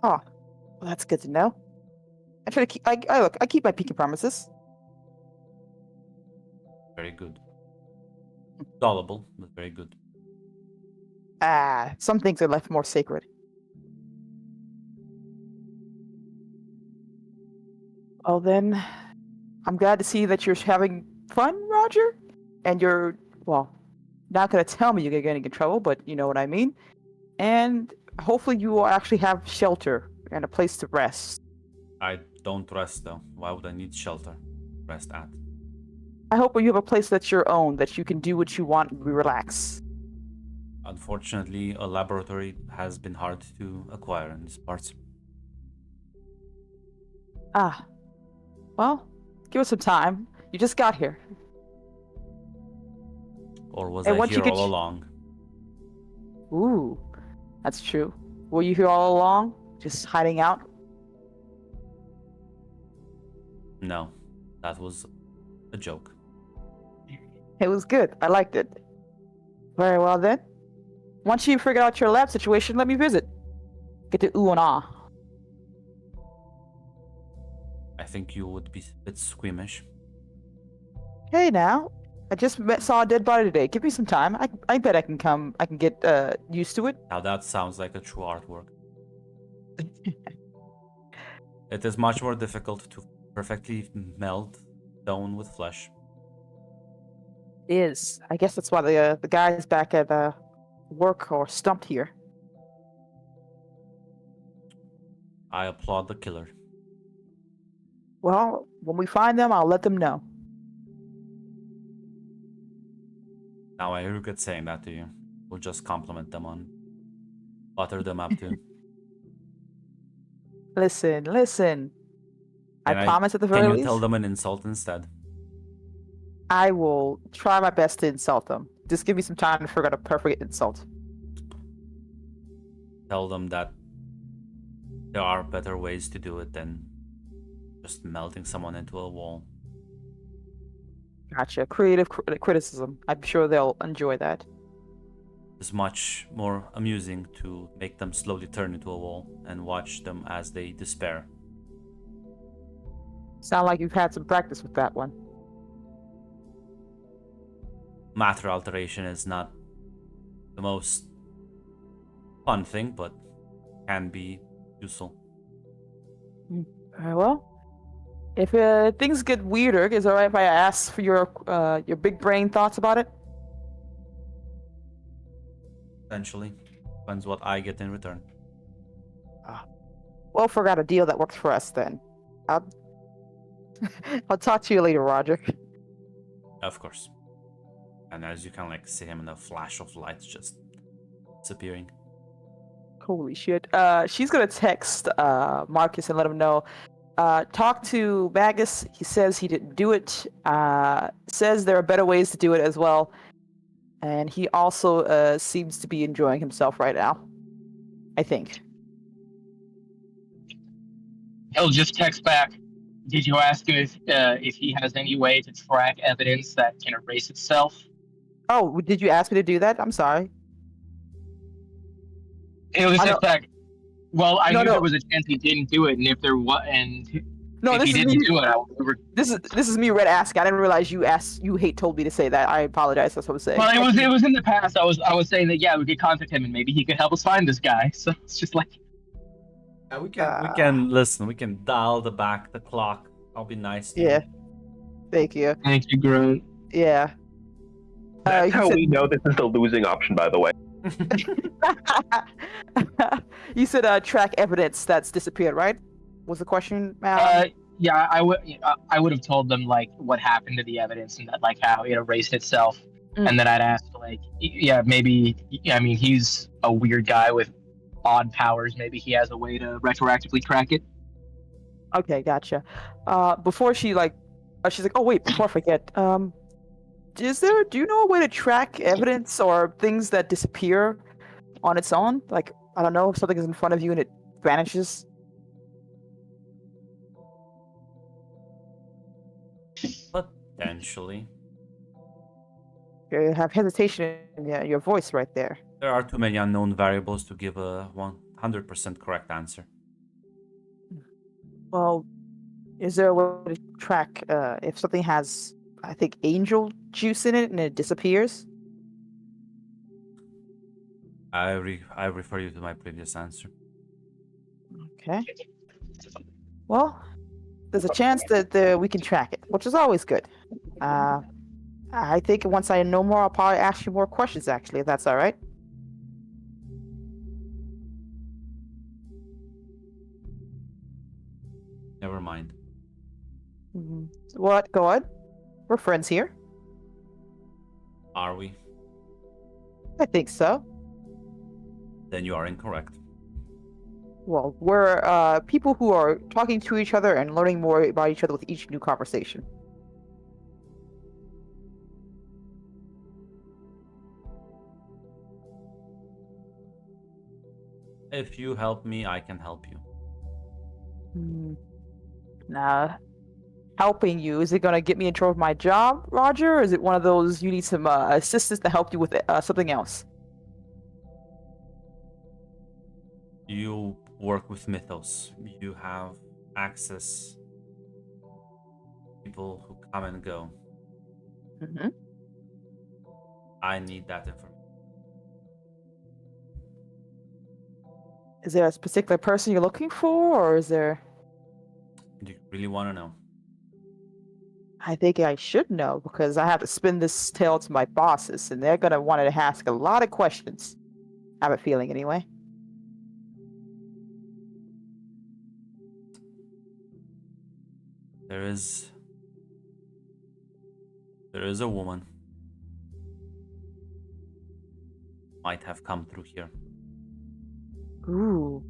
Well, that's good to know. I try to keep. I keep my pinky promises. Very good. Gullible, but very good. Some things are left more sacred. Well then, I'm glad to see that you're having fun, Roger. And you're, well, not gonna tell me you're getting in trouble, but you know what I mean. And hopefully you will actually have shelter and a place to rest. I don't rest though. Why would I need shelter? Rest at. I hope you have a place that's your own, that you can do what you want and relax. Unfortunately, a laboratory has been hard to acquire in these parts. Well, give us some time. You just got here. Or was And I once you here get all sh- along? Ooh, that's true. Were you here all along? Just hiding out? No, that was a joke. It was good. I liked it. Very well then. Once you figure out your lab situation, let me visit. Get to ooh and ah. I think you would be a bit squeamish. Hey now, I just saw a dead body today. Give me some time. I bet I can get used to it. Now that sounds like a true artwork. It is much more difficult to perfectly meld stone with flesh. It is. I guess that's why the guys back at work are stumped here. I applaud the killer. Well, when we find them, I'll let them know. Now I regret saying that to you. We'll just compliment them on butter them up too. Listen. I Can promise at the very Can you least, tell them an insult instead? I will try my best to insult them. Just give me some time to figure out a perfect insult. Tell them that there are better ways to do it than just melting someone into a wall. Gotcha. Creative criticism. I'm sure they'll enjoy that. It's much more amusing to make them slowly turn into a wall and watch them as they despair. Sound like you've had some practice with that one. Matter alteration is not the most fun thing, but can be useful. Very well. If things get weirder, is it alright if I ask for your big brain thoughts about it? Essentially, depends what I get in return. Well, forgot a deal that works for us then. I'll talk to you later, Roger. Of course. And as you can like see him in a flash of light just disappearing. Holy shit. She's gonna text Marcus and let him know. Talk to Magus. He says he didn't do it. Says there are better ways to do it as well. And he also seems to be enjoying himself right now. I think. He'll just text back. Did you ask him if he has any way to track evidence that can erase itself? Oh, did you ask me to do that? I'm sorry. He'll just I text back. Well, I No, knew no. there was a chance he didn't do it, and if there was, and No, if this he is me. didn't do it, I would. This is me, Red, asking. I didn't realize you asked. You told me to say that. I apologize. That's what I'm saying. Well, it was in the past. I was saying that we could contact him and maybe he could help us find this guy. So it's just like Yeah, we can listen. We can dial the clock. I'll be nice to Yeah. you. Thank you. thank you, Grunt. Yeah. That's you how said- we know this is the losing option, by the way. You said track evidence that's disappeared, right? Was the question? Yeah, I would have told them like what happened to the evidence and that like how it erased itself, and then I'd asked like, yeah, maybe. I mean, he's a weird guy with odd powers. Maybe he has a way to retroactively track it. Okay, gotcha. Before she's like, oh wait, before I forget, do you know a way to track evidence or things that disappear on its own? Like, I don't know, if something is in front of you and it vanishes. Potentially. You have hesitation in your voice right there. There are too many unknown variables to give a 100% correct answer. Well, is there a way to track if something has, I think, angel juice in it and it disappears? I refer you to my previous answer. Okay. Well, there's a chance that we can track it, which is always good. I think once I know more, I'll probably ask you more questions, actually, if that's all right. Never mind. What? Go on. We're friends here. Are we? I think so. Then you are incorrect. Well, we're people who are talking to each other and learning more about each other with each new conversation. If you help me, I can help you. Nah. Helping you, is it going to get me in trouble with my job, Roger? Or is it one of those you need some assistance to help you with something else? You work with Mythos. You have access. People who come and go. Mm-hmm. I need that information. Is there a particular person you're looking for, or is there... Do you really want to know? I think I should know, because I have to spin this tale to my bosses, and they're going to want to ask a lot of questions. I have a feeling, anyway. There is a woman. Might have come through here. Ooh.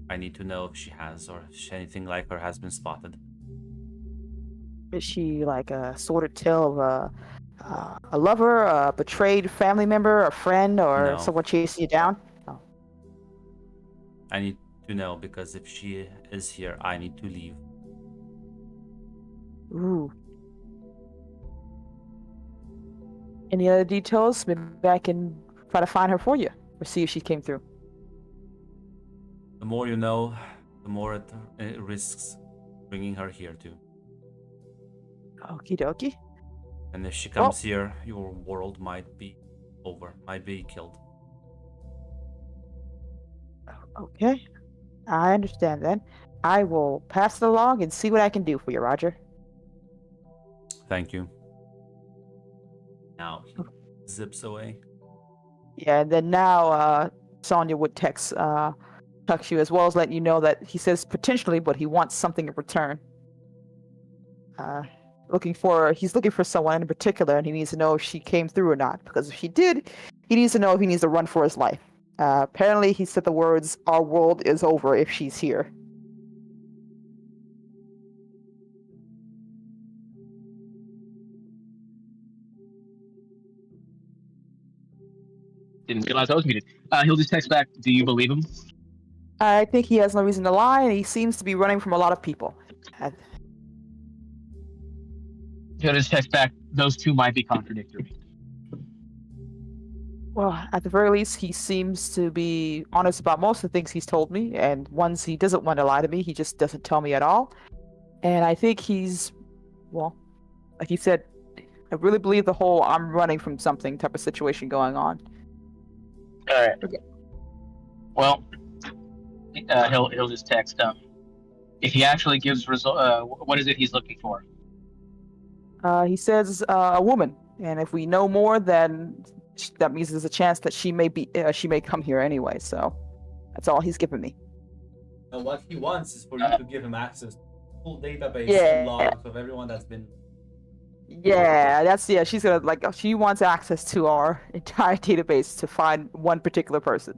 I need to know if she has, or if anything like her has been spotted. Is she like a sordid tale of a lover, a betrayed family member, a friend, or No. someone chasing you down? Oh. I need to know, because if she is here, I need to leave. Ooh. Any other details? Maybe I can try to find her for you, or see if she came through. The more you know, the more it risks bringing her here too. Okie dokie. And if she comes here, your world might be over, might be killed. Okay. I understand then. I will pass it along and see what I can do for you, Roger. Thank you. Now he zips away. Yeah, and then now Sonya would text you, as well as letting you know that he says potentially, but he wants something in return. He's looking for someone in particular, and he needs to know if she came through or not. Because if she did, he needs to know if he needs to run for his life. Apparently, he said the words, "Our world is over if she's here." Didn't realize I was muted. He'll just text back, do you believe him? I think he has no reason to lie, and he seems to be running from a lot of people. He'll just text back, those two might be contradictory. Well, at the very least, he seems to be honest about most of the things he's told me, and ones he doesn't want to lie to me, he just doesn't tell me at all. And I think he's, well, like he said, I really believe the whole I'm running from something type of situation going on. All right. Okay. Well, he'll just text if he actually gives result. What is it he's looking for? He says a woman, and if we know more, then that means there's a chance that she may come here anyway. So that's all he's given me. And what he wants is for you to give him access to the full database Yeah. and logs of everyone that's been. Yeah, she's gonna she wants access to our entire database to find one particular person.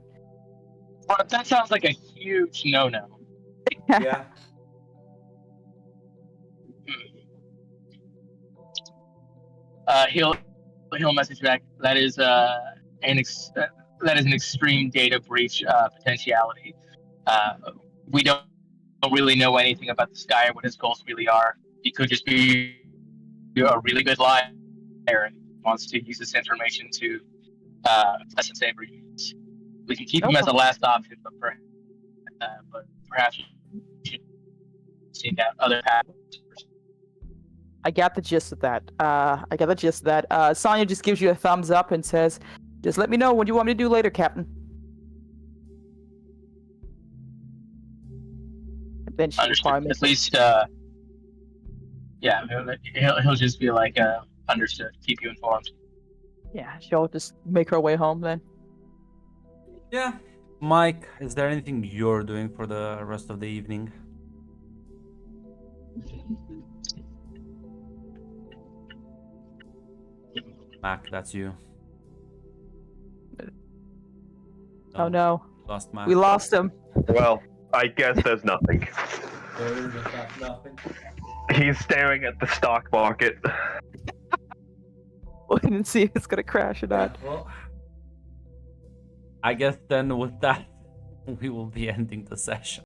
Well, that sounds like a huge no-no. Yeah. He'll message back. That is an extreme data breach potentiality. We don't really know anything about this guy or what his goals really are. He could just be a really good liar and wants to use this information to save reasons. We can keep him as a last option, but perhaps we should seek out other paths. I got the gist of that. Sonya just gives you a thumbs up and says, "Just let me know what you want me to do later, Captain." And then she Understood. At least, yeah, he'll just be like, understood. Keep you informed. Yeah, she'll just make her way home then. Yeah. Mike, is there anything you're doing for the rest of the evening? Mac, that's you. Oh no, Lost Mac. we lost him. Well, I guess there's nothing. There is in fact nothing. He's staring at the stock market. We didn't see if it's gonna crash or not. Well, I guess then with that, we will be ending the session.